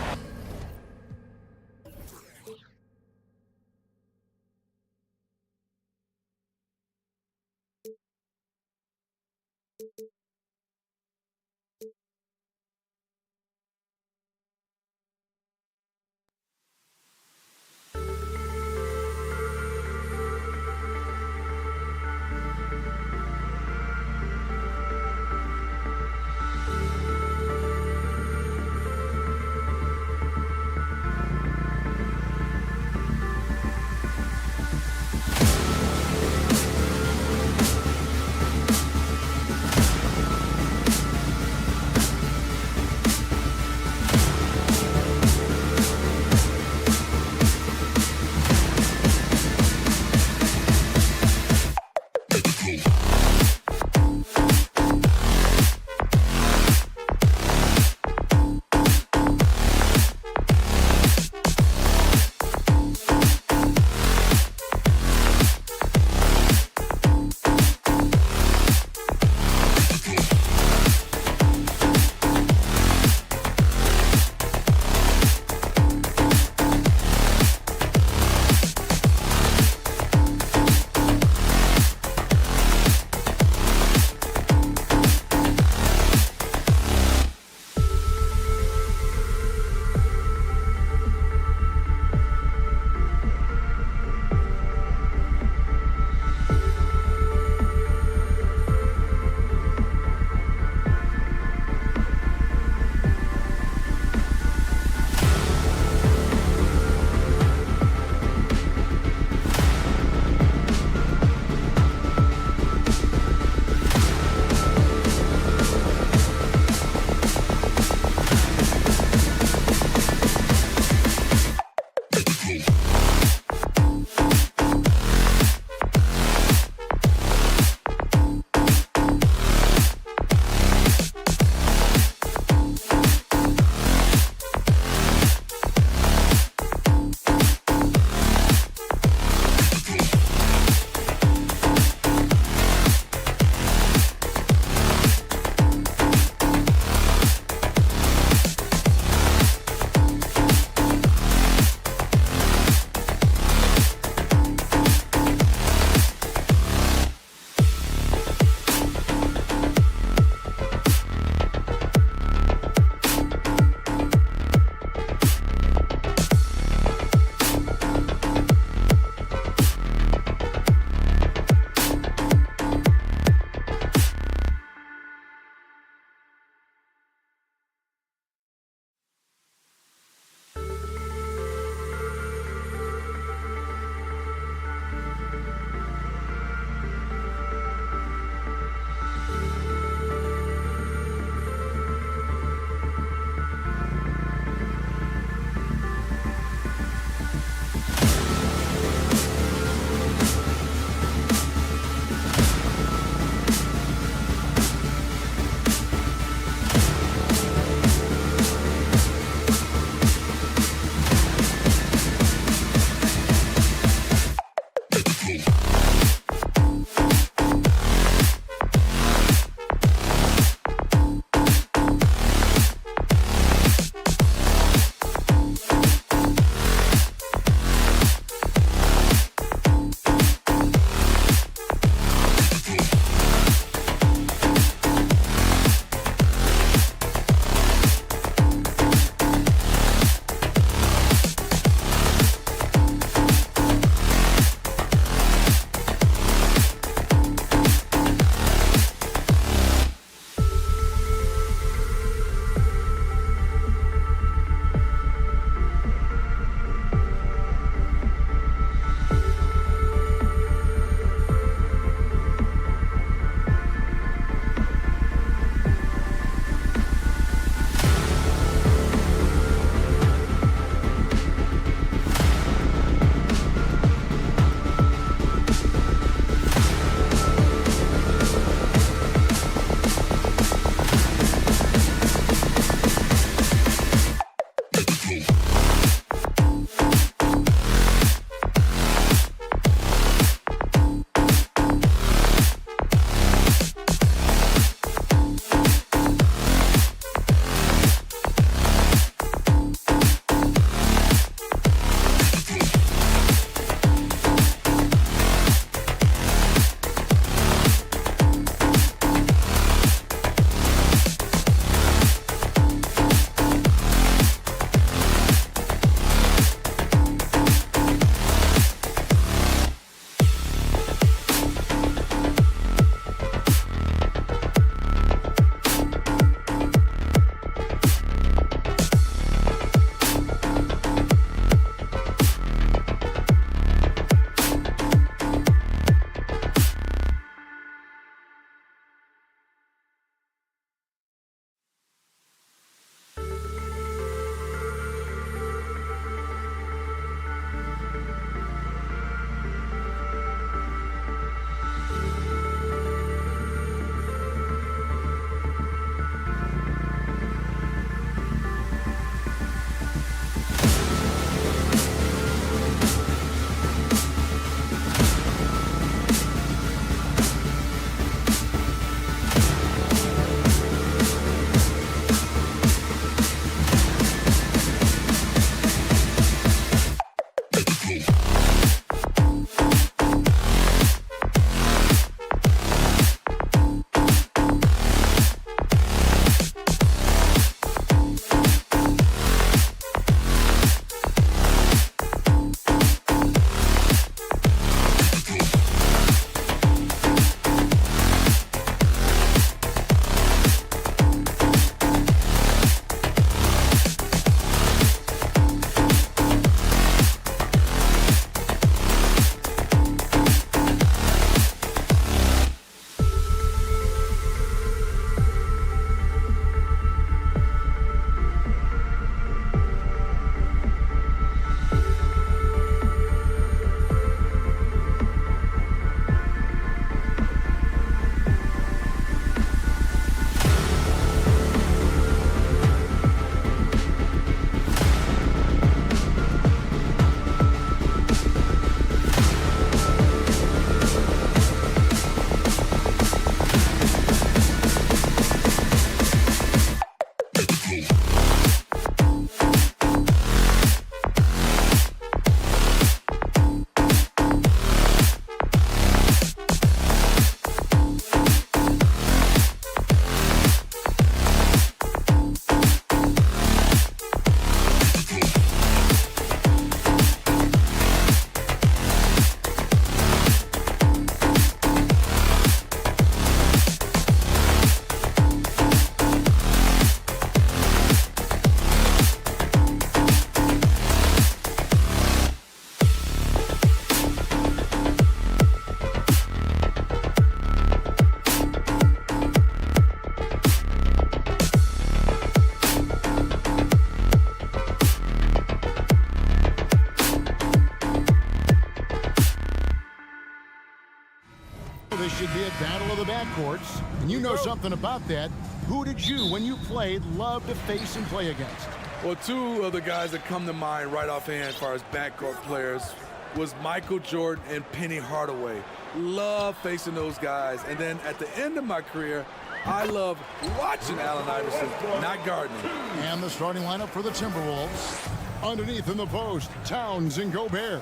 it'd be a battle of the backcourts. And you know something about that. Who did you, when you played, love to face and play against? Well, two of the guys that come to mind right offhand as far as backcourt players was Michael Jordan and Penny Hardaway. Love facing those guys. And then at the end of my career, I love watching Allen Iverson, not guarding him. And the starting lineup for the Timberwolves. Underneath in the post, Towns and Gobert.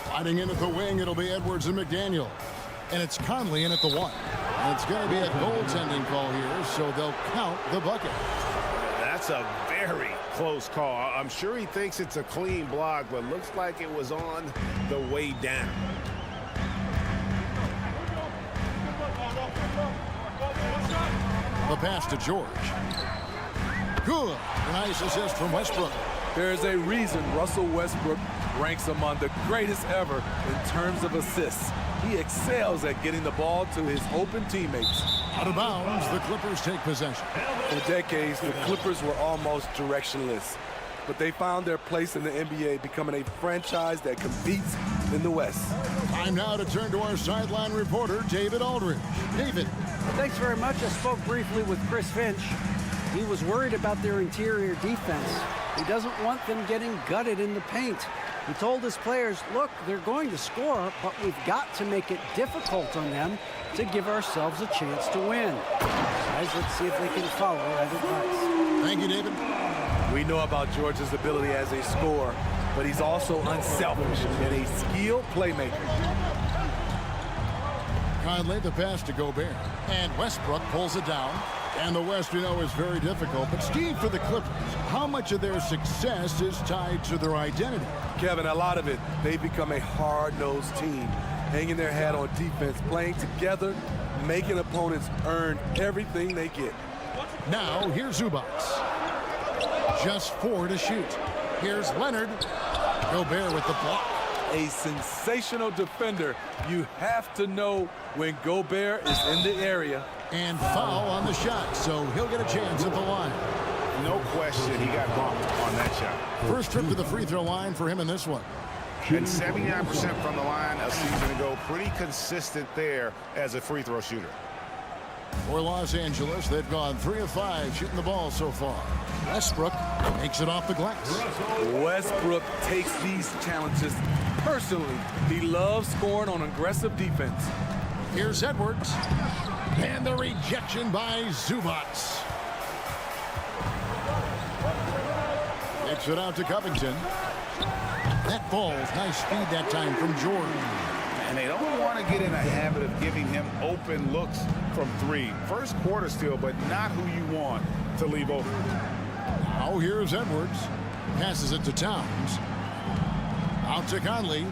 Sliding in at the wing, it'll be Edwards and McDaniel. And it's Conley in at the 1. And it's going to be a goaltending call here, so they'll count the bucket. That's a very close call. I'm sure he thinks it's a clean block, but looks like it was on the way down. The pass to George. Good. A nice assist from Westbrook. There's a reason Russell Westbrook ranks among the greatest ever in terms of assists. He excels at getting the ball to his open teammates. Out of bounds, the Clippers take possession. For decades, the Clippers were almost directionless, but they found their place in the NBA, becoming a franchise that competes in the West. Time now to turn to our sideline reporter, David Aldridge. David. Thanks very much. I spoke briefly with Chris Finch. He was worried about their interior defense. He doesn't want them getting gutted in the paint. He told his players, look, they're going to score, but we've got to make it difficult on them to give ourselves a chance to win. Guys, let's see if they can follow that advice. Thank you, David. We know about George's ability as a scorer, but he's also unselfish and a skilled playmaker. Conley, the pass to Gobert. And Westbrook pulls it down. And the West, we know, is very difficult. But Steve, for the Clippers, how much of their success is tied to their identity? Kevin, a lot of it. They've become a hard-nosed team, hanging their hat on defense, playing together, making opponents earn everything they get. Now, here's Zubac. Just 4 to shoot. Here's Leonard. Gobert with the block. A sensational defender. You have to know when Gobert is in the area. And foul on the shot, so he'll get a chance at the line. No question he got bumped on that shot. First trip to the free throw line for him in this one. And 79% from the line a season ago. Pretty consistent there as a free throw shooter. For Los Angeles, they've gone 3 of 5 shooting the ball so far. Westbrook makes it off the glass. Westbrook takes these challenges personally. He loves scoring on aggressive defense. Here's Edwards. And the rejection by Zubac. Kicks it out to Covington. That ball's nice feed that time from Jordan. And they don't want to get in a habit of giving him open looks from 3. First quarter still, but not who you want to leave open. Now here's Edwards. Passes it to Towns. Out to Conley.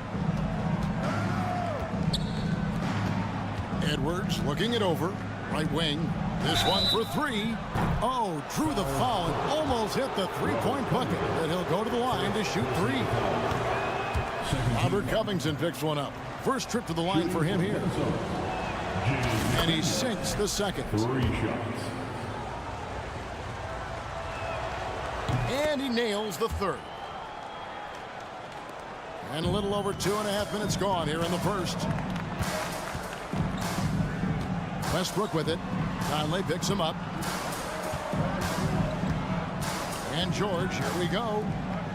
Edwards looking it over. Right wing. This one for 3. Oh, drew the foul and almost hit the three-point bucket. But he'll go to the line to shoot 3. Robert Covington picks one up. First trip to the line for him here. And he sinks the second. 3 shots. And he nails the third. And a little over 2.5 minutes gone here in the first. Westbrook with it. Conley picks him up. And George, here we go.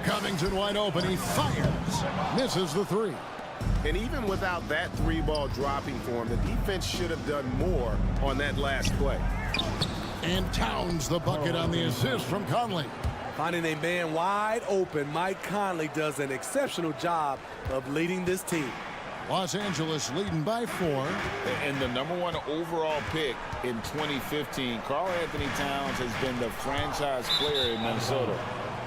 Covington wide open. He fires. Misses the 3. And even without that 3-ball dropping for him, the defense should have done more on that last play. And Towns the bucket on the assist from Conley. Finding a man wide open, Mike Conley does an exceptional job of leading this team. Los Angeles leading by 4. And the #1 overall pick in 2015, Karl Anthony Towns has been the franchise player in Minnesota,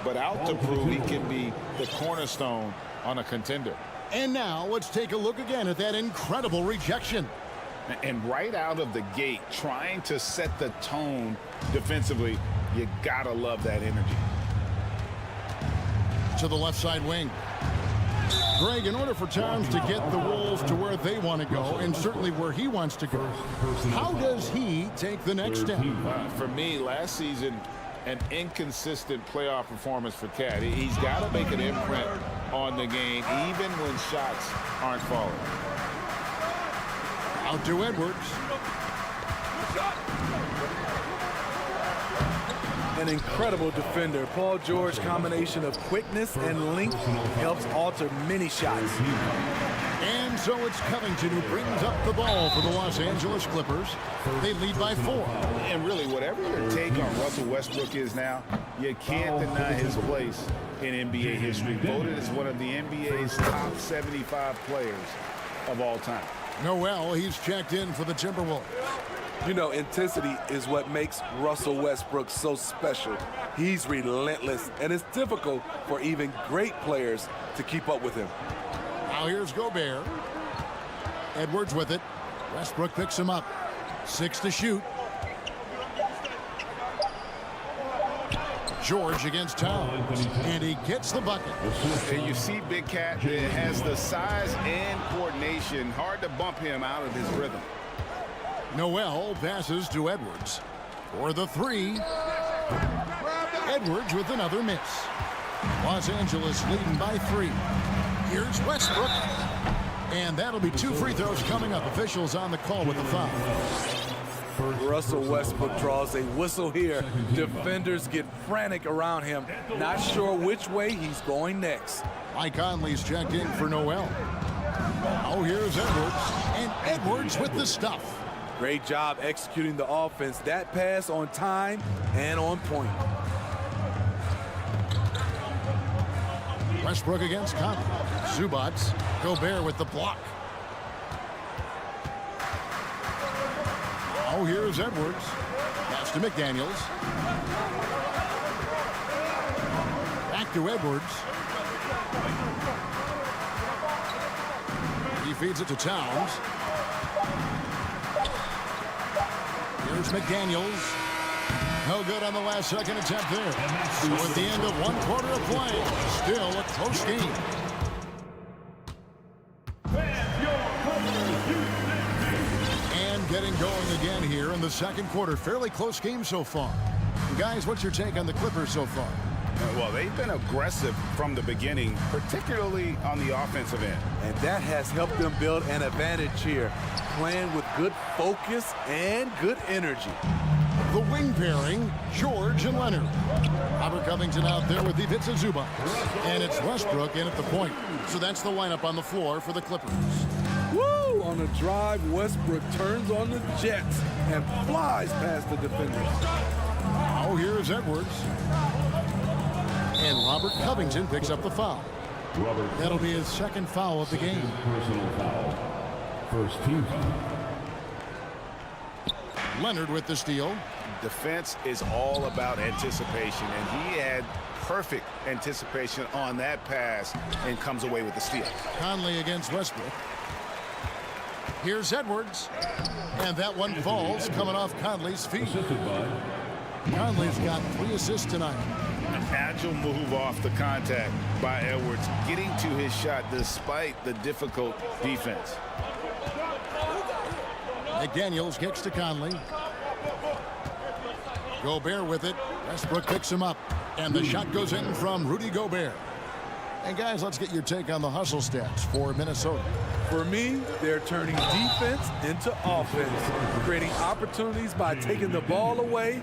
but out to prove he can be the cornerstone on a contender. And now let's take a look again at that incredible rejection. And right out of the gate, trying to set the tone defensively, you gotta love that energy. To the left side wing. Greg, in order for Towns to get the Wolves to where they want to go, and certainly where he wants to go, how does he take the next step? For me, last season, an inconsistent playoff performance for Cat. He's got to make an imprint on the game, even when shots aren't falling. Out to Edwards. An incredible defender. Paul George's combination of quickness and length helps alter many shots. And so it's Covington who brings up the ball for the Los Angeles Clippers. They lead by 4. And really, whatever your take on Russell Westbrook is now, you can't deny his place in NBA history. Voted as one of the NBA's top 75 players of all time. Noel, he's checked in for the Timberwolves. You know, intensity is what makes Russell Westbrook so special. He's relentless, and it's difficult for even great players to keep up with him. Now here's Gobert. Edwards with it. Westbrook picks him up. 6 to shoot. George against Towns, and he gets the bucket. And you see Big Cat has the size and coordination. Hard to bump him out of his rhythm. Noel passes to Edwards for the 3. Edwards with another miss. Los Angeles leading by 3. Here's Westbrook. And that'll be 2 free throws coming up. Officials on the call with the foul. Russell Westbrook draws a whistle here. Defenders get frantic around him, not sure which way he's going next. Mike Conley's checked in for Noel. Oh, here's Edwards. And Edwards with the stuff. Great job executing the offense. That pass on time and on point. Westbrook against Conley. Zubats. Gobert with the block. Oh, here's Edwards. Pass to McDaniels. Back to Edwards. He feeds it to Towns. Here's McDaniels. No good on the last second attempt there. So at the end of 1 quarter of play, still a close game. And getting going again here in the second quarter. Fairly close game so far. Guys, what's your take on the Clippers so far? Well, they've been aggressive from the beginning, particularly on the offensive end. And that has helped them build an advantage here, playing with good focus and good energy. The wing pairing, George and Leonard. Robert Covington out there with Ivica Zubac. And it's Westbrook in at the point. So that's the lineup on the floor for the Clippers. Woo! On the drive, Westbrook turns on the Jets and flies past the defenders. Oh, here's Edwards. And Robert Covington picks up the foul. That'll be his second foul of the game. Personal foul. First team foul. Leonard with the steal. Defense is all about anticipation, and he had perfect anticipation on that pass and comes away with the steal. Conley against Westbrook. Here's Edwards. And that one falls coming off Conley's feet. Conley's got 3 assists tonight. An agile move off the contact by Edwards, getting to his shot despite the difficult defense. McDaniels gets to Conley. Gobert with it. Westbrook picks him up. And the shot goes in from Rudy Gobert. And guys, let's get your take on the hustle stats for Minnesota. For me, they're turning defense into offense, creating opportunities by taking the ball away.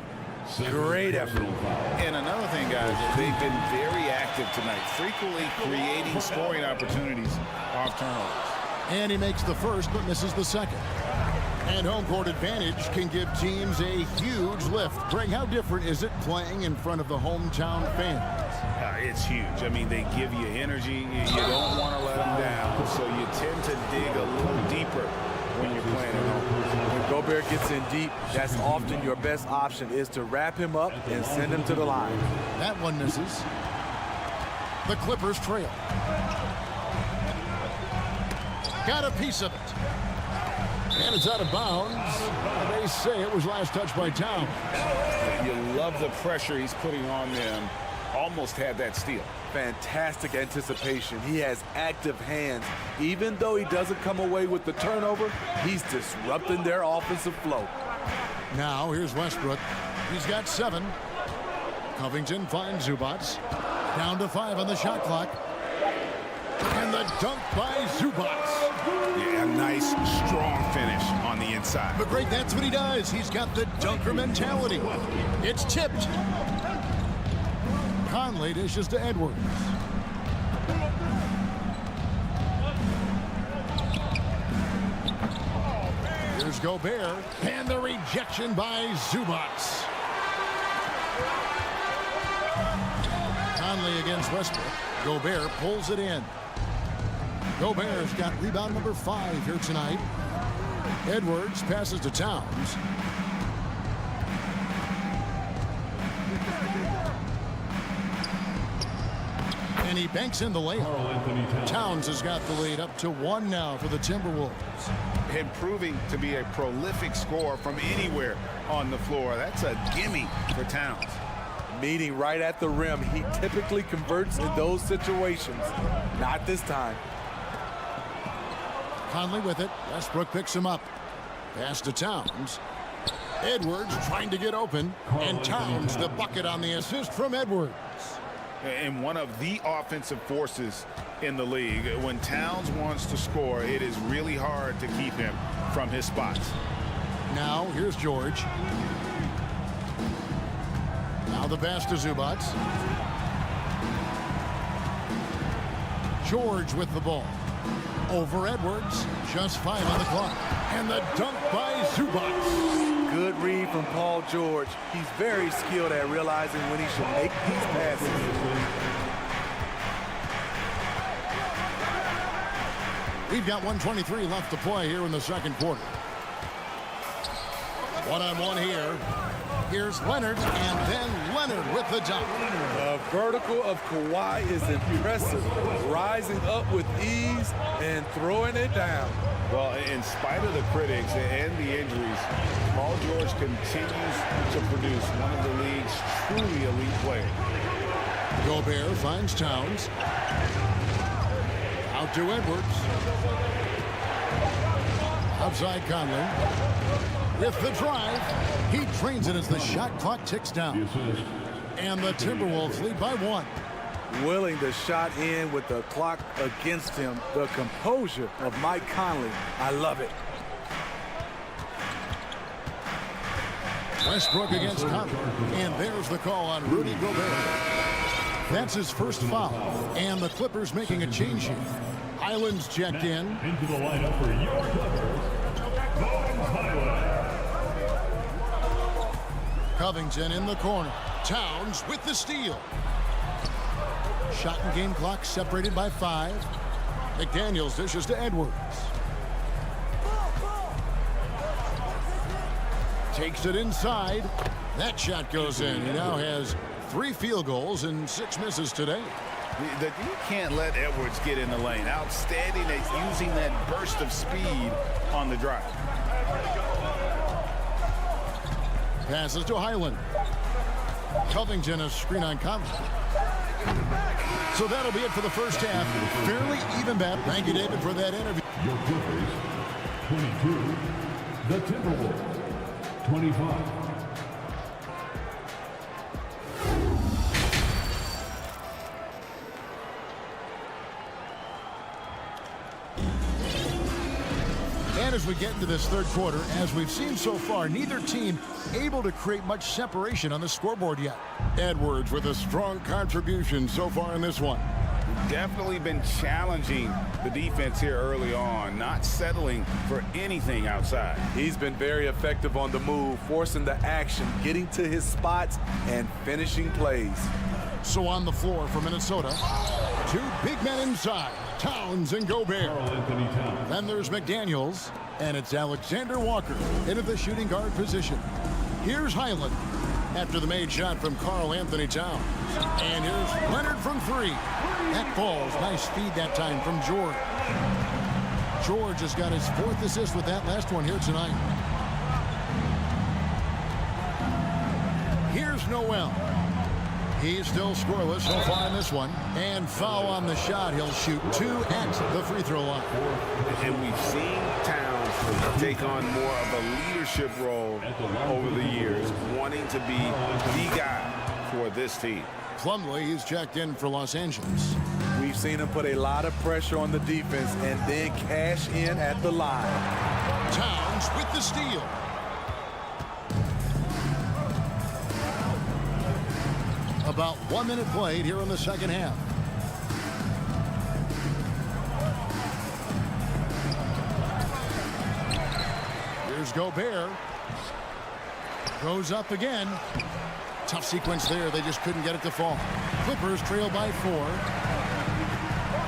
Great effort. And another thing, guys, they've been very active tonight, frequently creating scoring opportunities off turnovers. And he makes the first but misses the second. And home court advantage can give teams a huge lift. Greg, how different is it playing in front of the hometown fans? It's huge. I mean, they give you energy. You don't want to let them down. So you tend to dig a little deeper when you're playing at home. When Gobert gets in deep, that's often your best option, is to wrap him up and send him to the line. That one misses. The Clippers trail. Got a piece of it. And it's out of bounds. They say it was last touched by Towns. You love the pressure he's putting on them. Almost had that steal. Fantastic anticipation. He has active hands. Even though he doesn't come away with the turnover, he's disrupting their offensive flow. Now here's Westbrook. He's got 7. Covington finds Zubats. Down to 5 on the shot clock. And the dunk by Zubats. Yeah, nice nice, strong finish on the inside. But great, that's what he does. He's got the dunker mentality. It's tipped. Conley dishes to Edwards. Here's Gobert, and the rejection by Zubac. Conley against Westbrook. Gobert pulls it in. Gobert's got rebound number 5 here tonight. Edwards passes to Towns. And he banks in the layup. Towns has got the lead up to 1 now for the Timberwolves. Him proving to be a prolific scorer from anywhere on the floor. That's a gimme for Towns. Meeting right at the rim. He typically converts in those situations. Not this time. Conley with it. Westbrook picks him up. Pass to Towns. Edwards trying to get open. And Towns the bucket on the assist from Edwards. And one of the offensive forces in the league. When Towns wants to score, it is really hard to keep him from his spots. Now here's George. Now the pass to Zubac. George with the ball. Over Edwards. Just 5 on the clock. And the dunk by Zubac. Good read from Paul George. He's very skilled at realizing when he should make these passes. We've got 1:23 left to play here in the second quarter. One-on-one here. Here's Leonard, and then Leonard with the dunk. The vertical of Kawhi is impressive. Rising up with ease and throwing it down. Well, in spite of the critics and the injuries, Paul George continues to produce one of the league's truly elite players. Gobert finds Towns. Out to Edwards. Outside Conley. With the drive, he trains it as the shot clock ticks down. And the Timberwolves lead by 1. Willing the shot in with the clock against him. The composure of Mike Conley. I love it. Westbrook against Conley. And there's the call on Rudy Gobert. That's his first foul. And the Clippers making a change here. Highland's checked in. Into the lineup for your Clippers, Covington in the corner. Towns with the steal. Shot and game clock separated by 5. McDaniels dishes to Edwards. Takes it inside. That shot goes in. He now has 3 field goals and 6 misses today. You can't let Edwards get in the lane. Outstanding at using that burst of speed on the drive. Passes to Highland. Covington a screen on Conley. So that'll be it for the first half. Fairly even bet. Thank you, David, for that interview. your Clippers, 22. The Timberwolves, 25. And as we get into this third quarter, as we've seen so far, neither team able to create much separation on the scoreboard yet. Edwards with a strong contribution so far in this one. Definitely been challenging the defense here early on, not settling for anything outside. He's been very effective on the move, forcing the action, getting to his spots, and finishing plays. So on the floor for Minnesota, 2 big men inside, Towns and Gobert. Then there's McDaniels, and it's Alexander Walker into the shooting guard position. Here's Highland after the made shot from Karl Anthony Towns. And here's Leonard from 3. That falls. Nice feed that time from George. George has got his 4th assist with that last one here tonight. Here's Noel. He's still scoreless so far in this one. And foul on the shot. He'll shoot 2 at the free throw line. And we've seen Towns take on more of a leadership role over the years, wanting to be the guy for this team. Plumlee is checked in for Los Angeles. We We've seen him put a lot of pressure on the defense and then cash in at the line. Towns with the steal. About 1 minute played here in the second half. Here's Gobert. Goes up again. Tough sequence there. They just couldn't get it to fall. Clippers trail by 4.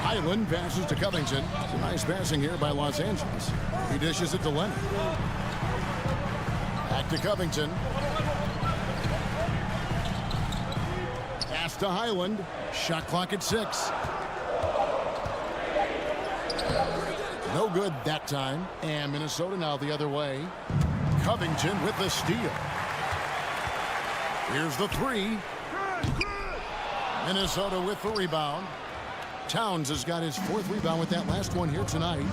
Highland passes to Covington. Some nice passing here by Los Angeles. He dishes it to Leonard. Back to Covington. Pass to Highland. Shot clock at 6. No good that time. And Minnesota now the other way. Covington with the steal. Here's the 3. Minnesota with the rebound. Towns has got his 4th rebound with that last one here tonight.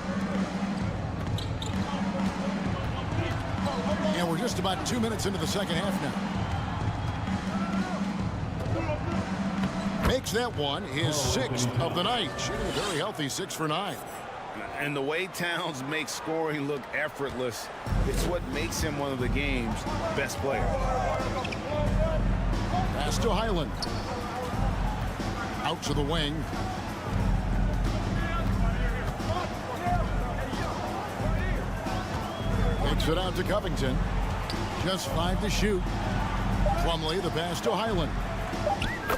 And we're just about 2 minutes into the second half now. Makes that one his 6th of the night. Shooting a very healthy 6 for 9. And the way Towns makes scoring look effortless, it's what makes him one of the game's best players. Pass to Highland. Out to the wing. Kicks it out to Covington. Just 5 to shoot. Plumlee the pass to Highland.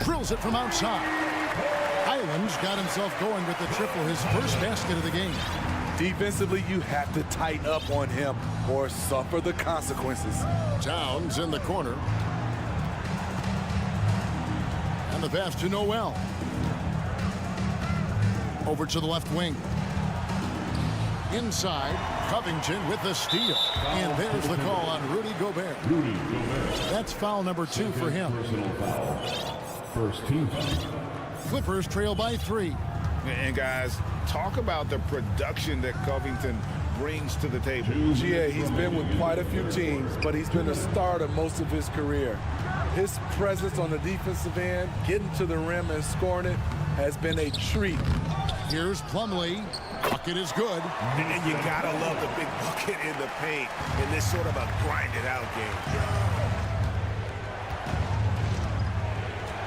Drills it from outside. Highland's got himself going with the triple, his first basket of the game. Defensively, you have to tighten up on him or suffer the consequences. Towns in the corner. And the pass to Noel. Over to the left wing. Inside, Covington with the steal. And there's the call on Rudy Gobert. That's foul number 2 for him. First team. Clippers trail by 3. And guys, talk about the production that Covington brings to the table. Yeah, he's been with quite a few teams, but he's been a starter most of his career. His presence on the defensive end, getting to the rim and scoring it, has been a treat. Here's Plumlee. Bucket is good. And you gotta love the big bucket in the paint in this sort of a grinded out game.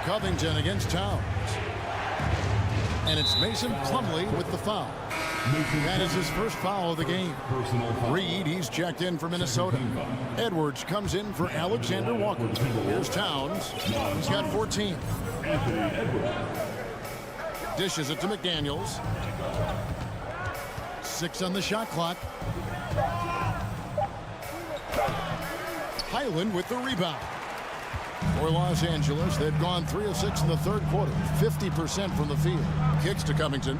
Covington against Towns. And it's Mason Plumlee with the foul. That is his first foul of the game. Reed, he's checked in for Minnesota. Edwards comes in for Alexander Walker. Here's Towns. He's got 14. Dishes it to McDaniels. 6 on the shot clock. Highland with the rebound. For Los Angeles, they've gone 3 of 6 in the third quarter. 50% from the field. Kicks to Covington.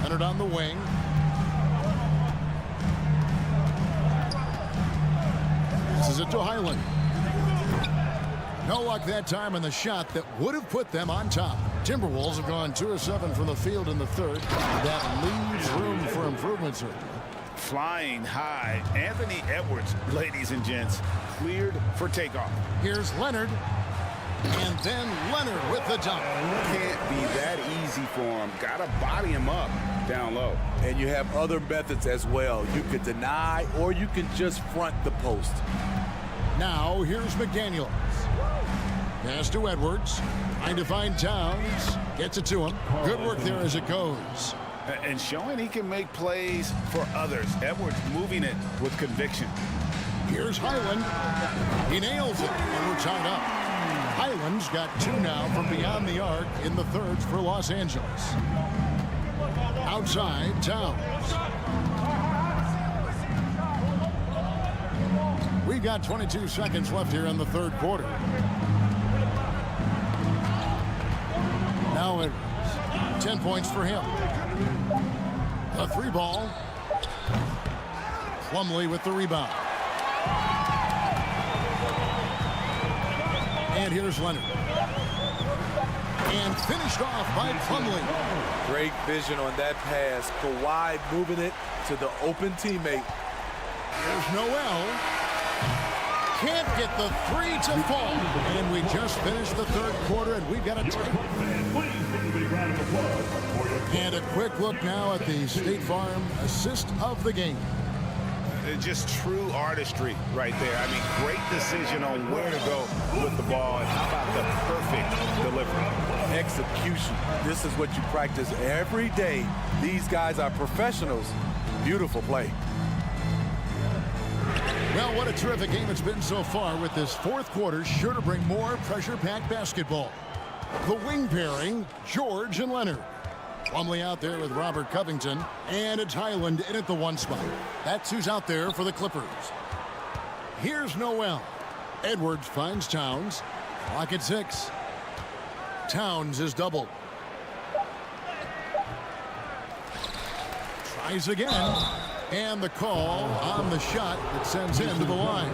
Leonard on the wing. This is it to Highland. No luck that time in the shot that would have put them on top. Timberwolves have gone 2 of 7 from the field in the third. That leaves room for improvement, sir. Flying high. Anthony Edwards, ladies and gents, cleared for takeoff. Here's Leonard. And then Leonard with the dunk. Can't be that easy for him. Got to body him up down low. And you have other methods as well. You could deny or you can just front the post. Now here's McDaniels. Pass to Edwards. Trying to find Towns. Gets it to him. Good work there as it goes. And showing he can make plays for others. Edwards moving it with conviction. Here's Highland. He nails it, and we're tied up. Highland's got 2 now from beyond the arc in the thirds for Los Angeles. Outside, Towns. We've got 22 seconds left here in the third quarter. Now it's 10 points for him. A 3 ball. Plumlee with the rebound. And here's Leonard. And finished off by Plumlee. Great vision on that pass. Kawhi moving it to the open teammate. There's Noel. can't get the three to fall. And we just finished the third quarter, and we've got a tie. And a quick look now at the State Farm assist of the game. Just true artistry right there. I mean, great decision on where to go with the ball, and how about the perfect delivery? Execution. This is what you practice every day. These guys are professionals. Beautiful play. Well, what a terrific game it's been so far, with this fourth quarter sure to bring more pressure-packed basketball. The wing pairing, George and Leonard. Plumlee out there with Robert Covington, and it's Highland in at the one spot. That's who's out there for the Clippers. Here's Noel. Edwards finds Towns. Clock at 6. Towns is doubled. Tries again. And the call on the shot that sends him to the line.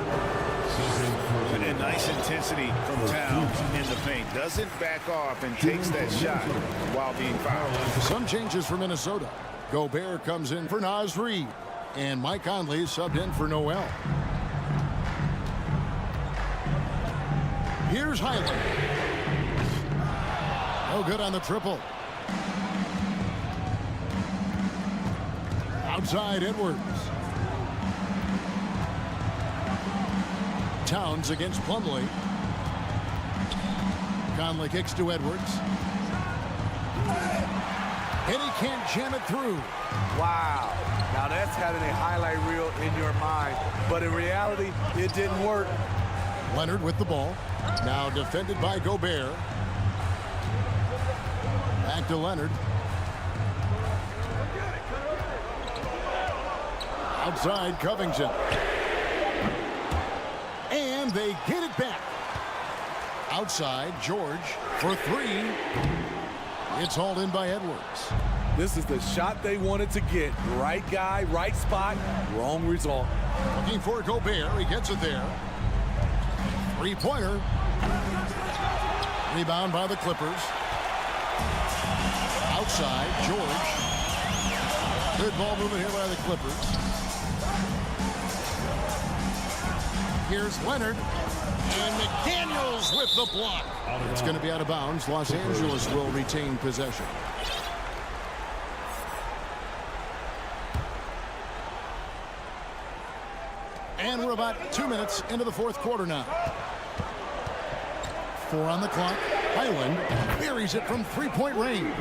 And nice intensity from Towns in the paint. Doesn't back off and takes that shot while being fouled. Some changes for Minnesota. Gobert comes in for Naz Reid. And Mike Conley subbed in for Noel. Here's Highland. No good on the triple. Outside Edwards. Towns against Plumlee. Conley kicks to Edwards. And he can't jam it through. Wow. Now that's having a highlight reel in your mind. But in reality, it didn't work. Leonard with the ball. Now defended by Gobert. Back to Leonard. Outside Covington. And they get it back. Outside George for three. It's hauled in by Edwards. This is the shot they wanted to get. Right guy, right spot, wrong result. Looking for Gobert. He gets it there. Three-pointer. Rebound by the Clippers. Outside George. Good ball movement here by the Clippers. Here's Leonard, and McDaniels with the block. It's going to be out of bounds. Los Angeles will retain possession. And we're about 2 minutes into the fourth quarter now. 4 on the clock. Highland buries it from three-point range.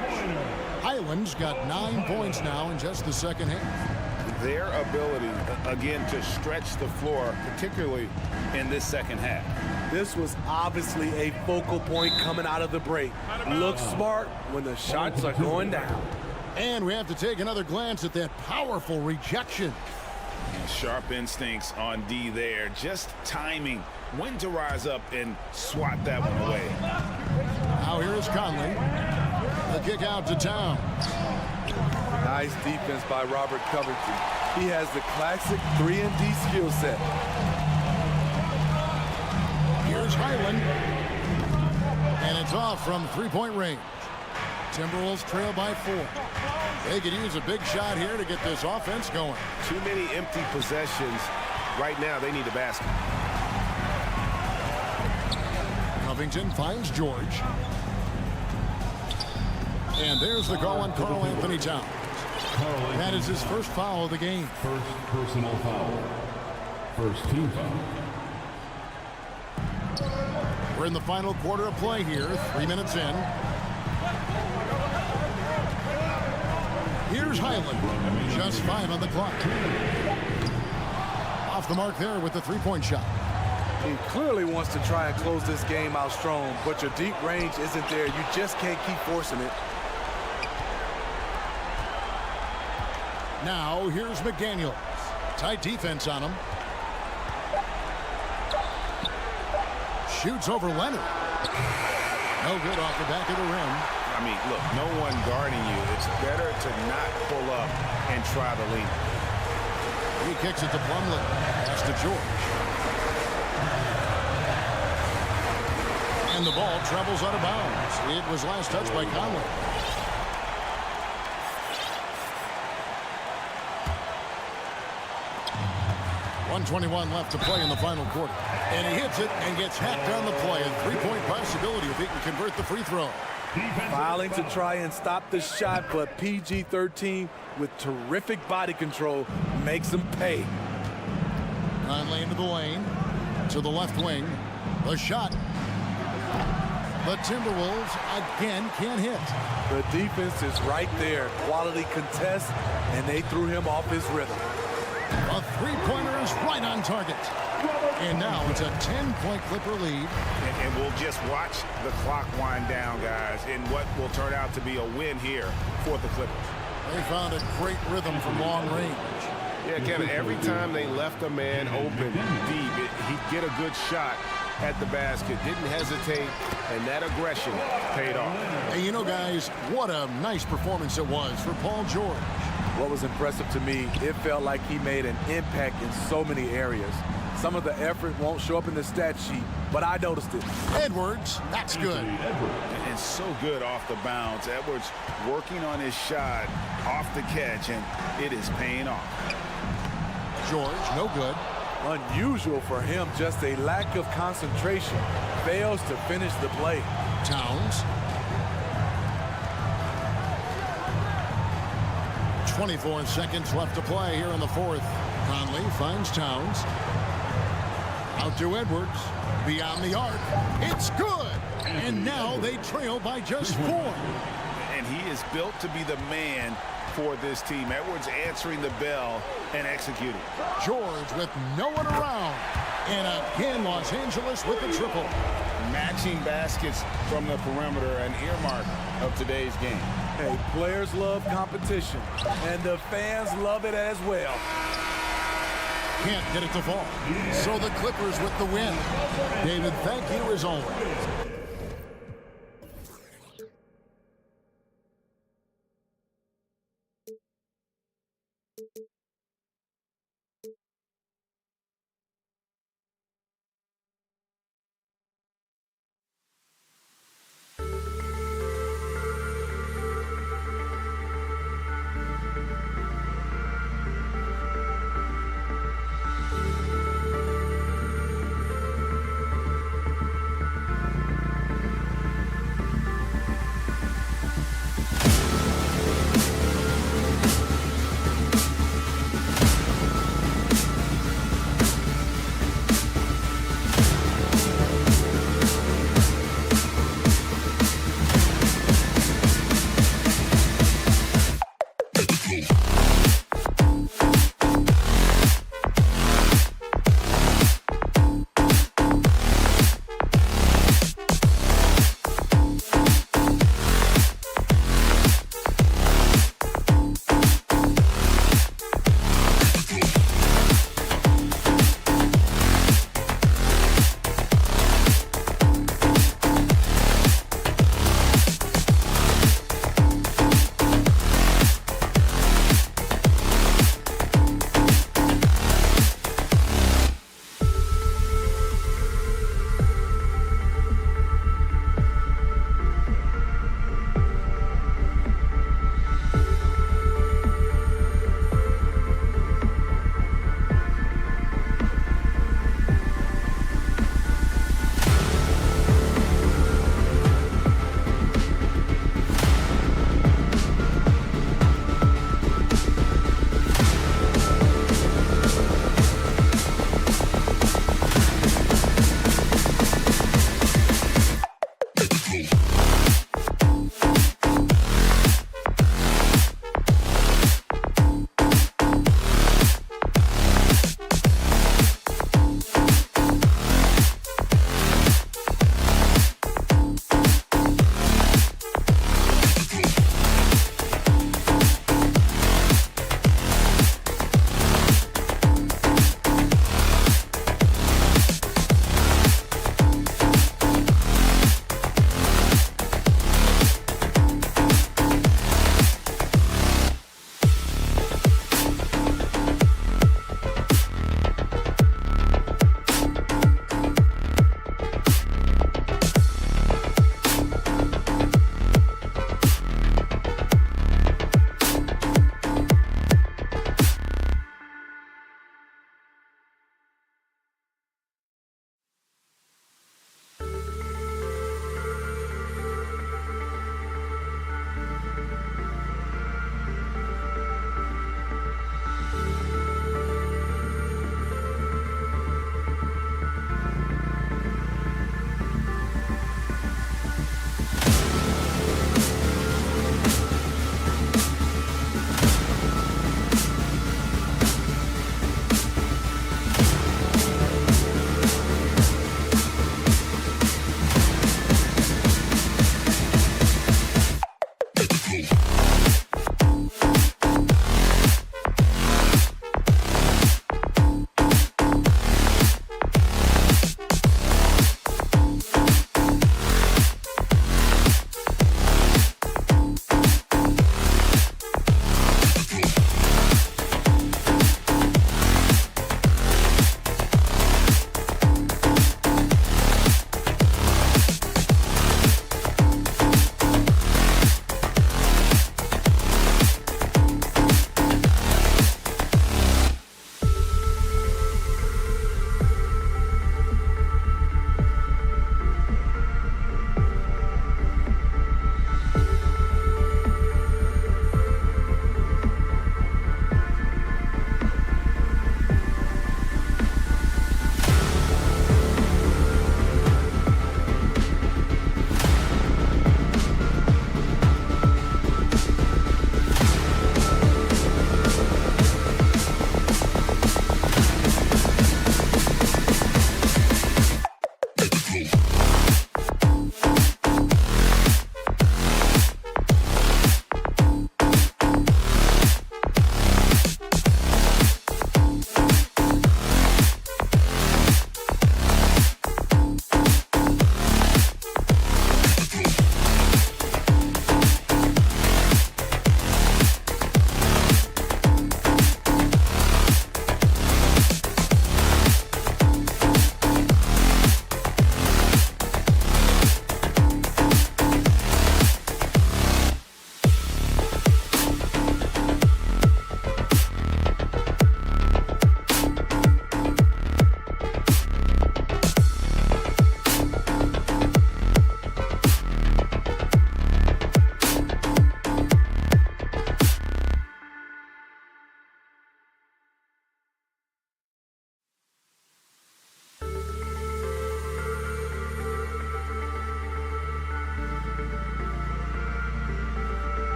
Highland's got 9 points now in just the second half. Their ability, again, to stretch the floor, particularly in this second half. This was obviously a focal point coming out of the break. Look smart when the shots are going down. And we have to take another glance at that powerful rejection. And sharp instincts on D there. Just timing when to rise up and swat that one away. Now here is Conley. The kick out to Towns. Nice defense by Robert Covington. He has the classic 3-and-D skill set. Here's Highland. And it's off from three-point range. Timberwolves trail by 4. They could use a big shot here to get this offense going. Too many empty possessions. Right now, they need a basket. Covington finds George. And there's the call on Karl Anthony Towns. That is his first foul of the game. First personal foul. First team foul. We're in the final quarter of play here. 3 minutes in. Here's Highland. Just 5 on the clock. Off the mark there with the three-point shot. He clearly wants to try and close this game out strong, but your deep range isn't there. You just can't keep forcing it. Now, here's McDaniels. Tight defense on him. Shoots over Leonard. No good off the back of the rim. I mean, look, no one guarding you. It's better to not pull up and try to lean. He kicks it to Plumlee. Pass to George. And the ball travels out of bounds. It was last touched by Conley. 1:21 left to play in the final quarter. And he hits it and gets hacked on the play. A three-point possibility if he can convert the free throw. Filing to try and stop the shot, but PG-13 with terrific body control makes him pay. Conley into the lane. To the left wing. The shot. The Timberwolves again can't hit. The defense is right there. Quality contest, and they threw him off his rhythm. A three-pointer is right on target. And now it's a 10-point Clipper lead. And we'll just watch the clock wind down, guys, in what will turn out to be a win here for the Clippers. They found a great rhythm from long range. Yeah, Kevin, every time they left a man open deep, he'd get a good shot at the basket. Didn't hesitate, and that aggression paid off. And you know, guys, what a nice performance it was for Paul George. What was impressive to me, it felt like he made an impact in so many areas. Some of the effort won't show up in the stat sheet, but I noticed it. Edwards, that's good. And so good off the bounce. Edwards working on his shot off the catch, and it is paying off. George, no good. Unusual for him, just a lack of concentration. Fails to finish the play. Towns. 24 seconds left to play here in the fourth. Conley finds Towns. Out to Edwards. Beyond the arc. It's good. And now they trail by just 4. And he is built to be the man for this team. Edwards answering the bell and executing. George with no one around. And again, Los Angeles with the triple. Matching baskets from the perimeter, an earmark of today's game. Hey, players love competition, and the fans love it as well. Can't get it to fall. So the Clippers with the win. David, thank you as always.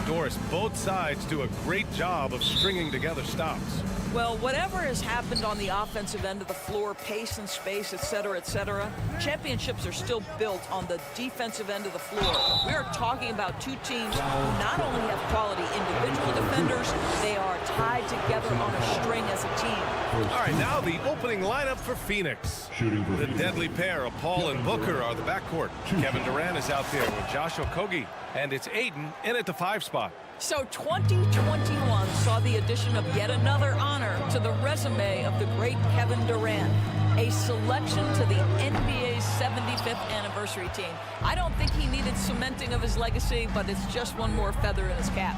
Doris, both sides do a great job of stringing together stops. Well, whatever has happened on the offensive end of the floor, pace and space, et cetera, championships are still built on the defensive end of the floor. We are talking about two teams who not only have quality individual defenders, they are tied together on a string as a team. All right, now the opening lineup for Phoenix. The deadly pair of Paul and Booker are the backcourt. Kevin Durant is out there with Josh Okogie, and it's Ayton in at the 5 spot. So 2021 saw the addition of yet another honor to the resume of the great Kevin Durant, a selection to the NBA's 75th anniversary team. I don't think he needed cementing of his legacy, but it's just one more feather in his cap.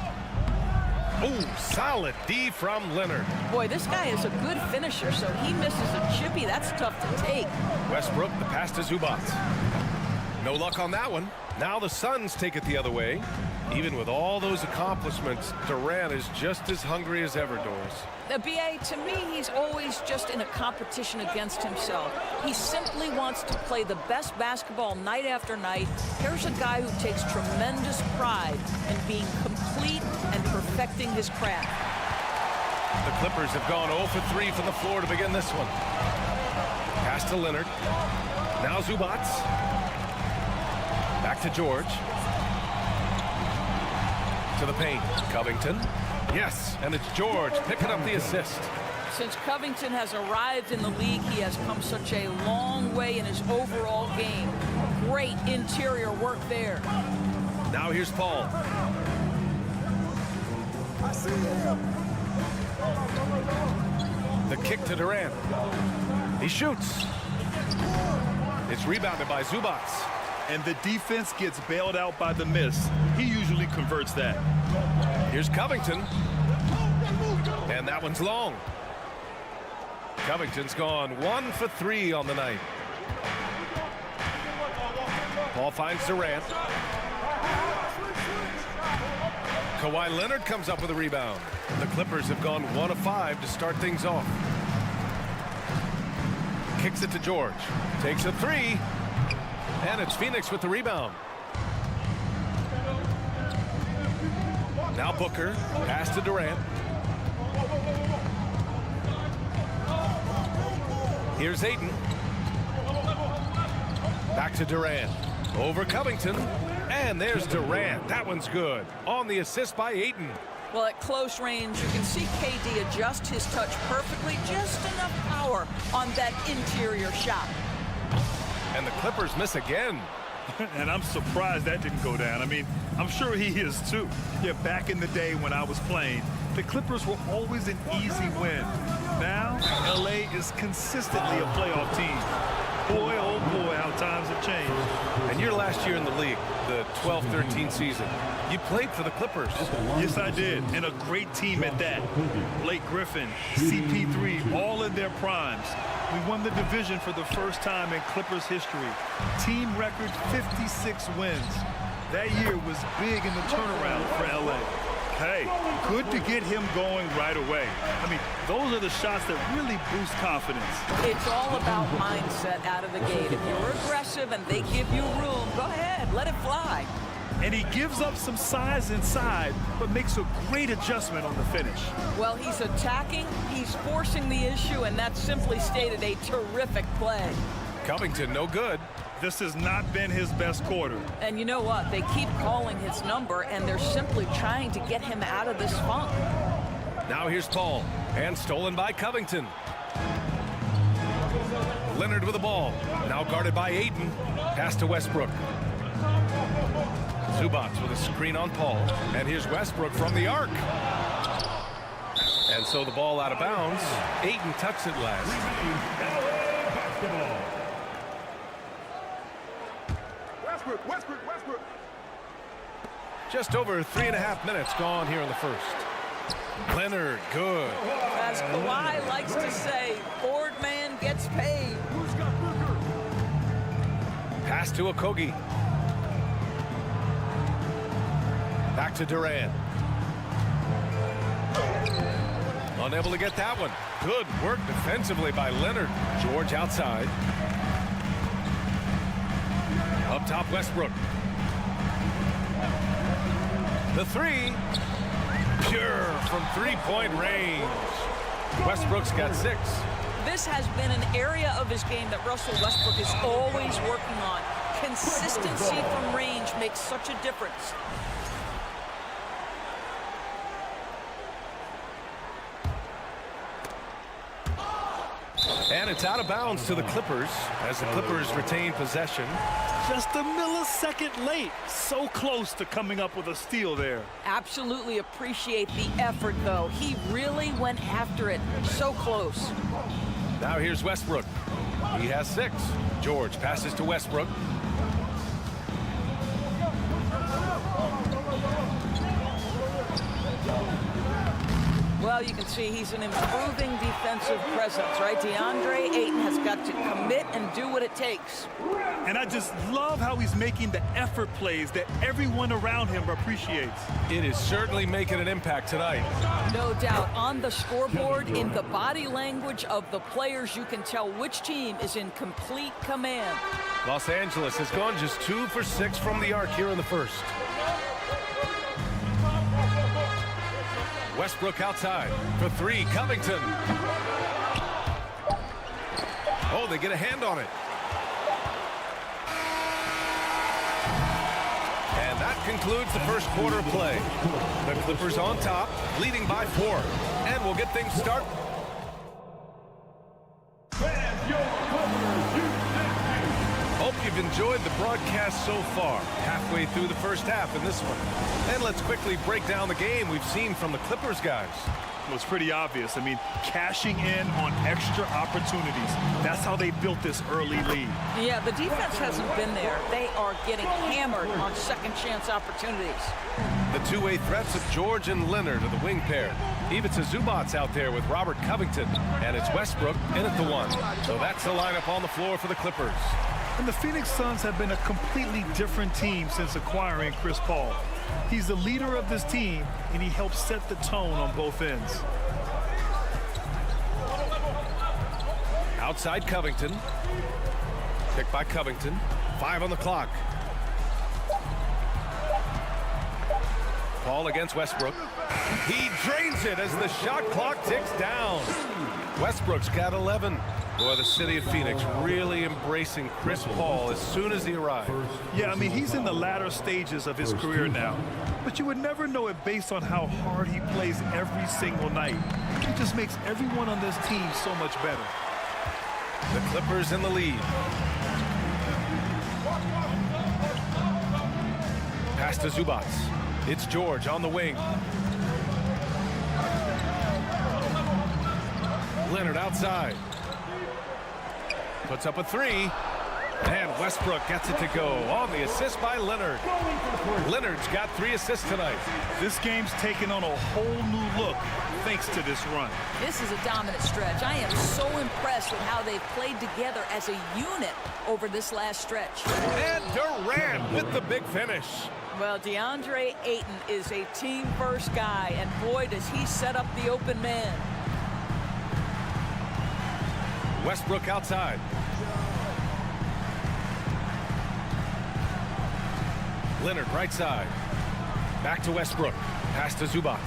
Oh, solid D from Leonard. Boy, this guy is a good finisher, so he misses a chippy. That's tough to take. Westbrook, the pass to Zubac. No luck on that one. Now the Suns take it the other way. Even with all those accomplishments, Durant is just as hungry as ever, Doris. BA, to me, he's always just in a competition against himself. He simply wants to play the best basketball night after night. Here's a guy who takes tremendous pride in being complete and perfecting his craft. The Clippers have gone 0 for 3 from the floor to begin this one. Pass to Leonard. Now Zubac. Back to George. To the paint. Covington. Yes, and it's George picking up the assist. Since Covington has arrived in the league, he has come such a long way in his overall game. Great interior work there. Now here's Paul. The kick to Durant. He shoots. It's rebounded by Zubac. And the defense gets bailed out by the miss. He usually converts that. Here's Covington. And that one's long. Covington's gone 1 for 3 on the night. Paul finds Durant. Kawhi Leonard comes up with a rebound. The Clippers have gone 1 of 5 to start things off. Kicks it to George. Takes a 3. And it's Phoenix with the rebound. Now Booker. Pass to Durant. Here's Ayton. Back to Durant. Over Covington. And there's Durant. That one's good. On the assist by Ayton. Well, at close range, you can see KD adjust his touch perfectly. Just enough power on that interior shot. And the Clippers miss again. And I'm surprised that didn't go down. I mean, I'm sure he is too. Yeah, back in the day when I was playing, the Clippers were always an easy win. Now, LA is consistently a playoff team. Boy, oh boy, how times have changed. And your last year in the league, the 12-13 season, you played for the Clippers. Yes, I did, and a great team at that. Blake Griffin, CP3, all in their primes. We won the division for the first time in Clippers history. Team record 56 wins. That year was big in the turnaround for LA. Hey, good to get him going right away. I mean, those are the shots that really boost confidence. It's all about mindset out of the gate. If you're aggressive and they give you room, go ahead, let it fly. And he gives up some size inside, but makes a great adjustment on the finish. Well, he's attacking, he's forcing the issue, and that's simply stated a terrific play. Covington, no good. This has not been his best quarter. And you know what? They keep calling his number, and they're simply trying to get him out of this funk. Now here's Paul, and stolen by Covington. Leonard with the ball, now guarded by Ayton. Pass to Westbrook. Zubac with a screen on Paul. And here's Westbrook from the arc. And so the ball out of bounds. Ayton touched it last. Westbrook. Just over 3.5 minutes gone here in the first. Leonard, good. As Kawhi likes to say, board man gets paid. Pass to Okogie. Back to Durant. Unable to get that one. Good work defensively by Leonard. George outside. Up top, Westbrook. The three. Pure from three-point range. Westbrook's got 6. This has been an area of his game that Russell Westbrook is always working on. Consistency from range makes such a difference. And it's out of bounds to the Clippers as the Clippers retain possession. Just a millisecond late. So close to coming up with a steal there. Absolutely appreciate the effort, though. He really went after it. So close. Now here's Westbrook. He has 6. George passes to Westbrook. Well, you can see he's an improving defensive presence, right? DeAndre Ayton has got to commit and do what it takes. And I just love how he's making the effort plays that everyone around him appreciates. It is certainly making an impact tonight. No doubt. On the scoreboard, in the body language of the players, you can tell which team is in complete command. Los Angeles has gone just 2 for 6 from the arc here in the first. Westbrook outside for 3. Covington. Oh, they get a hand on it. And that concludes the first quarter of play. The Clippers on top, leading by 4. And we'll get things started. Hope you've enjoyed the broadcast so far. Halfway through the first half in this one. And let's quickly break down the game we've seen from the Clippers guys. Well, it's pretty obvious. I mean, cashing in on extra opportunities. That's how they built this early lead. Yeah, the defense hasn't been there. They are getting hammered on second chance opportunities. The two-way threats of George and Leonard are the wing pair. Ivica Zubac's out there with Robert Covington. And it's Westbrook in at the 1. So that's the lineup on the floor for the Clippers. And the Phoenix Suns have been a completely different team since acquiring Chris Paul. He's the leader of this team, and he helps set the tone on both ends. Outside Covington. Picked by Covington. 5 on the clock. Paul against Westbrook. He drains it as the shot clock ticks down. Westbrook's got 11. Boy, the city of Phoenix really embracing Chris Paul as soon as he arrived. Yeah, I mean, he's in the latter stages of his career now. But you would never know it based on how hard he plays every single night. He just makes everyone on this team so much better. The Clippers in the lead. Pass to Zubac. It's George on the wing. Leonard outside. Puts up a 3. And Westbrook gets it to go on the assist by Leonard. Leonard's got 3 assists tonight. This game's taken on a whole new look thanks to this run. This is a dominant stretch. I am so impressed with how they've played together as a unit over this last stretch. And Durant with the big finish. Well, DeAndre Ayton is a team-first guy, and boy, does he set up the open man. Westbrook outside. Leonard right side. Back to Westbrook. Pass to Zubac.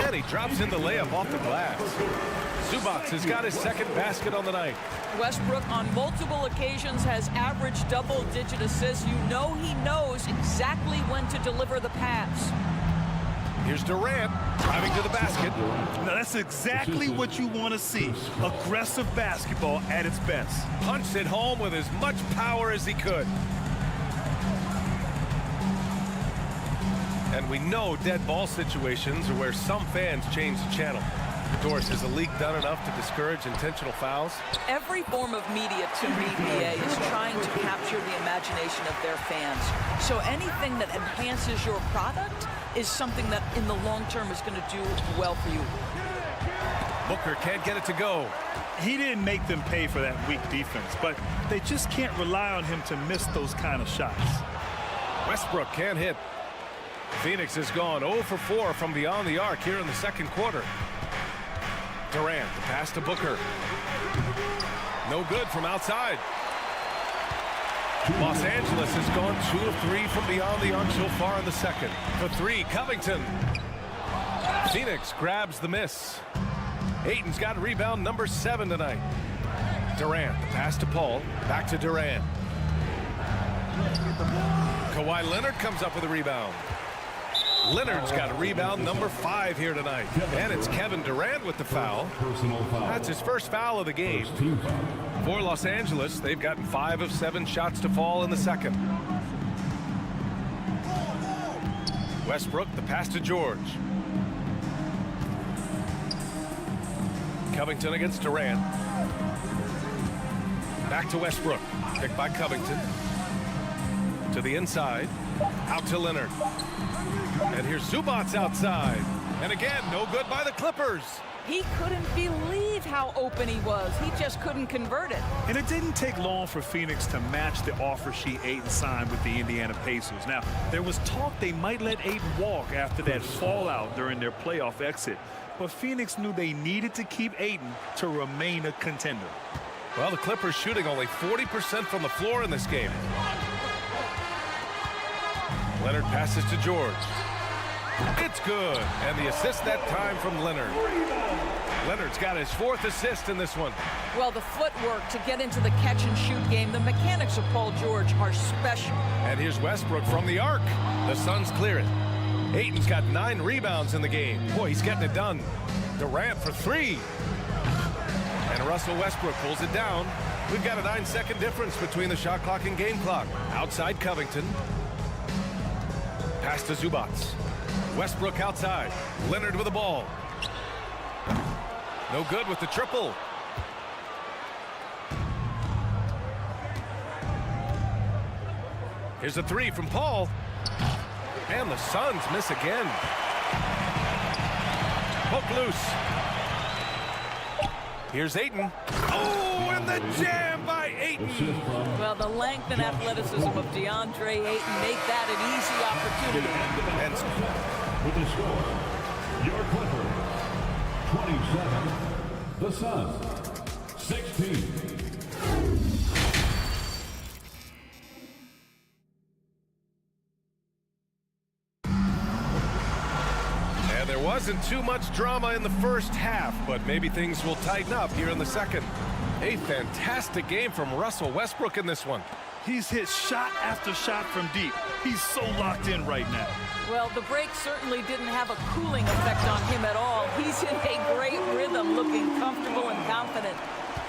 And he drops in the layup off the glass. Zubac has got his second basket on the night. Westbrook on multiple occasions has averaged double-digit assists. You know he knows exactly when to deliver the pass. Here's Durant driving to the basket. Now that's exactly what you want to see. Aggressive basketball at its best. Punched it home with as much power as he could. And we know dead ball situations are where some fans change the channel. Doris, has the league done enough to discourage intentional fouls? Every form of media to the NBA is trying to capture the imagination of their fans. So anything that enhances your product is something that in the long term is going to do well for you. Booker can't get it to go. He didn't make them pay for that weak defense, but they just can't rely on him to miss those kind of shots. Westbrook can't hit. Phoenix has gone 0 for 4 from beyond the arc here in the second quarter. Durant, the pass to Booker. No good from outside. Los Angeles has gone 2 of 3 from beyond the arc so far in the second. For 3, Covington. Phoenix grabs the miss. Ayton's got rebound number 7 tonight. Durant, the pass to Paul. Back to Durant. Kawhi Leonard comes up with a rebound. Leonard's got a rebound number 5 here tonight. And it's Kevin Durant with the foul. That's his first foul of the game. For Los Angeles, they've gotten 5 of 7 shots to fall in the second. Westbrook, the pass to George. Covington against Durant. Back to Westbrook. Picked by Covington. To the inside. Out to Leonard. And here's Zubac's outside. And again, no good by the Clippers. He couldn't believe how open he was. He just couldn't convert it. And it didn't take long for Phoenix to match the offer sheet Ayton signed with the Indiana Pacers. Now, there was talk they might let Ayton walk after that fallout during their playoff exit. But Phoenix knew they needed to keep Ayton to remain a contender. Well, the Clippers shooting only 40% from the floor in this game. Leonard passes to George. It's good. And the assist that time from Leonard. Leonard's got his 4th assist in this one. Well, the footwork to get into the catch-and-shoot game, the mechanics of Paul George are special. And here's Westbrook from the arc. The Suns clear it. Ayton's got 9 rebounds in the game. Boy, he's getting it done. Durant for 3. And Russell Westbrook pulls it down. We've got a 9-second difference between the shot clock and game clock. Outside Covington. Pass to Zubac. Westbrook outside. Leonard with the ball. No good with the triple. Here's a 3 from Paul. And the Suns miss again. Poke loose. Here's Ayton. Oh, and the jam by Ayton. Well, the length and athleticism of DeAndre Ayton make that an easy opportunity. And with the score, your Clippers, 27. The Suns, 16. Wasn't too much drama in the first half, but maybe things will tighten up here in the second. A fantastic game from Russell Westbrook in this one. He's hit shot after shot from deep. He's so locked in right now. Well, the break certainly didn't have a cooling effect on him at all. He's in a great rhythm, looking comfortable and confident.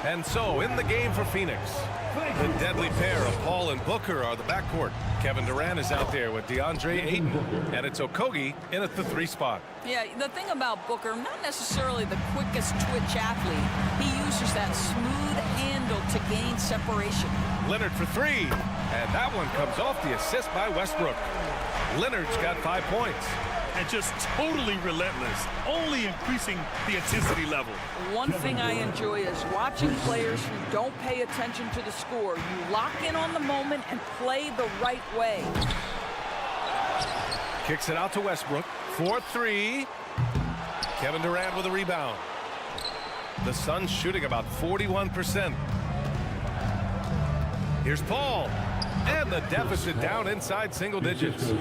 And so, in the game for Phoenix, the deadly pair of Paul and Booker are the backcourt. Kevin Durant is out there with DeAndre Ayton, and it's Okogie in at the 3 spot. Yeah, the thing about Booker, not necessarily the quickest twitch athlete. He uses that smooth handle to gain separation. Leonard for 3, and that one comes off the assist by Westbrook. Leonard's got 5 points. And just totally relentless, only increasing the intensity level. One thing I enjoy is watching players who don't pay attention to the score. You lock in on the moment and play the right way. Kicks it out to Westbrook. 4-3. Kevin Durant with a rebound. The Suns shooting about 41%. Here's Paul. And the deficit down inside single digits.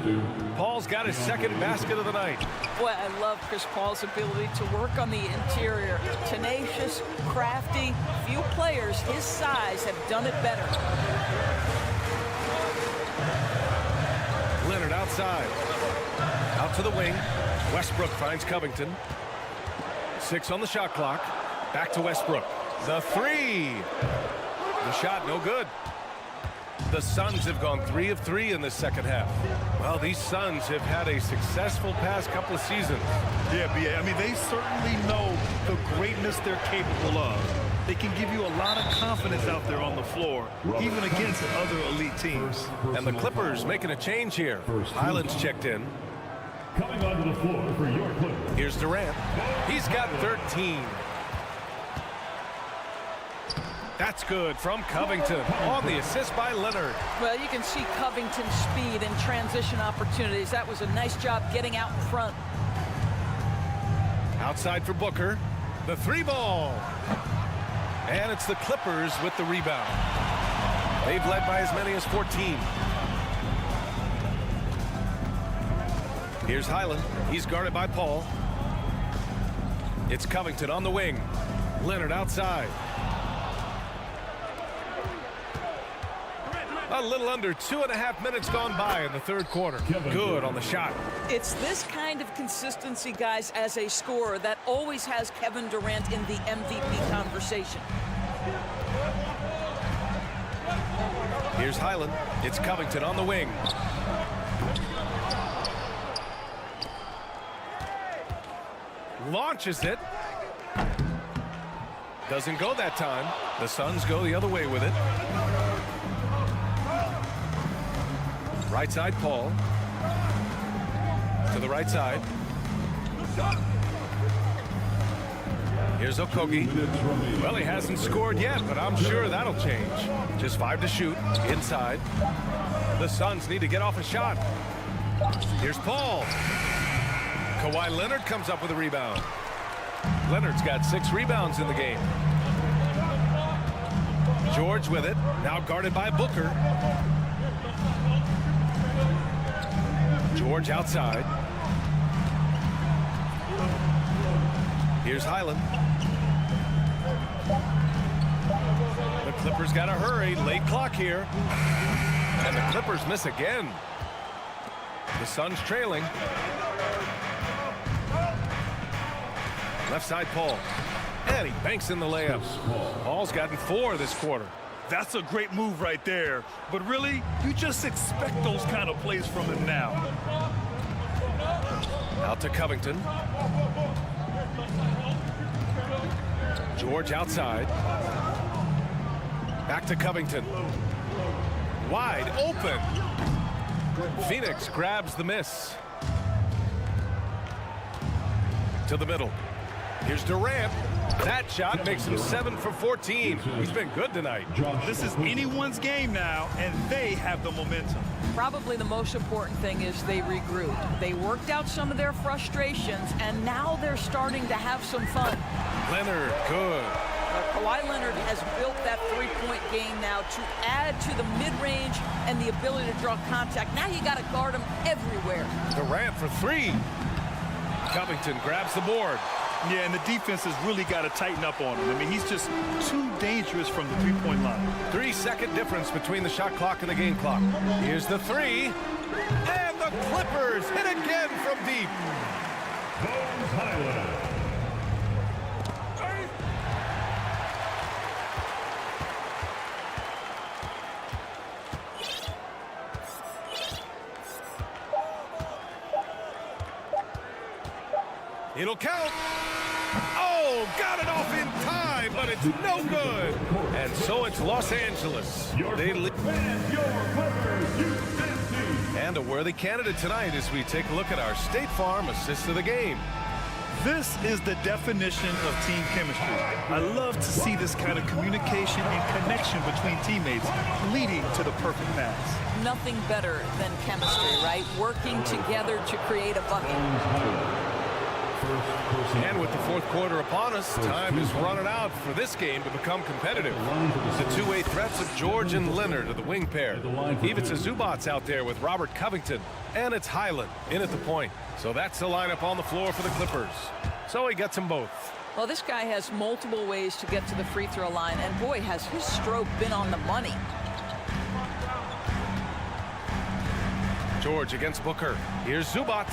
Paul's got his 2nd basket of the night. Boy, I love Chris Paul's ability to work on the interior. Tenacious, crafty. Few players his size have done it better. Leonard outside. Out to the wing. Westbrook finds Covington. 6 on the shot clock. Back to Westbrook. The 3. The shot no good. The Suns have gone 3 of 3 in this second half. Well, these Suns have had a successful past couple of seasons. Yeah, B.A. I mean, they certainly know the greatness they're capable of. They can give you a lot of confidence out there on the floor, even against other elite teams. And the Clippers making a change here. Highland's checked in. Coming onto the floor for your Clippers. Here's Durant. He's got 13. That's good from Covington on the assist by Leonard. Well, you can see Covington's speed and transition opportunities. That was a nice job getting out in front. Outside for Booker. The 3 ball. And it's the Clippers with the rebound. They've led by as many as 14. Here's Highland. He's guarded by Paul. It's Covington on the wing. Leonard outside. A little under 2.5 minutes gone by in the third quarter. Good on the shot. It's this kind of consistency, guys, as a scorer that always has Kevin Durant in the MVP conversation. Here's Highland. It's Covington on the wing. Launches it. Doesn't go that time. The Suns go the other way with it. Right side, Paul. To the right side. Here's Okogie. Well, he hasn't scored yet, but I'm sure that'll change. Just 5 to shoot. Inside. The Suns need to get off a shot. Here's Paul. Kawhi Leonard comes up with a rebound. Leonard's got 6 rebounds in the game. George with it. Now guarded by Booker. George outside. Here's Highland. The Clippers got to hurry. Late clock here. And the Clippers miss again. The Suns trailing. Left side, Paul. And he banks in the layup. Paul's gotten 4 this quarter. That's a great move right there. But really, you just expect those kind of plays from him now. Out to Covington. George outside. Back to Covington. Wide open. Phoenix grabs the miss. To the middle. Here's Durant. That shot makes him 7 for 14. He's been good tonight. This is anyone's game now, and they have the momentum. Probably the most important thing is they regrouped. They worked out some of their frustrations, and now they're starting to have some fun. Leonard, good. Kawhi Leonard has built that three-point game now to add to the mid-range and the ability to draw contact. Now you got to guard him everywhere. Durant for 3. Covington grabs the board. Yeah, and the defense has really got to tighten up on him. I mean, he's just too dangerous from the three-point line. 3-second difference between the shot clock and the game clock. Here's the 3. And the Clippers hit again from deep. It'll count. Oh, got it off in time, but it's no good. And so it's Los Angeles. They lead. And a worthy candidate tonight as we take a look at our State Farm assist of the game. This is the definition of team chemistry. I love to see this kind of communication and connection between teammates leading to the perfect pass. Nothing better than chemistry, right? Working together to create a bucket. And with the fourth quarter upon us, time is running out for this game to become competitive. The two-way threats of George and Leonard are the wing pair. Ivica Zubac's out there with Robert Covington. And it's Highland in at the point. So that's the lineup on the floor for the Clippers. So he gets them both. Well, this guy has multiple ways to get to the free throw line. And boy, has his stroke been on the money. George against Booker. Here's Zubac.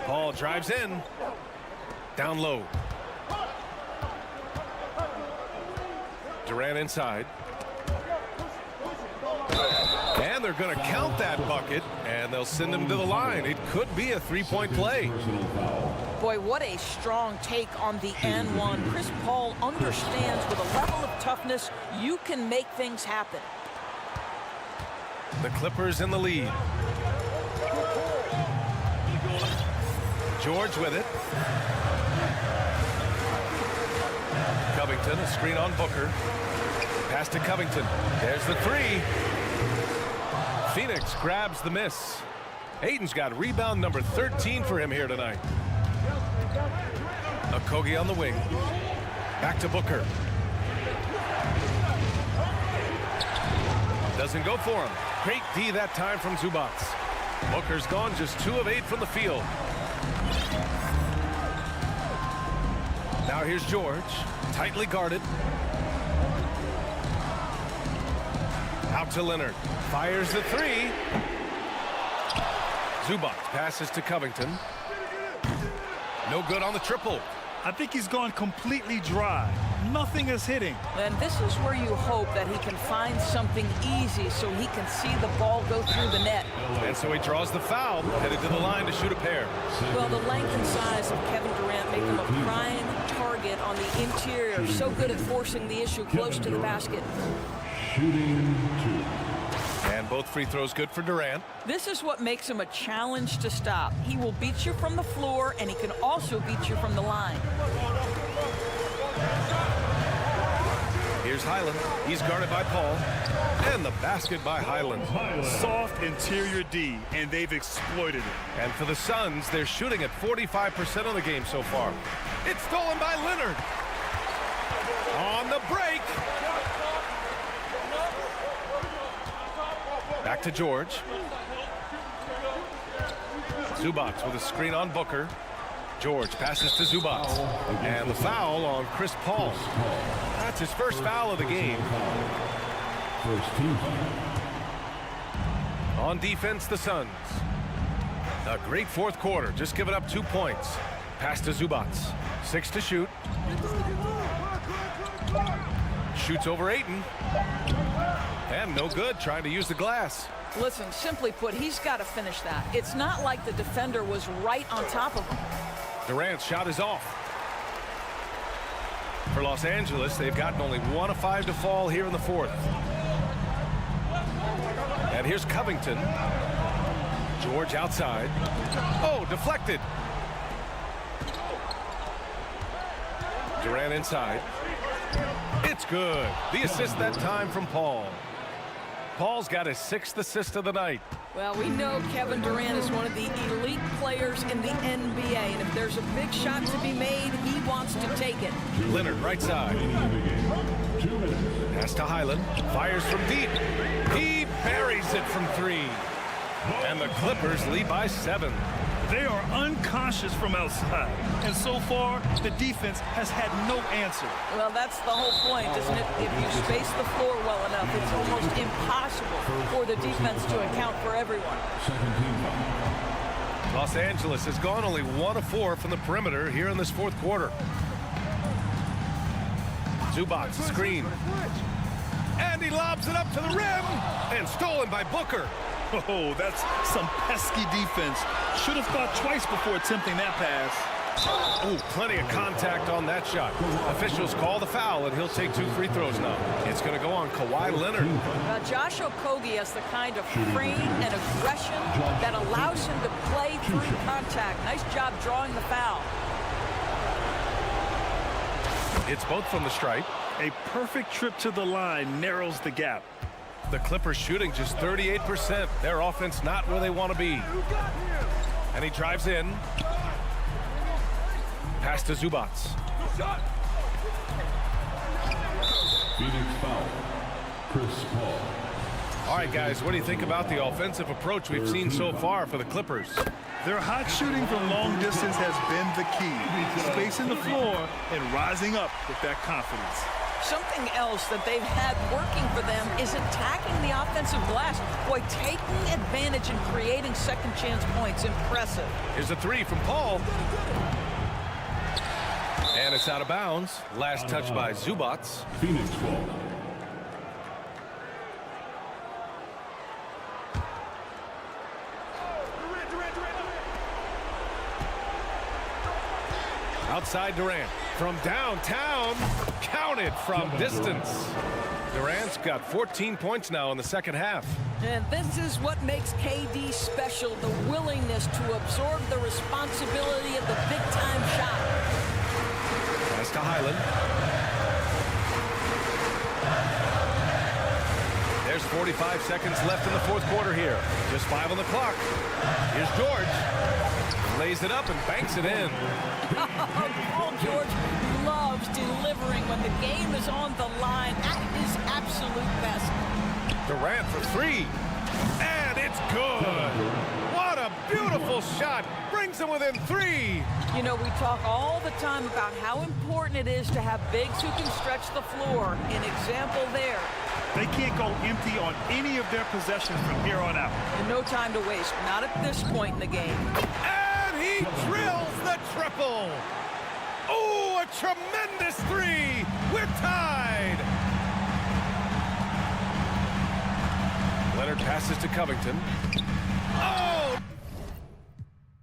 Paul drives in. Down low. Durant inside. And they're going to count that bucket, and they'll send him to the line. It could be a three-point play. Boy, what a strong take on the N1. Chris Paul understands with a level of toughness, you can make things happen. The Clippers in the lead. George with it. Covington, a screen on Booker. Pass to Covington. There's the 3. Phoenix grabs the miss. Ayton's got rebound number 13 for him here tonight. Okogie on the wing. Back to Booker. Doesn't go for him. Great D that time from Zubac. Booker's gone just 2 of 8 from the field. Now here's George. Tightly guarded. Out to Leonard. Fires the 3. Zubac passes to Covington. No good on the triple. I think he's gone completely dry. Nothing is hitting. And this is where you hope that he can find something easy so he can see the ball go through the net. And so he draws the foul, headed to the line to shoot a pair. Well, the length and size of Kevin Durant make him a prime target on the interior. So good at forcing the issue close to the basket. Shooting 2. And both free throws good for Durant. This is what makes him a challenge to stop. He will beat you from the floor, and he can also beat you from the line. Here's Highland. He's guarded by Paul. And the basket by Highland. Soft interior D, and they've exploited it. And for the Suns, they're shooting at 45% of the game so far. It's stolen by Leonard. On the break. Back to George. Zubac with a screen on Booker. George passes to Zubac. And the foul on Chris Paul. That's his first foul of the game. First team. On defense, the Suns. A great fourth quarter. Just giving up 2 points. Pass to Zubac. 6 to shoot. Shoots over Ayton. And no good, trying to use the glass. Listen, simply put, he's got to finish that. It's not like the defender was right on top of him. Durant's shot is off. For Los Angeles, they've gotten only 1 of 5 to fall here in the fourth. And here's Covington. George outside. Oh, deflected. Durant inside. It's good. The assist that time from Paul. Paul's got his 6th assist of the night. Well, we know Kevin Durant is one of the elite players in the NBA, and if there's a big shot to be made, he wants to take it. Leonard, right side. Pass to Highland. Fires from deep. He buries it from 3. And the Clippers lead by 7. They are unconscious from outside, and so far, the defense has had no answer. Well, that's the whole point, isn't it? If you space the floor well enough, it's almost impossible for the defense to account for everyone. Los Angeles has gone only 1 of 4 from the perimeter here in this fourth quarter. Zubac screen. And he lobs it up to the rim. And stolen by Booker. Oh, that's some pesky defense. Should have thought twice before attempting that pass. Ooh, plenty of contact on that shot. Officials call the foul, and he'll take 2 free throws now. It's going to go on Kawhi Leonard. Josh Okogie has the kind of frame and aggression that allows him to play through contact. Nice job drawing the foul. It's both from the stripe. A perfect trip to the line narrows the gap. The Clippers shooting just 38%. Their offense not where they want to be. And he drives in. Pass to Zubac. Phoenix foul. Chris Paul. All right, guys, what do you think about the offensive approach we've seen so far for the Clippers? Their hot shooting from long distance has been the key. Spacing the floor and rising up with that confidence. Something else that they've had working for them is attacking the offensive glass. Boy, taking advantage and creating second chance points. Impressive. Here's a 3 from Paul. And it's out of bounds. Last touch by Zubac. Phoenix ball. Outside Durant. From downtown. Counted from distance. Durant's got 14 points now in the second half. And this is what makes KD special, the willingness to absorb the responsibility of the big-time shot. Pass to Highland. There's 45 seconds left in the fourth quarter here. Just 5 on the clock. Here's George. Lays it up and banks it in. Paul George loves delivering when the game is on the line at his absolute best. Durant for three. And it's good. What a beautiful shot. Brings him within three. You know, we talk all the time about how important it is to have bigs who can stretch the floor. An example there. They can't go empty on any of their possessions from here on out. And no time to waste. Not at this point in the game. And he drills the triple. Oh, a tremendous three. We're tied. Leonard passes to Covington. Oh!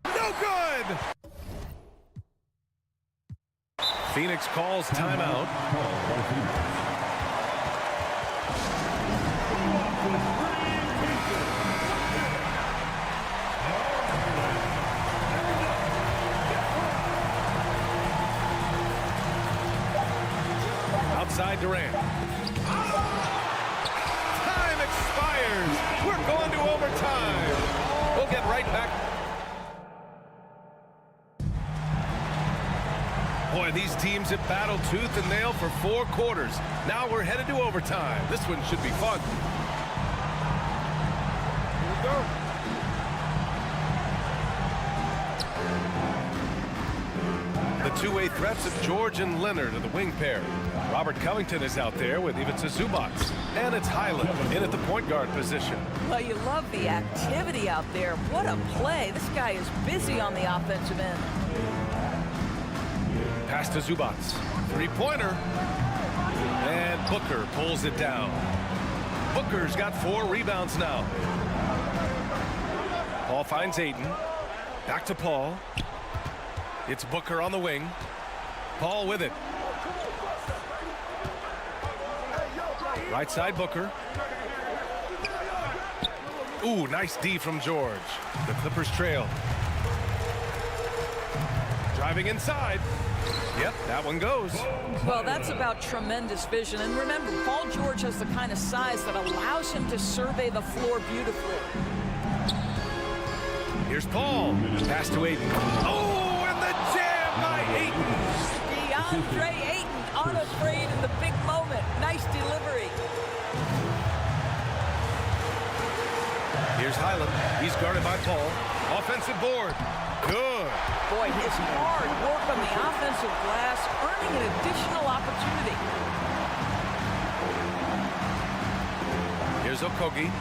No good! Phoenix calls timeout. Outside Durant. Time expires. We're going to overtime. We'll get right back. Boy, these teams have battled tooth and nail for 4 quarters. Now we're headed to overtime. This one should be fun. Here we go. The two-way threats of George and Leonard are the wing pair. Robert Covington is out there with Ivica Zubac. And it's Highland in at the point guard position. Well, you love the activity out there. What a play. This guy is busy on the offensive end. Pass to Zubac. Three-pointer. And Booker pulls it down. Booker's got 4 rebounds now. Paul finds Ayton. Back to Paul. It's Booker on the wing. Paul with it. Right side Booker. Ooh, nice D from George. The Clippers trail. Driving inside. Yep, that one goes. Well, that's about tremendous vision. And remember, Paul George has the kind of size that allows him to survey the floor beautifully. Here's Paul. Pass to Ayton. Oh, and the jam by Ayton. DeAndre Ayton, unafraid in the big moment. Nice delivery. Here's Highland. He's guarded by Paul. Offensive board. Good. Boy, his hard work on the offensive glass, earning an additional opportunity. Here's Okogie.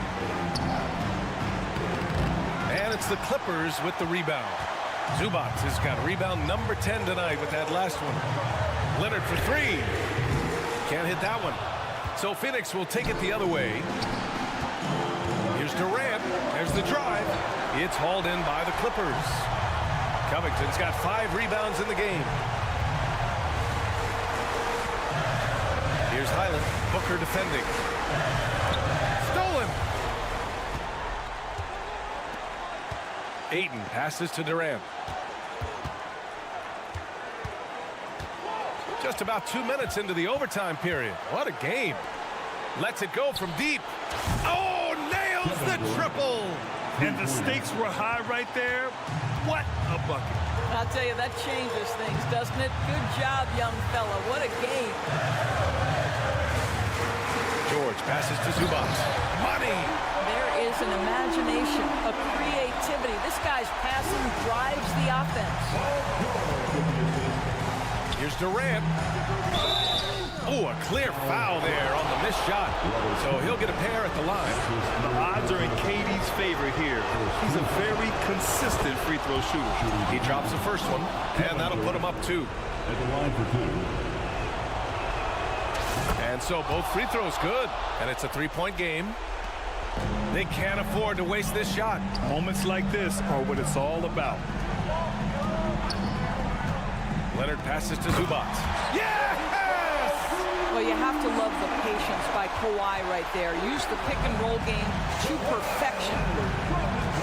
And it's the Clippers with the rebound. Zubac has got rebound number 10 tonight with that last one. Leonard for 3. Can't hit that one. So Phoenix will take it the other way. Here's Durant. There's the drive. It's hauled in by the Clippers. Covington's got 5 rebounds in the game. Here's Highland. Booker defending. Stolen. Ayton passes to Durant. Just about 2 minutes into the overtime period. What a game. Lets it go from deep. Oh, nails the triple. And the stakes were high right there. What a bucket. I'll tell you, that changes things, doesn't it? Good job, young fella. What a game. George passes to Zubac. Money. There is an imagination, a creativity. This guy's passing drives the offense. Here's Durant. Oh, a clear foul there on the missed shot. So he'll get a pair at the line. The odds are in KD's favor here. He's a very consistent free throw shooter. He drops the first one, and that'll put him up 2. At the line for 2. And so both free throws good, and it's a 3-point game. They can't afford to waste this shot. Moments like this are what it's all about. Leonard passes to Zubac. Yes! Well, you have to love the patience by Kawhi right there. Use the pick and roll game to perfection.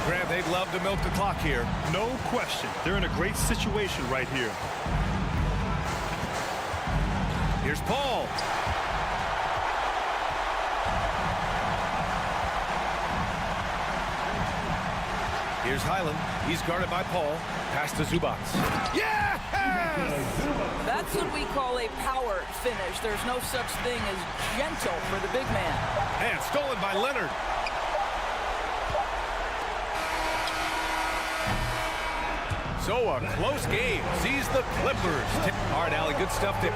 Grant, they'd love to milk the clock here. No question. They're in a great situation right here. Here's Paul. Here's Highland. He's guarded by Paul. Pass to Zubats. Yes! That's what we call a power finish. There's no such thing as gentle for the big man. And stolen by Leonard. So a close game sees the Clippers. All right, Allie, good stuff there.